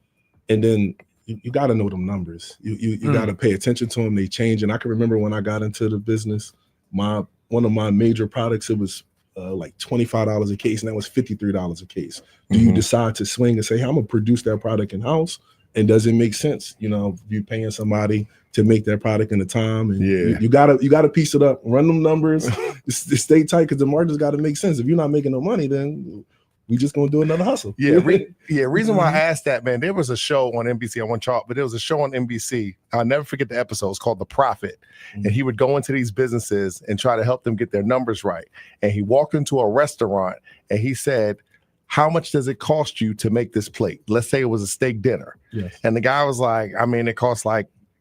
then you got to know them numbers. You got to pay attention to them. They change. And I can remember when I got into the business, one of my major products, it was like $25 a case, and that was $53 a case. Do you decide to swing and say, hey, I'm gonna produce that product in house? And does it make sense? You paying somebody to make that product in the time, and you gotta piece it up, run them numbers, stay tight, because the margins got to make sense. If you're not making no money, then we just gonna do another hustle. Reason why I asked that, man, there was a show on NBC. I won't chart, but there was a show on NBC. I'll never forget the episode. It's called The Prophet. And he would go into these businesses and try to help them get their numbers right. And he walked into a restaurant and he said, how much does it cost you to make this plate? Let's say it was a steak dinner. Yes. And the guy was like, it costs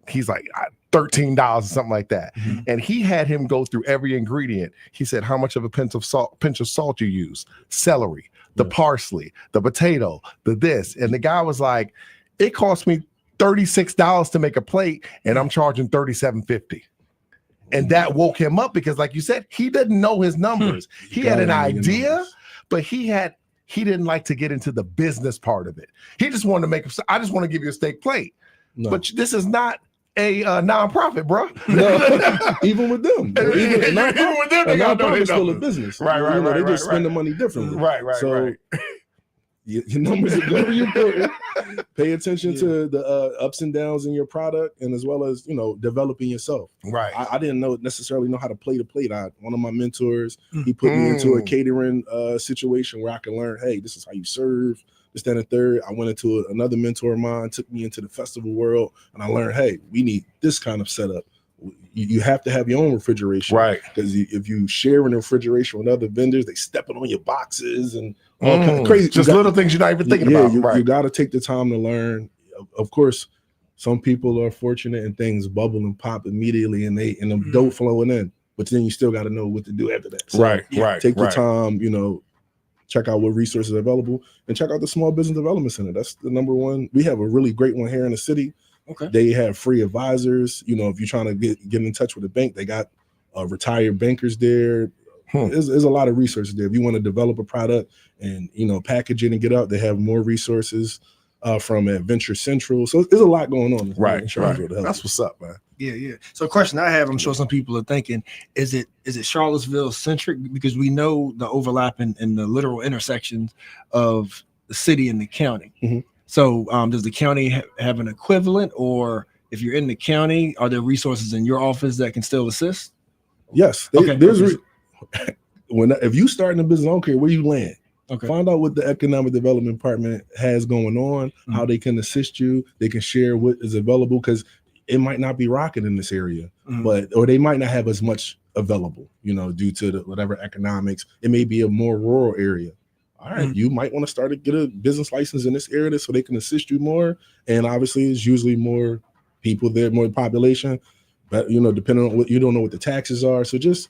he's like $13 or something like that. And he had him go through every ingredient. He said, how much of a pinch of salt you use? Celery, the parsley, the potato, the this. And the guy was like, it cost me $36 to make a plate, and I'm charging $37.50. And that woke him up, because like you said, he didn't know his numbers. He had an idea, but he didn't like to get into the business part of it. He just wanted to I just want to give you a steak plate. No. But this is not a nonprofit, bro. No, even with them. Even with them, a nonprofit is still a business. Right. They just spend the money differently. Right. So your numbers are very important. Pay attention to the ups and downs in your product, and as well as developing yourself. Right. I didn't necessarily know how to plate a plate. One of my mentors, he put me into a catering situation where I could learn, hey, this is how you serve, this, that, and third. I went into another mentor of mine, took me into the festival world, and I learned, hey, we need this kind of setup. you have to have your own refrigeration, right? Because if you share in the refrigeration with other vendors, they stepping on your boxes and all kind of crazy. Just little things you're not even thinking about. You got to take the time to learn. Of course, some people are fortunate and things bubble and pop immediately, and the dough flowing in. But then you still got to know what to do after that. So, right. Take the time, check out what resources are available, and check out the Small Business Development Center. That's the number one. We have a really great one here in the city. Okay. They have free advisors. If you're trying to get in touch with a bank, they got retired bankers there. There's a lot of resources there. If you want to develop a product and package it and get out, they have more resources from Adventure Central. So there's a lot going on. Right. That's what's up, man. Yeah. So a question I have, I'm sure some people are thinking, is it Charlottesville centric? Because we know the overlap in the literal intersections of the city and the county. Mm-hmm. So does the county have an equivalent, or if you're in the county, are there resources in your office that can still assist? Yes. If you start in a business, I don't care where you land. Okay. Find out what the Economic Development Department has going on, how they can assist you. They can share what is available, because it might not be rocking in this area, or they might not have as much available, due to whatever economics. It may be a more rural area. All right, you might want to start to get a business license in this area so they can assist you more. And obviously, it's usually more people there, more population. But depending on what, you don't know what the taxes are, so just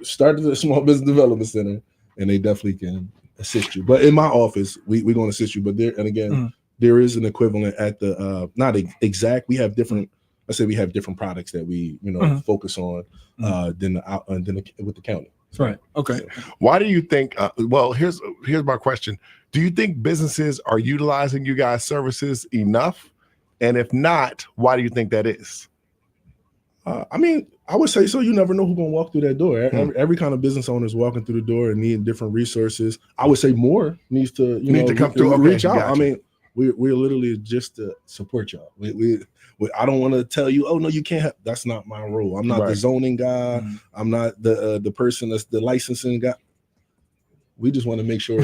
start at the Small Business Development Center, and they definitely can assist you. But in my office, we're going to assist you. But there is an equivalent at the not exact. We have different. I say we have different products that we focus on than with the county. Right. Okay. Why do you think? Well, here's my question. Do you think businesses are utilizing you guys' services enough? And if not, why do you think that is? I would say so. You never know who's going to walk through that door. Every kind of business owner is walking through the door and need different resources. I would say more needs to come through. Reach out. We're literally just to support y'all. I don't want to tell you, oh no, you can't have. That's not my role. I'm not the zoning guy. I'm not the person that's the licensing guy. We just want to make sure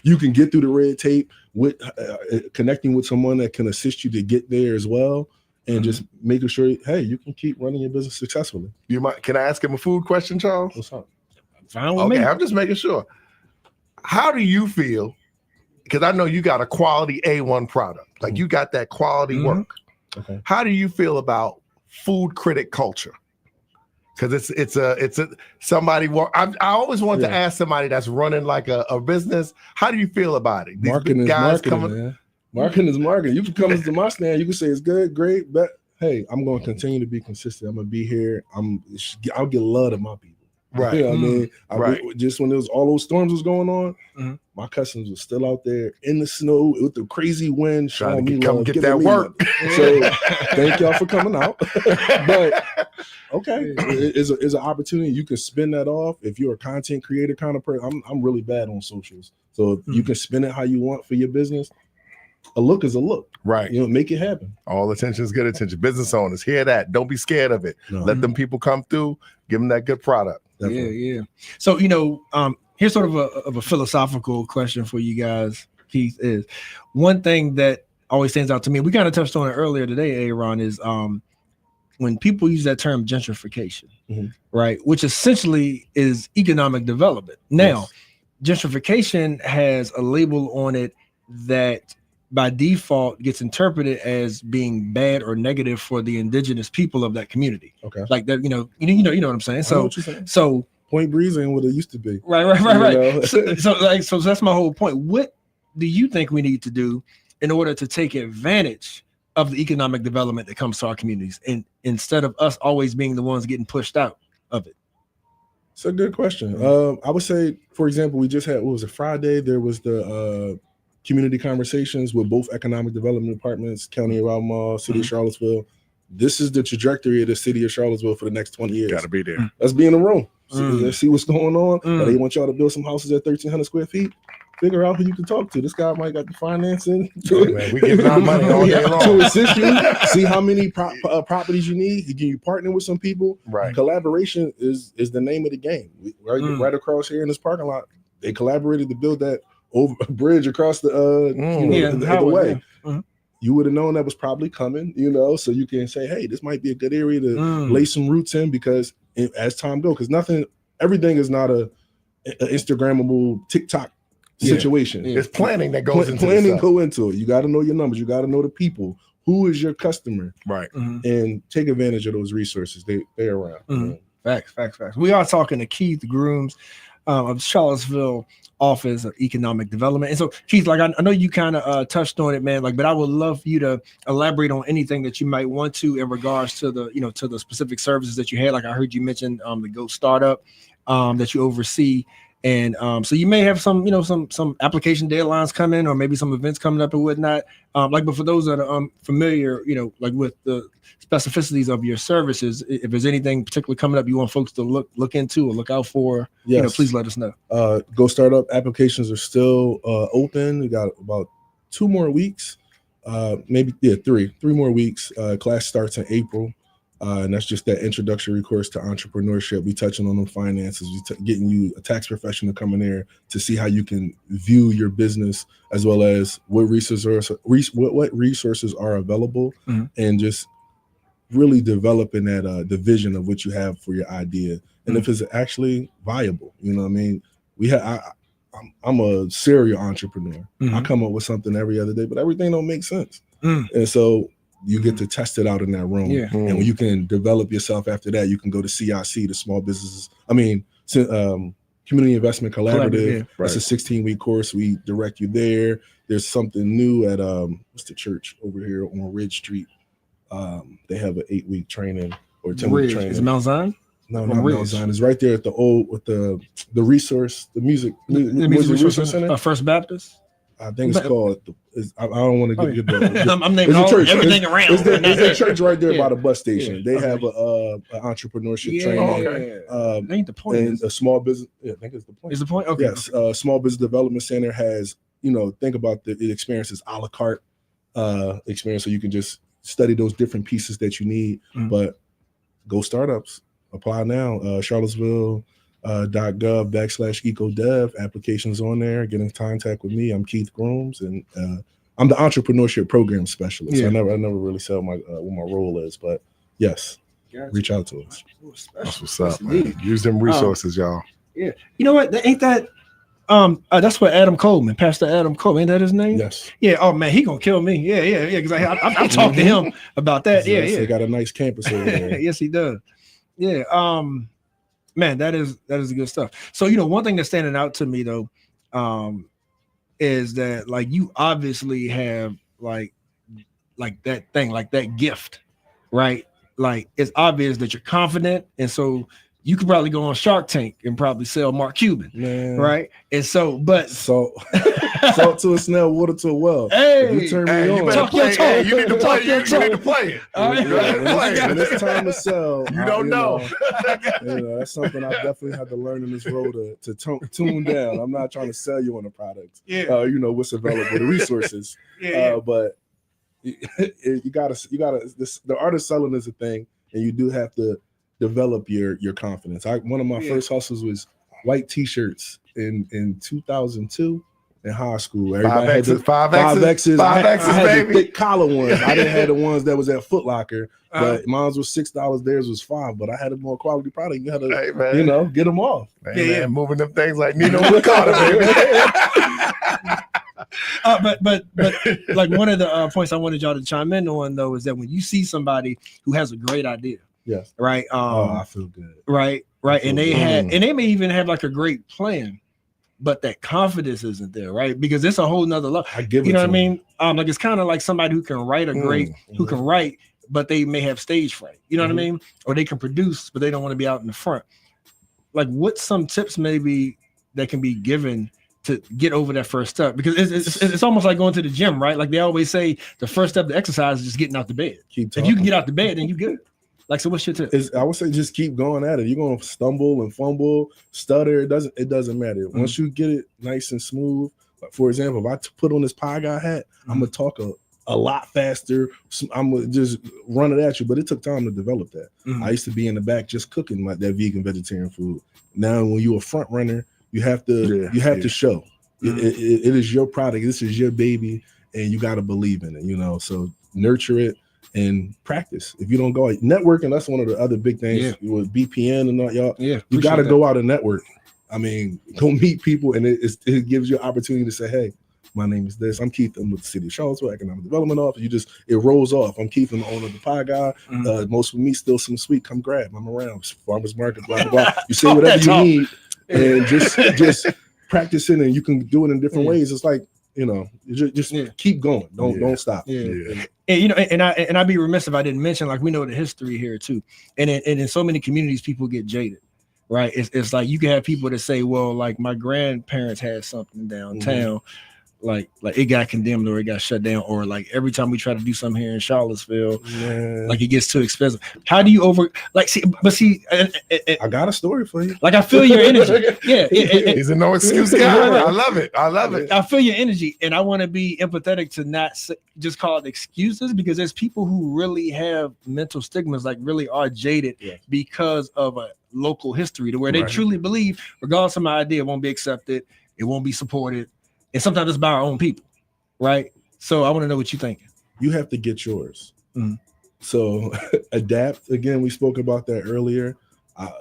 you can get through the red tape with connecting with someone that can assist you to get there as well. And just making sure, hey, you can keep running your business successfully. Can I ask him a food question, Charles? What's up? Fine with me. I'm just making sure. How do you feel? Because I know you got a quality A1 product. Like you got that quality work. Okay. How do you feel about food critic culture? Because it's a somebody. I always want to ask somebody that's running like a business. How do you feel about it? These Marketing guys is marketing, man. Marketing is marketing. You can come into my stand. You can say it's good, great, but hey, I'm going to continue to be consistent. I'm going to be here. I'll get love to my people. Right. You know what I mean? Just when there was all those storms was going on, my customers were still out there in the snow with the crazy wind. Trying to come get that work. So thank y'all for coming out. But okay, it's an opportunity. You can spin that off. If you're a content creator kind of person, I'm really bad on socials. So you can spin it how you want for your business. A look is a look. Right. Make it happen. All attention is good attention. Business owners, hear that. Don't be scared of it. No. Let them people come through. Give them that good product. Definitely. Yeah. So, here's sort of a philosophical question for you guys, Keith, is one thing that always stands out to me. We kind of touched on it earlier today, Aaron, is when people use that term gentrification, right? Which essentially is economic development. Now, gentrification has a label on it that by default gets interpreted as being bad or negative for the indigenous people of that community. Okay. Like that, you know what I'm saying? So Point Breeze ain't what it used to be. Right. So that's my whole point. What do you think we need to do in order to take advantage of the economic development that comes to our communities, and instead of us always being the ones getting pushed out of it? It's a good question. I would say, for example, we just had, what was it, Friday? There was the community conversations with both economic development departments, County of Albemarle, City of Charlottesville. This is the trajectory of the City of Charlottesville for the next 20 years. Got to be there. Let's be in the room. Let's see what's going on. They want y'all to build some houses at 1,300 square feet. Figure out who you can talk to. This guy might got the financing. We giving out money all day long to assist you. See how many properties you need. Can you partner with some people? Right. Collaboration is the name of the game. Right across here in this parking lot, they collaborated to build that over a bridge across the way. you would have known that was probably coming, you know, so you can say, hey, this might be a good area to lay some roots in, because as time goes, because everything is not a Instagrammable TikTok situation. It's planning that goes into planning this go into it. You got to know your numbers. You got to know the people. Who is your customer? Right. And take advantage of those resources. They're around. Facts. We are talking to Keith Grooms of Charlottesville Office of Economic Development. And so, Keith, like I know you kind of touched on it, man. Like, but I would love for you to elaborate on anything that you might want to in regards to the, you know, to the specific services that you had. Like I heard you mention the GOAT startup that you oversee. And so you may have some, you know, some application deadlines coming, or maybe some events coming up and whatnot. But for those that are familiar, you know, like with the specificities of your services, if there's anything particularly coming up you want folks to look into or look out for, you know, please let us know. Go Startup applications are still open. We got about 2 more weeks, three more weeks. Class starts in April. And that's just that introductory course to entrepreneurship. We touching on the finances, getting you a tax professional coming there to see how you can view your business, as well as what resources are available, and just really developing that the vision of what you have for your idea, and if it's actually viable. You know what I mean? I'm a serial entrepreneur. I come up with something every other day, but everything don't make sense, and so you get to test it out in that room. And when you can develop yourself after that, you can go to CIC, the Small Businesses, Community Investment Collaborative. That's a 16-week course. We direct you there. There's something new at what's the church over here on Ridge Street? They have an 8-week training or 10-week training. Is it Mount Zion? No, not Mount Zion. It's right there at the old with the resource, the music resource center. First Baptist. I think it's called. I don't want to get the. I'm naming everything around. There's a church right there by the bus station. They have an entrepreneurship training. Ain't the point. And a small business. Yeah, I think it's the point. Is the point? Okay. Yes. Small Business Development Center has, you know, think about the experience as a la carte experience, so you can just study those different pieces that you need. But Go Startups. Apply now. Charlottesville. .gov/ecodev applications on there. Get in contact with me. I'm Keith Grooms, and I'm the entrepreneurship program specialist. I never really said what my role is, but yes, reach out to us. That's what's up, man. Use them resources, y'all. Yeah, you know what? Ain't that that's what Adam Coleman, Pastor Adam Coleman, ain't that his name? Yes. Yeah. Oh man, he gonna kill me. Yeah. Because I've talked to him about that. They got a nice campus over there. Yes, he does. Yeah. Man, that is the good stuff. So, you know, one thing that's standing out to me though, is that like you obviously have like that thing, like that gift, right? Like it's obvious that you're confident, and so you could probably go on Shark Tank and probably sell Mark Cuban, right? And so, salt to a snail, water to a well. Hey, you turn me on. You better play. Hey, you need to play. You need to play it. All right. When it's time to sell, you don't know. That's something I definitely had to learn in this role to tune down. I'm not trying to sell you on a product. You know what's available, the resources. But you gotta. The art of selling is a thing, and you do have to develop your confidence. One of my first hustles was white t-shirts in 2002 in high school. Everybody had the 5Xs. I had the thick collar ones. I didn't have the ones that was at Foot Locker, but mine was $6. Theirs was $5. But I had a more quality product. You had to, you know, get them off. Man, moving them things like Nino Ricotta, baby. But like one of the points I wanted y'all to chime in on though is that when you see somebody who has a great idea. Yes. Right. I feel good. Right. And they may even have like a great plan, but that confidence isn't there, right? Because it's a whole nother level. You know what I mean? Like it's kind of like somebody who can write who can write, but they may have stage fright. You know what I mean? Or they can produce, but they don't want to be out in the front. Like, what's some tips maybe that can be given to get over that first step? Because it's almost like going to the gym, right? Like they always say, the first step to exercise is just getting out the bed. If you can get out the bed, then you good. Like, so what's your tip? I would say just keep going at it. You're gonna stumble and fumble, stutter. It doesn't matter. Once you get it nice and smooth. Like for example, if I put on this pie guy hat, I'm gonna talk a lot faster. I'm gonna just run it at you. But it took time to develop that. I used to be in the back just cooking like that vegan vegetarian food. Now when you're a front runner, you have to show. It is your product. This is your baby. and you got to believe in it, you know. So nurture it and practice. If you don't go out, networking, that's one of the other big things with BPN and all y'all. Yeah, you got to go out and network. I mean, go meet people, and it gives you an opportunity to say, hey, my name is this. I'm Keith. I'm with the City of Charlottesville Economic Development Office. It rolls off. I'm Keith. I'm the owner of the Pie Guy. Most of me still some sweet. Come grab. I'm around. Farmers Market, blah, blah, blah. You say whatever you need, and just practicing, and you can do it in different ways. It's like, you know, just keep going. Don't stop. And you know, and I'd be remiss if I didn't mention, like, we know the history here too, and in so many communities, people get jaded, right? It's like you can have people that say, well, like my grandparents had something downtown. Like it got condemned or it got shut down, or like every time we try to do something here in Charlottesville, like it gets too expensive. How do you I got a story for you. Like I feel your energy. He's a no excuse guy. I love it. I feel your energy, and I want to be empathetic to not just call it excuses, because there's people who really have mental stigmas, like really are jaded because of a local history, to where they truly believe, regardless of my idea, it won't be accepted, it won't be supported. And sometimes it's by our own people, right? So I want to know what you're thinking. You have to get yours. So adapt. Again, we spoke about that earlier. I'm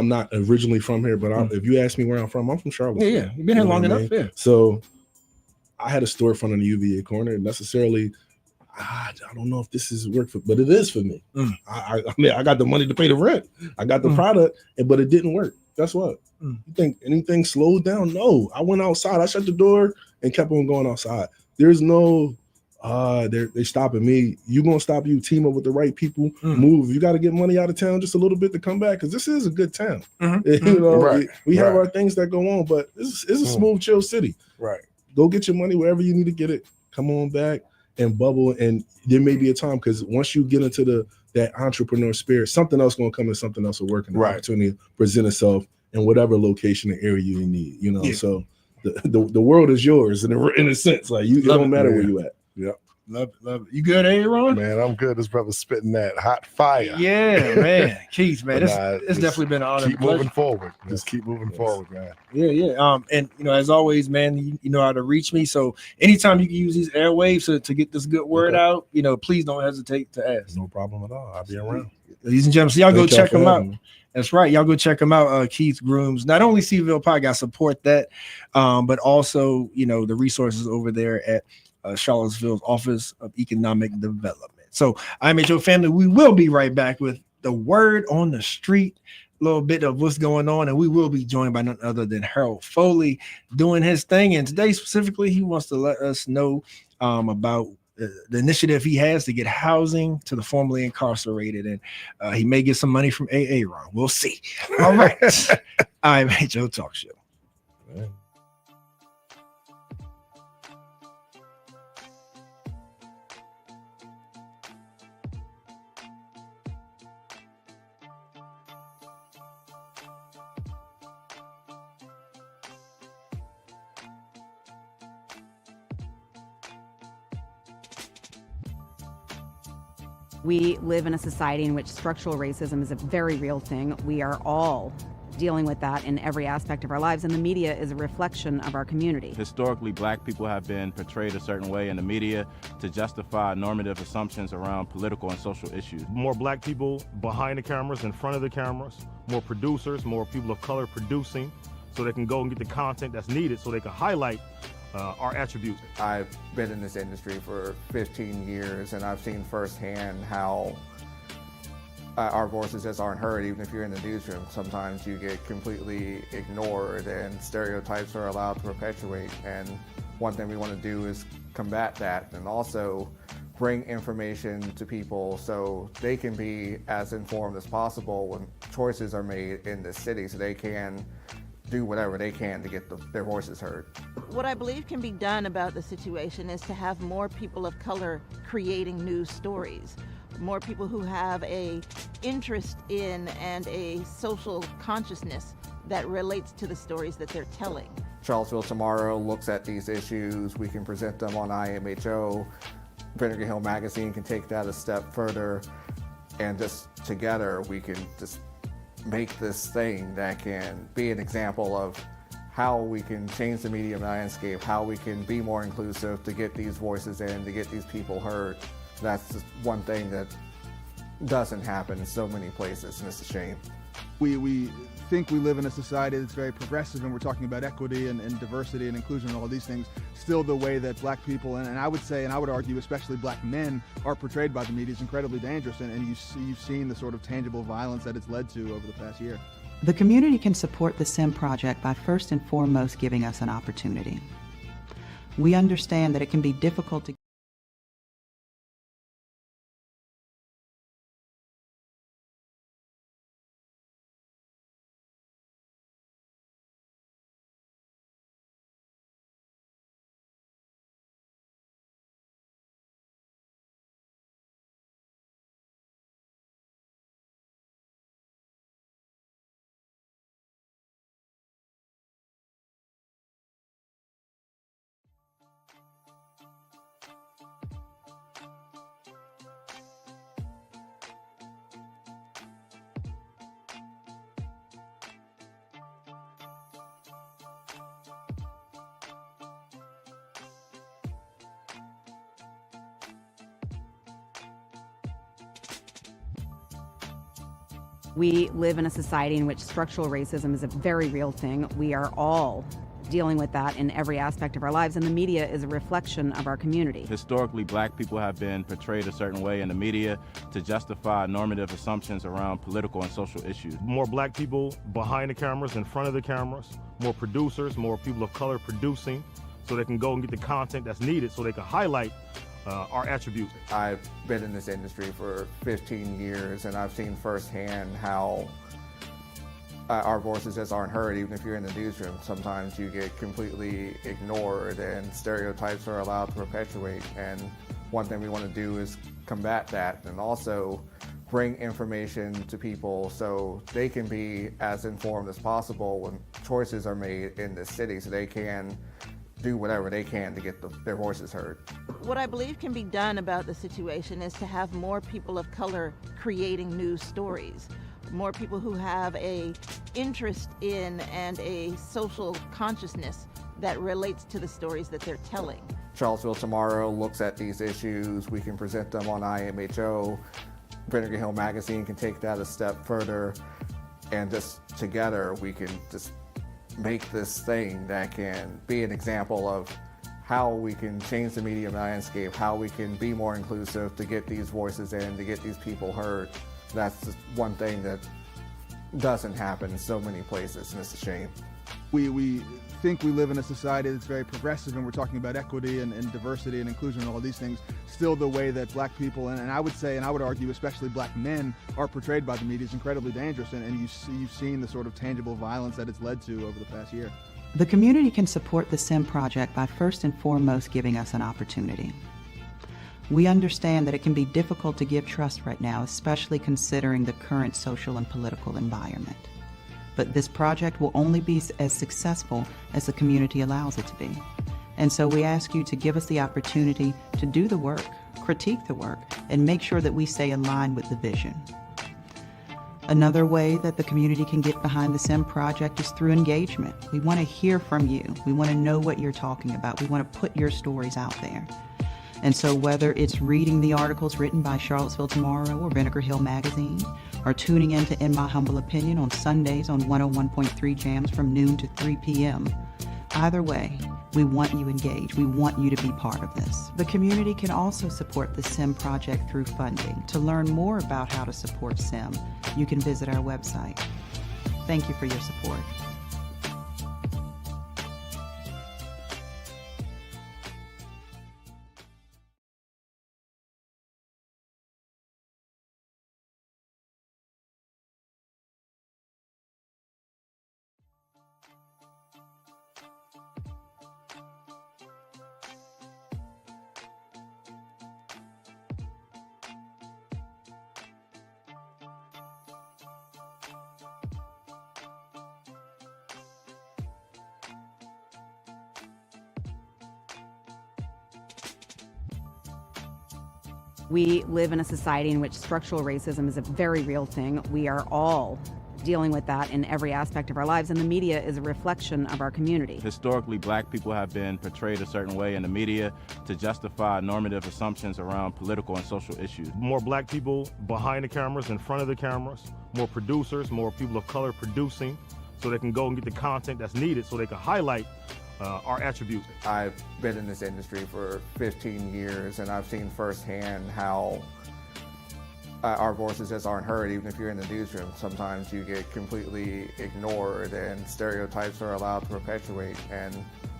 not originally from here, but if you ask me where I'm from Charlotte. Yeah. You've been here long enough. Yeah. So I had a storefront in the UVA corner. Necessarily, I don't know if this is work for, but it is for me. I mean, I got the money to pay the rent. I got the product, but it didn't work. Guess what? You think anything slowed down? No. I went outside. I shut the door and kept on going outside. There's no, they're stopping me. You gonna stop you? Team up with the right people. Move. You got to get money out of town just a little bit to come back, because this is a good town. You know, we have our things that go on, but it's a smooth, chill city. Right. Go get your money wherever you need to get it. Come on back and bubble. And there may be a time, because once you get into that entrepreneur spirit, something else gonna come and something else will work, and the opportunity present itself in whatever location and area you need. You know, so the world is yours in a sense. Like it don't matter where you at. Yep. Love it. You good, Aaron? Man, I'm good. This brother's spitting that hot fire. Yeah, man. Keith, man, it's definitely been an honor. Keep moving forward. Just keep moving forward, man. Yeah. And you know, as always, man, you know how to reach me. So anytime you can use these airwaves to get this good word out, you know, please don't hesitate to ask. No problem at all. I'll be around. Ladies and gentlemen, so y'all go check them out. That's right. Y'all go check them out. Keith Grooms. Not only Seville Pie Guy, support that, but also, you know, the resources over there at Charlottesville's Office of Economic Development. So I'm HO family. We will be right back with the word on the street, a little bit of what's going on, and we will be joined by none other than Harold Foley doing his thing. And today specifically, he wants to let us know about the initiative he has to get housing to the formerly incarcerated, and he may get some money from Aaron. We'll see. All right. I'm HO Talk Show. We live in a society in which structural racism is a very real thing. We are all dealing with that in every aspect of our lives, and the media is a reflection of our community. Historically, black people have been portrayed a certain way in the media to justify normative assumptions around political and social issues. More black people behind the cameras, in front of the cameras, more producers, more people of color producing, so they can go and get the content that's needed so they can highlight our attributes. I've been in this industry for 15 years, and I've seen firsthand how our voices just aren't heard. Even if you're in the newsroom, sometimes you get completely ignored and stereotypes are allowed to perpetuate. And one thing we want to do is combat that, and also bring information to people so they can be as informed as possible when choices are made in this city, so they can do whatever they can to get their voices heard. What I believe can be done about the situation is to have more people of color creating news stories, more people who have a interest in and a social consciousness that relates to the stories that they're telling. Charlottesville Tomorrow looks at these issues. We can present them on IMHO. Vinegar Hill Magazine can take that a step further, and just together we can just make this thing that can be an example of how we can change the media landscape, how we can be more inclusive to get these voices in, to get these people heard. That's just one thing that doesn't happen in so many places, and it's a shame. We think we live in a society that's very progressive, and we're talking about equity and diversity and inclusion and all these things. Still, the way that black people, and I would say, and I would argue, especially black men, are portrayed by the media is incredibly dangerous, and you've seen the sort of tangible violence that it's led to over the past year. The community can support the SIM project by first and foremost giving us an opportunity. We understand that it can be difficult to We live in a society in which structural racism is a very real thing. We are all dealing with that in every aspect of our lives, and the media is a reflection of our community. Historically, black people have been portrayed a certain way in the media to justify normative assumptions around political and social issues. More black people behind the cameras, in front of the cameras, more producers, more people of color producing, so they can go and get the content that's needed so they can highlight our attributes. I've been in this industry for 15 years, and I've seen firsthand how our voices just aren't heard. Even if you're in the newsroom, sometimes you get completely ignored and stereotypes are allowed to perpetuate. And one thing we want to do is combat that, and also bring information to people so they can be as informed as possible when choices are made in this city, so they can do whatever they can to get their voices heard. What I believe can be done about the situation is to have more people of color creating news stories, more people who have a interest in and a social consciousness that relates to the stories that they're telling. Charlottesville Tomorrow looks at these issues. We can present them on IMHO. Vinegar Hill Magazine can take that a step further, and just together we can just make this thing that can be an example of how we can change the media landscape, how we can be more inclusive to get these voices in, to get these people heard. That's just one thing that doesn't happen in so many places, and it's a shame. We think we live in a society that's very progressive, and we're talking about equity and diversity and inclusion and all these things. Still, the way that black people, and I would say, and I would argue, especially black men, are portrayed by the media is incredibly dangerous, and you've seen the sort of tangible violence that it's led to over the past year. The community can support the SIM project by first and foremost giving us an opportunity. We understand that it can be difficult to give trust right now, especially considering the current social and political environment. But this project will only be as successful as the community allows it to be. And so we ask you to give us the opportunity to do the work, critique the work, and make sure that we stay in line with the vision. Another way that the community can get behind the SIM project is through engagement. We want to hear from you. We want to know what you're talking about. We want to put your stories out there. And so whether it's reading the articles written by Charlottesville Tomorrow or Vinegar Hill Magazine, or tuning in to In My Humble Opinion on Sundays on 101.3 Jams from noon to 3 p.m., either way, we want you engaged. We want you to be part of this. The community can also support the SIM project through funding. To learn more about how to support SIM, you can visit our website. Thank you for your support. We live in a society in which structural racism is a very real thing. We are all dealing with that in every aspect of our lives, and the media is a reflection of our community. Historically, black people have been portrayed a certain way in the media to justify normative assumptions around political and social issues. More black people behind the cameras, in front of the cameras, more producers, more people of color producing, so they can go and get the content that's needed so they can highlight our attributes. I've been in this industry for 15 years, and I've seen firsthand how our voices just aren't heard. Even if you're in the newsroom, sometimes you get completely ignored and stereotypes are allowed to perpetuate. And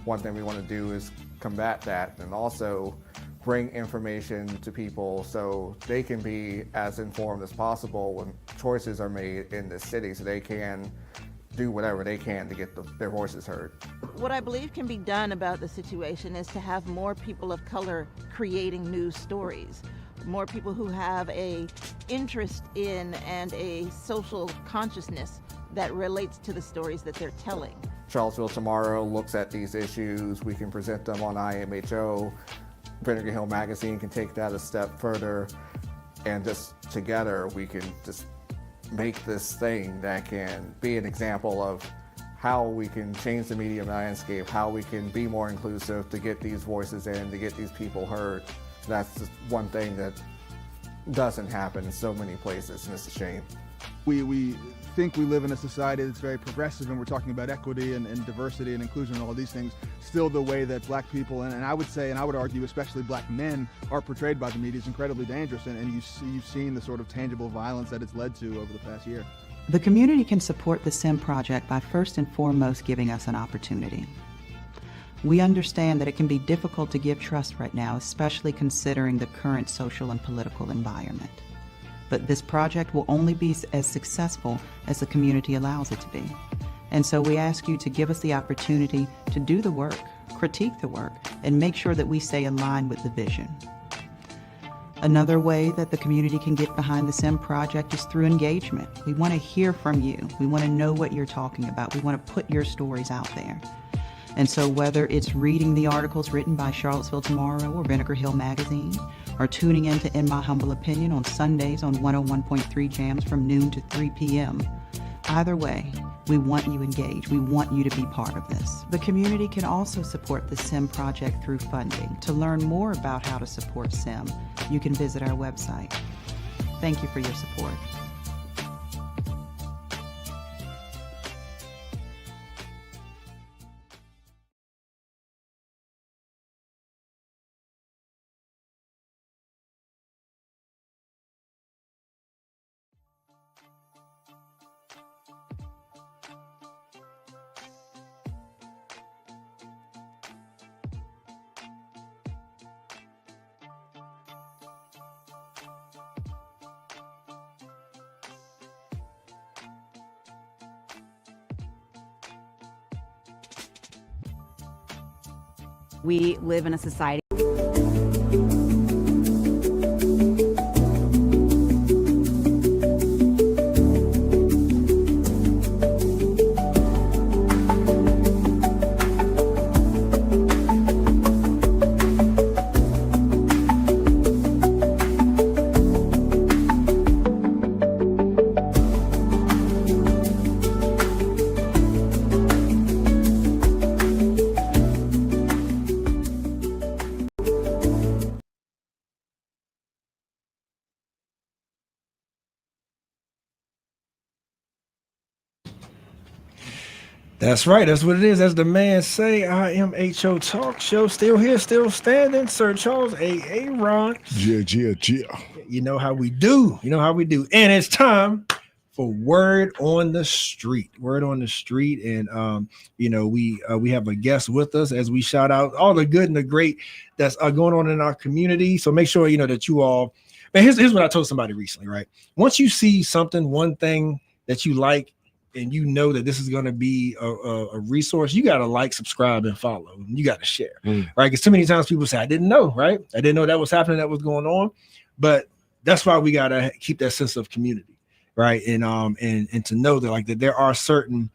one thing we want to do is combat that, and also bring information to people so they can be as informed as possible when choices are made in this city, so they can do whatever they can to get their voices heard. What I believe can be done about the situation is to have more people of color creating news stories, more people who have a interest in and a social consciousness that relates to the stories that they're telling. Charlottesville Tomorrow looks at these issues. We can present them on IMHO. Vinegar Hill Magazine can take that a step further, and just together we can just make this thing that can be an example of how we can change the media landscape, how we can be more inclusive to get these voices in, to get these people heard. That's just one thing that doesn't happen in so many places, and it's a shame. We think we live in a society that's very progressive, and we're talking about equity and diversity and inclusion and all these things. Still, the way that black people, and I would say, and I would argue, especially black men, are portrayed by the media is incredibly dangerous, and you've seen the sort of tangible violence that it's led to over the past year. The community can support the SIM project by first and foremost giving us an opportunity. We understand that it can be difficult to give trust right now, especially considering the current social and political environment. But this project will only be as successful as the community allows it to be. And so we ask you to give us the opportunity to do the work, critique the work, and make sure that we stay aligned with the vision. Another way that the community can get behind the SIM project is through engagement. We want to hear from you. We want to know what you're talking about. We want to put your stories out there. And so whether it's reading the articles written by Charlottesville Tomorrow or Vinegar Hill Magazine, or tuning in to In My Humble Opinion on Sundays on 101.3 Jams from noon to 3 p.m., either way, we want you engaged. We want you to be part of this. The community can also support the SIM project through funding. To learn more about how to support SIM, you can visit our website. Thank you for your support. We live in a society. That's right. That's what it is. As the man say, IMHO Talk Show. Still here, still standing. Sir Charles A. Ron. Yeah. You know how we do. You know how we do. And it's time for Word on the Street. Word on the Street. And we have a guest with us as we shout out all the good and the great that's going on in our community. So make sure that you all. Man, here's what I told somebody recently. Right. Once you see something, one thing that you like, and you know that this is going to be a resource, you got to like, subscribe, and follow. And you got to share, right? Because too many times people say, I didn't know, right? I didn't know that was happening, that was going on. But that's why we got to keep that sense of community, right? And to know that that there are certain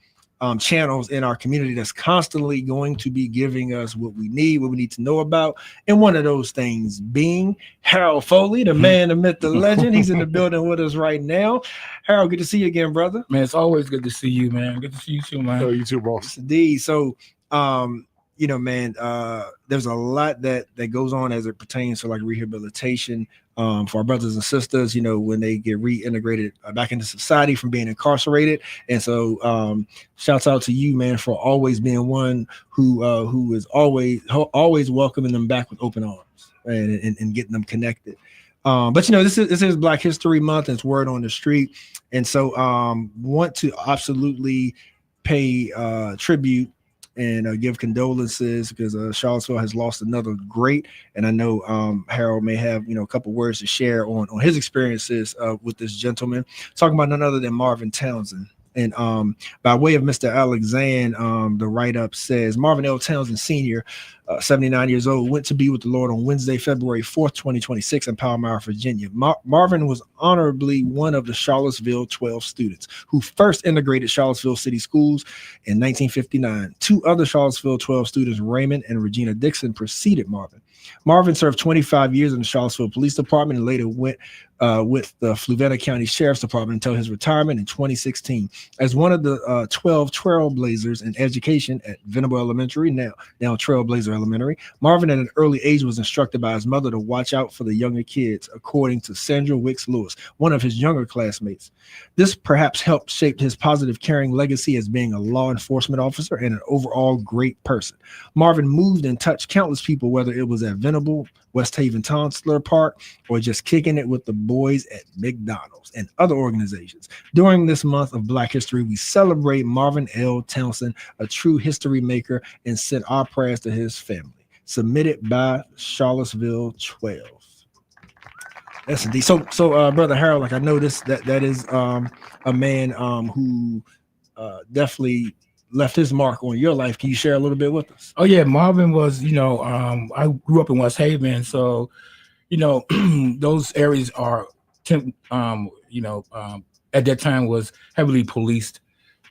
channels in our community that's constantly going to be giving us what we need to know about. And one of those things being Harold Foley, the man, the myth, the legend. He's in the building with us right now. Harold, good to see you again, brother. Man, it's always good to see you, man. Good to see you too, man. Oh, you too, boss. Indeed. So, you know, man, there's a lot that goes on as it pertains to like rehabilitation for our brothers and sisters, you know, when they get reintegrated back into society from being incarcerated. And so shouts out to you, man, for always being one who is always welcoming them back with open arms and getting them connected. But, you know, this is Black History Month. And it's word on the street. And so want to absolutely pay tribute and give condolences because Charlottesville has lost another great. And I know Harold may have, you know, a couple words to share on his experiences with this gentleman. Talking about none other than Marvin Townsend. And by way of Mr. Alexander, the write-up says Marvin L. Townsend Sr., 79 years old, went to be with the Lord on Wednesday, February 4th, 2026 in Palmyra, Virginia. Marvin was honorably one of the Charlottesville 12 students who first integrated Charlottesville City Schools in 1959. Two other Charlottesville 12 students, Raymond and Regina Dixon, preceded Marvin. Marvin served 25 years in the Charlottesville Police Department and later went with the Fluvanna County Sheriff's Department until his retirement in 2016. As one of the 12 trailblazers in education at Venable Elementary, now Trailblazer Elementary, Marvin at an early age was instructed by his mother to watch out for the younger kids, according to Sandra Wicks Lewis, one of his younger classmates. This perhaps helped shape his positive, caring legacy as being a law enforcement officer and an overall great person. Marvin moved and touched countless people, whether it was at Venable, West Haven Tonsler Park, or just kicking it with the boys at McDonald's and other organizations. During this month of Black History, we celebrate Marvin L. Townsend, a true history maker, and send our prayers to his family. Submitted by Charlottesville 12. Yes, indeed. So, Brother Harold, like I know that is a man who definitely left his mark on your life. Can you share a little bit with us? Oh yeah, Marvin was, you know, I grew up in West Haven, so you know, those areas are, you know, at that time was heavily policed.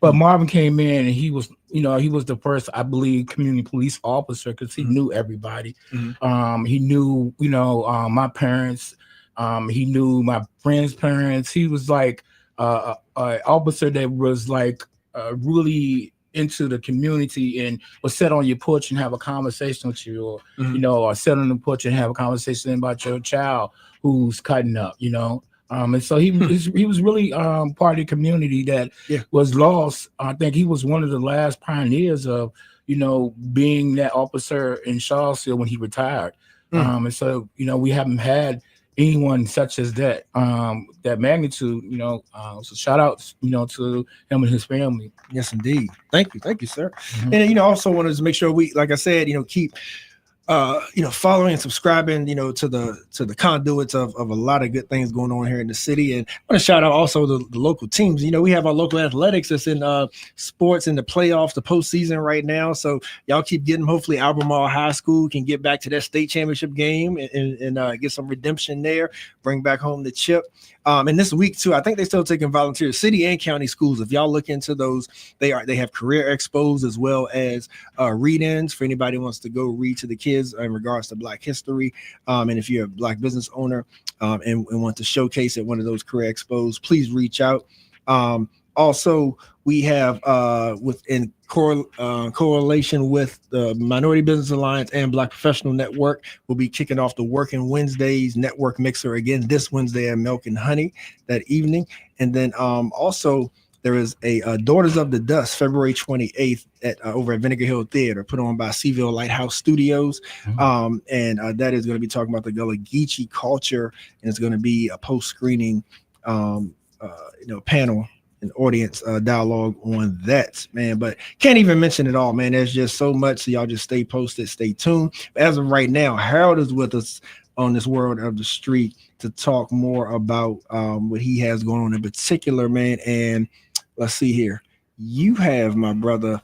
But Marvin came in and he was, you know, he was the first, I believe, community police officer because he knew everybody. He knew, you know, my parents. He knew my friends' parents. He was like an officer that was like really into the community and would sit on your porch and have a conversation with you, or you know, or sit on the porch and have a conversation about your child who's cutting up, you know. And so he was really part of the community that was lost. I think he was one of the last pioneers of, you know, being that officer in Charlottesville when he retired. And so, you know, we haven't had anyone such as that, that magnitude, you know. So shout out, you know, to him and his family. Yes, indeed. Thank you, sir. And you know, also wanted to make sure we, like I said, you know, keep you know, following and subscribing, you know, to the conduits of a lot of good things going on here in the city. And I want to shout out also the local teams. You know, we have our local athletics that's in sports in the playoffs, the postseason right now. So y'all keep getting, hopefully Albemarle High School can get back to that state championship game and get some redemption there, bring back home the chip. And this week too, I think they're still taking volunteers, city and county schools. If y'all look into those, they have career expos as well as read-ins for anybody who wants to go read to the kids in regards to Black history. And if you're a Black business owner and want to showcase at one of those career expos, please reach out. Also, we have within correlation with the Minority Business Alliance and Black Professional Network, we'll be kicking off the Working Wednesdays network mixer again this Wednesday at Milk and Honey that evening. And then also there is a Daughters of the Dust February 28th at over at Vinegar Hill Theater, put on by Seaville Lighthouse Studios. And that is going to be talking about the Gullah Geechee culture, and it's going to be a post-screening you know, panel and audience dialogue on that, man. But can't even mention it all, man. There's just so much, so y'all just stay posted, stay tuned. As of right now, Harold is with us on this Word of the Street to talk more about what he has going on in particular, man. And let's see here. You have, my brother,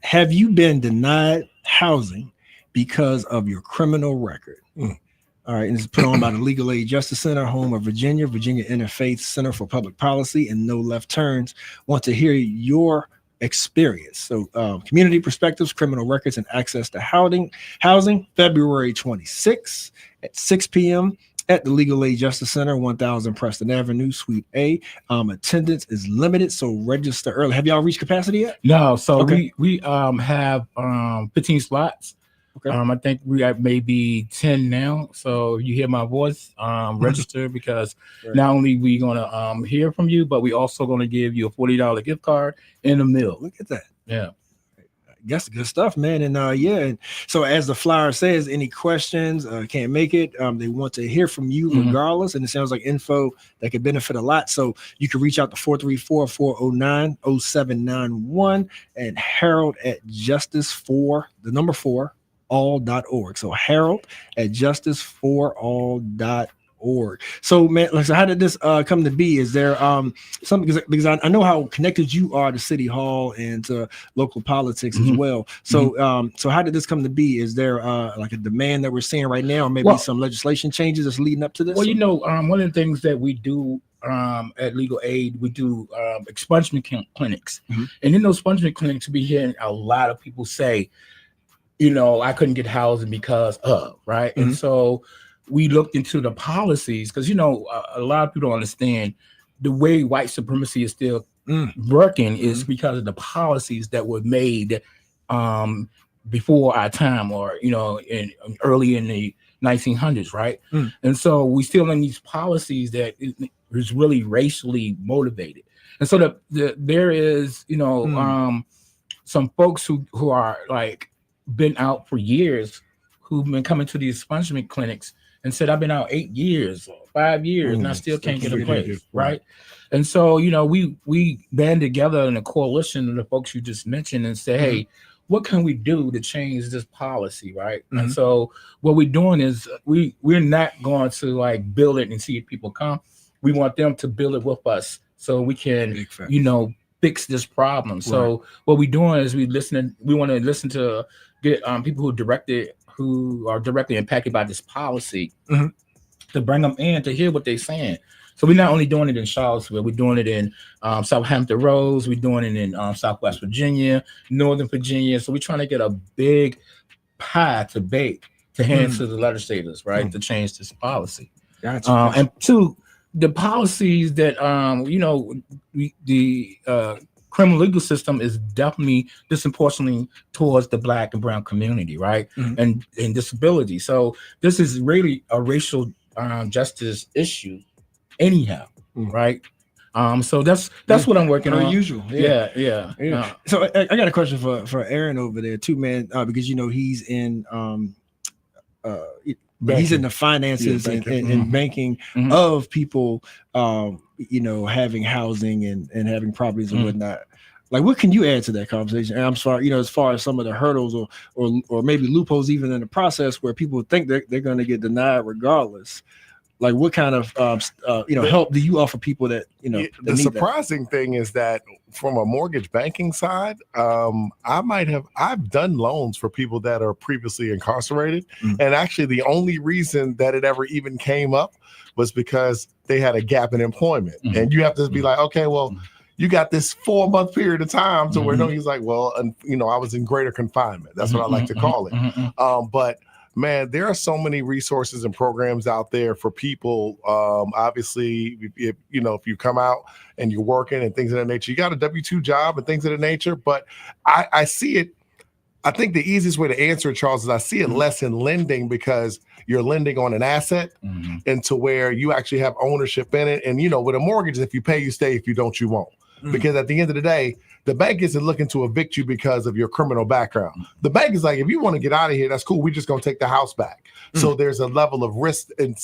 have you been denied housing because of your criminal record? All right, and it's put on by the Legal Aid Justice Center, home of Virginia Interfaith Center for Public Policy, and No Left Turns. Want to hear your experience. So community perspectives, criminal records, and access to housing, February 26th at 6 p.m. at the Legal Aid Justice Center, 1000 Preston Avenue, Suite A. Attendance is limited, so register early. Have y'all reached capacity yet? No, so Okay. we have 15 slots. Okay. I think we have maybe 10 now. So if you hear my voice, register because Right. not only we gonna hear from you, but we also gonna give you a $40 gift card and a meal. Look at that. Yeah. That's good stuff, man. And and so as the flyer says, any questions, can't make it, they want to hear from you regardless. And it sounds like info that could benefit a lot. So you can reach out to 434-409-0791 and Harold at justice4all.org. So Harold at justice4all.org. So man, so how did this come to be? Is there something, because I know how connected you are to City Hall and to local politics as well. So so how did this come to be? Is there like a demand that we're seeing right now, or maybe some legislation changes that's leading up to this? Well, you know, one of the things that we do at Legal Aid, we do expungement clinics. And in those expungement clinics, we hear a lot of people say, you know, I couldn't get housing because of, right? And so we looked into the policies because, you know, a lot of people don't understand the way white supremacy is still working is because of the policies that were made before our time, or, you know, early in the 1900s, right? And so we still in these policies that is really racially motivated. And so there is, you know, some folks who are like been out for years, who've been coming to these expungement clinics and said, I've been out 8 years, 5 years, and I still can't get a place, right? And so, you know, we band together in a coalition of the folks you just mentioned and say, hey, what can we do to change this policy, right? And so what we're doing is we're not going to like build it and see if people come. We want them to build it with us so we can, you know, fix this problem. So what we're doing is we want to listen to get people who are directly impacted by this policy to bring them in to hear what they're saying. So we're not only doing it in Charlottesville, we're doing it in Southampton Roads, we're doing it in Southwest Virginia, Northern Virginia. So we're trying to get a big pie to bake to hand to the legislators, right, to change this policy. Gotcha. And two, the policies that you know, the criminal legal system is definitely disproportionately towards the Black and brown community, right? And disability. So this is really a racial justice issue anyhow, right? So that's what I'm working on. Usual. Yeah. So I got a question for Aaron over there too, man, because you know he's in he's in the finances and banking of people you know, having housing and having properties and whatnot. Like, what can you add to that conversation? And I'm sorry, you know, as far as some of the hurdles or maybe loopholes even in the process where people think they're going to get denied regardless. Like, what kind of you know, help do you offer people that, you know, the surprising thing is that from a mortgage banking side, I've done loans for people that are previously incarcerated. And actually the only reason that it ever even came up was because they had a gap in employment. And you have to be like, okay, well, you got this 4-month period of time to where he's like, well, and you know, I was in greater confinement. That's what I like to call it. But man, there are so many resources and programs out there for people. Obviously, if you come out and you're working and things of that nature, you got a W-2 job and things of that nature. But I see it. I think the easiest way to answer it, Charles, is I see it less in lending because you're lending on an asset and to where you actually have ownership in it. And, you know, with a mortgage, if you pay, you stay. If you don't, you won't. Because at the end of the day, the bank isn't looking to evict you because of your criminal background. The bank is like, if you want to get out of here, that's cool. We're just going to take the house back. So there's a level of risk and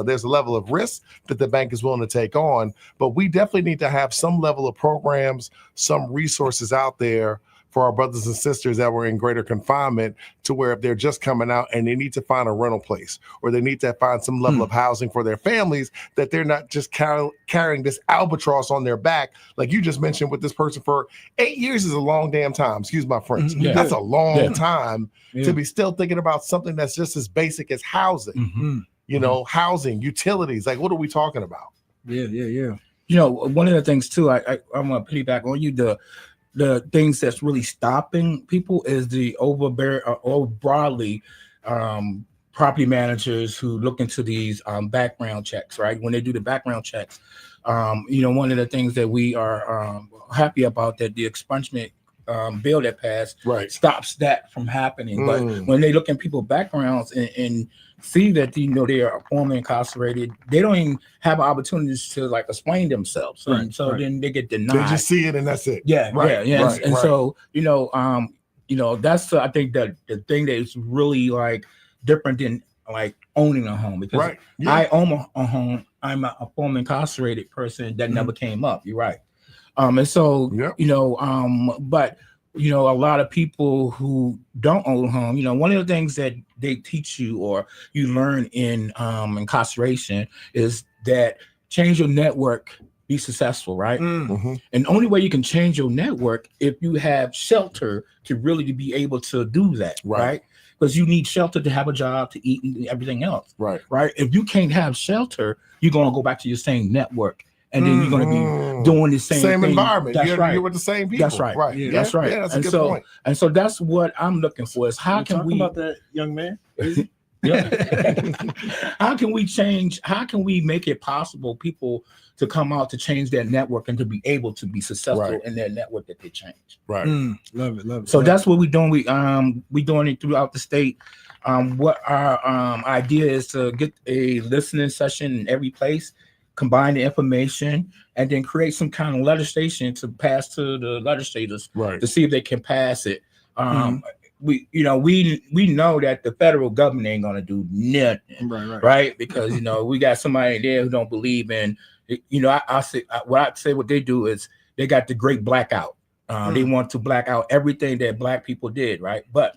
there's a level of risk that the bank is willing to take on. But we definitely need to have some level of programs, some resources out there for our brothers and sisters that were in greater confinement, to where if they're just coming out and they need to find a rental place or they need to find some level of housing for their families, that they're not just carrying this albatross on their back. Like you just mentioned with this person, for 8 years is a long damn time. Excuse my French. That's a long time to be still thinking about something that's just as basic as housing. you know, housing, utilities. Like, what are we talking about? Yeah. You know, one of the things too, I'm gonna piggyback on you. The things that's really stopping people is the over broadly property managers who look into these background checks, right? When they do the background checks, you know, one of the things that we are happy about that the expungement bill that passed stops that from happening. But when they look at people's backgrounds and see that, you know, they are formerly incarcerated, they don't even have opportunities to like explain themselves. And so then they get denied. They just see it and that's it. So, you know, that's I think that the thing that is really like different than like owning a home, because I own a home. I'm a former incarcerated person that never came up. You're right. And so, you know, but, you know, a lot of people who don't own a home, you know, one of the things that they teach you or you learn in incarceration is that change your network, be successful, right? And the only way you can change your network if you have shelter to really be able to do that, right? Because you need shelter to have a job, to eat, and everything else, right? If you can't have shelter, you're gonna go back to your same network, and then you're gonna be doing the same thing. environment. That's You're with the same people. That's right. Right. That's right. Yeah, that's a and good so, point. And so that's what I'm looking for is how can we about that, young man? How can we change? How can we make it possible people to come out to change their network and to be able to be successful in their network that they change? Love it. So that's what we're doing. We doing it throughout the state. What our idea is to get a listening session in every place, combine the information, and then create some kind of legislation to pass to the legislators to see if they can pass it. We know that the federal government ain't gonna do nothing, right? Because you know we got somebody there who don't believe in. You know, I say what they do is they got the great blackout. They want to black out everything that black people did, right? But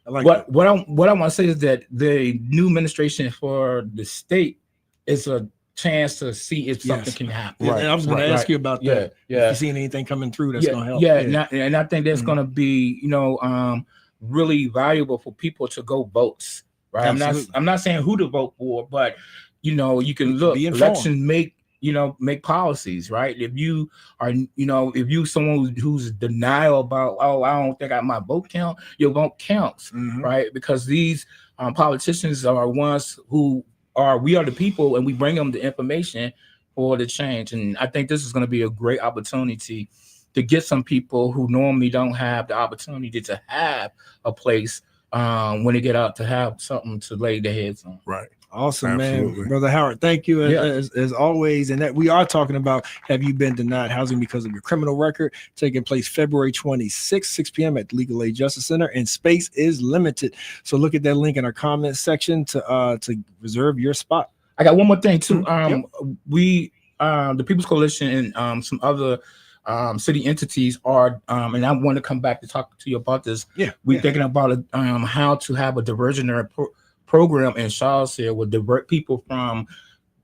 what I want to say is that the new administration for the state is a chance to see if something can happen. And I was going to ask you about that. If you seen anything coming through that's going to help. And I think that's going to be, you know, really valuable for people to go vote. Right. I'm not saying who to vote for, but you know, you can look elections make policies, right? If you are, you know, if you someone who's denial about, I don't think my vote count, your vote counts, right? Because these politicians are ones who we are the people, and we bring them the information for the change. And I think this is going to be a great opportunity to get some people who normally don't have the opportunity to have a place when they get out to have something to lay their heads on. Right. Awesome, man. Brother Howard, thank you as always. And that we are talking about, have you been denied housing because of your criminal record? Taking place February 26th, 6 p.m. at the Legal Aid Justice Center, and space is limited. So look at that link in our comment section to reserve your spot. I got one more thing too. We the People's Coalition and some other city entities are, and I want to come back to talk to you about this. We're thinking about how to have a diversionary program in Charlottesville will divert people from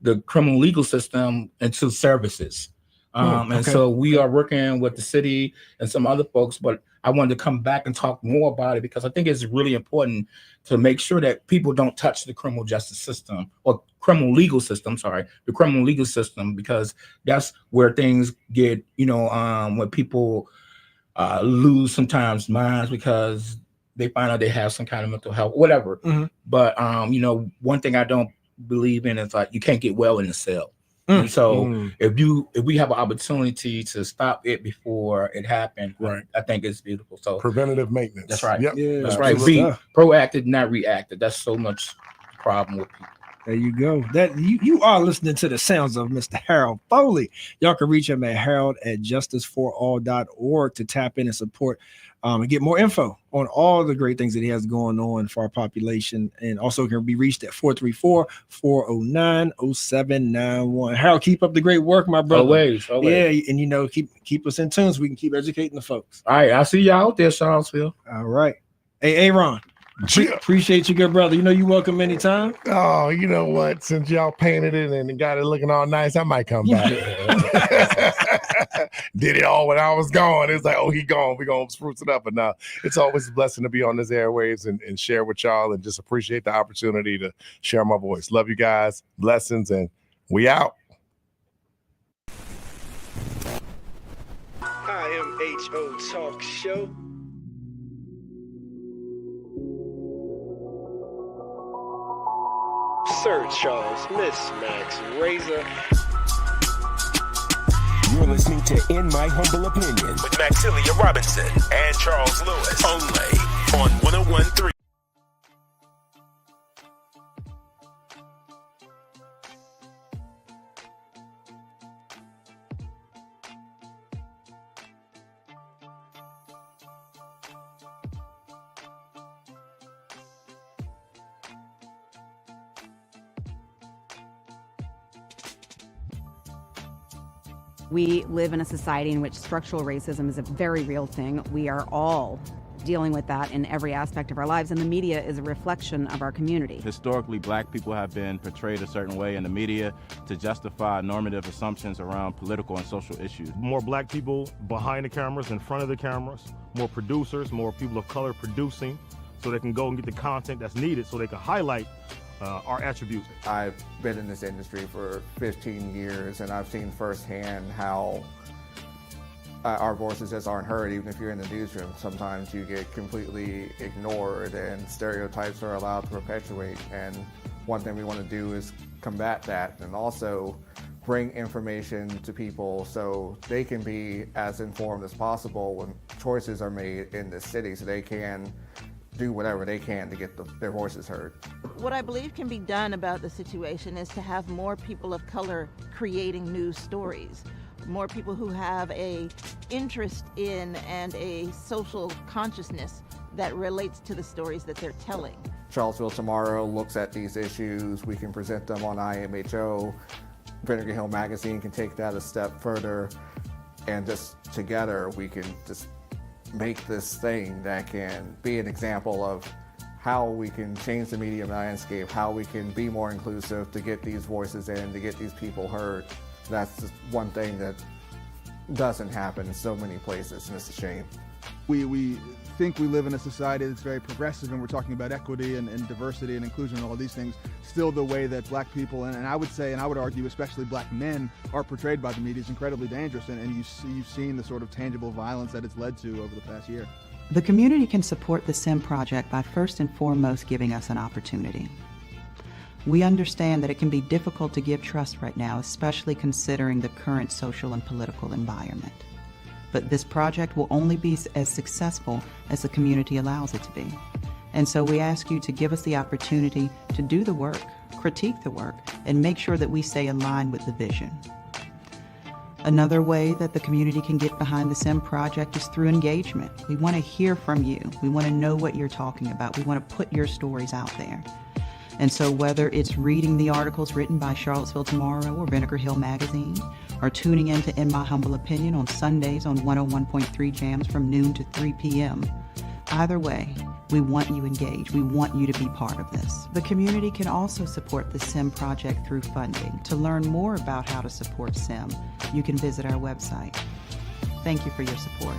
the criminal legal system into services. And so we are working with the city and some other folks, but I wanted to come back and talk more about it because I think it's really important to make sure that people don't touch the criminal justice system or criminal legal system, the criminal legal system, because that's where things get, you know, when people lose sometimes minds because they find out they have some kind of mental health, whatever. But, you know, one thing I don't believe in is like, you can't get well in the cell. And so if we have an opportunity to stop it before it happened, I think it's beautiful. So preventative maintenance. That's right. That's right. Be proactive, not reactive. That's so much problem with people. There you go. That you are listening to the sounds of Mr. Harold Foley. Y'all can reach him at harold@justiceforall.org to tap in and support and get more info on all the great things that he has going on for our population. And also can be reached at 434-409-0791. Harold, keep up the great work, my brother. Always. Yeah, and you know, keep us in tune so we can keep educating the folks. All right, I'll see y'all out there, Charlottesville. All right. Hey, Aaron. Appreciate you, good brother. You know, you're welcome anytime. Oh, you know what? Since y'all painted it and got it looking all nice, I might come back. did it all when I was gone. It's like, oh, he gone. We're going to spruce it up. But now it's always a blessing to be on this airwaves and share with y'all and just appreciate the opportunity to share my voice. Love you guys. Blessings. And we out. IMHO Talk Show. Sir Charles, Miss Max Razor. You're listening to In My Humble Opinion with Maxilia Robinson and Charles Lewis. Only on 101.3. We live in a society in which structural racism is a very real thing. We are all dealing with that in every aspect of our lives, and the media is a reflection of our community. Historically, black people have been portrayed a certain way in the media to justify normative assumptions around political and social issues. More black people behind the cameras, in front of the cameras, more producers, more people of color producing, so they can go and get the content that's needed so they can highlight our attributes. I've been in this industry for 15 years, and I've seen firsthand how our voices just aren't heard. Even if you're in the newsroom, sometimes you get completely ignored and stereotypes are allowed to perpetuate. And one thing we want to do is combat that and also bring information to people so they can be as informed as possible when choices are made in this city, so they can do whatever they can to get their voices heard. What I believe can be done about the situation is to have more people of color creating news stories, more people who have a interest in and a social consciousness that relates to the stories that they're telling. Charlottesville Tomorrow looks at these issues. We can present them on IMHO. Vinegar Hill Magazine can take that a step further, and just together we can just make this thing that can be an example of how we can change the media landscape, how we can be more inclusive to get these voices in, to get these people heard. That's just one thing that doesn't happen in so many places, and it's a shame. We think we live in a society that's very progressive, and we're talking about equity and diversity and inclusion and all these things. Still, the way that black people, and I would say, and I would argue especially black men, are portrayed by the media is incredibly dangerous, and you've seen the sort of tangible violence that it's led to over the past year. The community can support the SIM project by first and foremost giving us an opportunity. We understand that it can be difficult to give trust right now, especially considering the current social and political environment. But this project will only be as successful as the community allows it to be. And so we ask you to give us the opportunity to do the work, critique the work, and make sure that we stay in line with the vision. Another way that the community can get behind the SIM project is through engagement. We want to hear from you. We want to know what you're talking about. We want to put your stories out there. And so whether it's reading the articles written by Charlottesville Tomorrow or Vinegar Hill Magazine, or tuning in to In My Humble Opinion on Sundays on 101.3 Jams from noon to 3 p.m., either way, we want you engaged. We want you to be part of this. The community can also support the SIM project through funding. To learn more about how to support SIM, you can visit our website. Thank you for your support.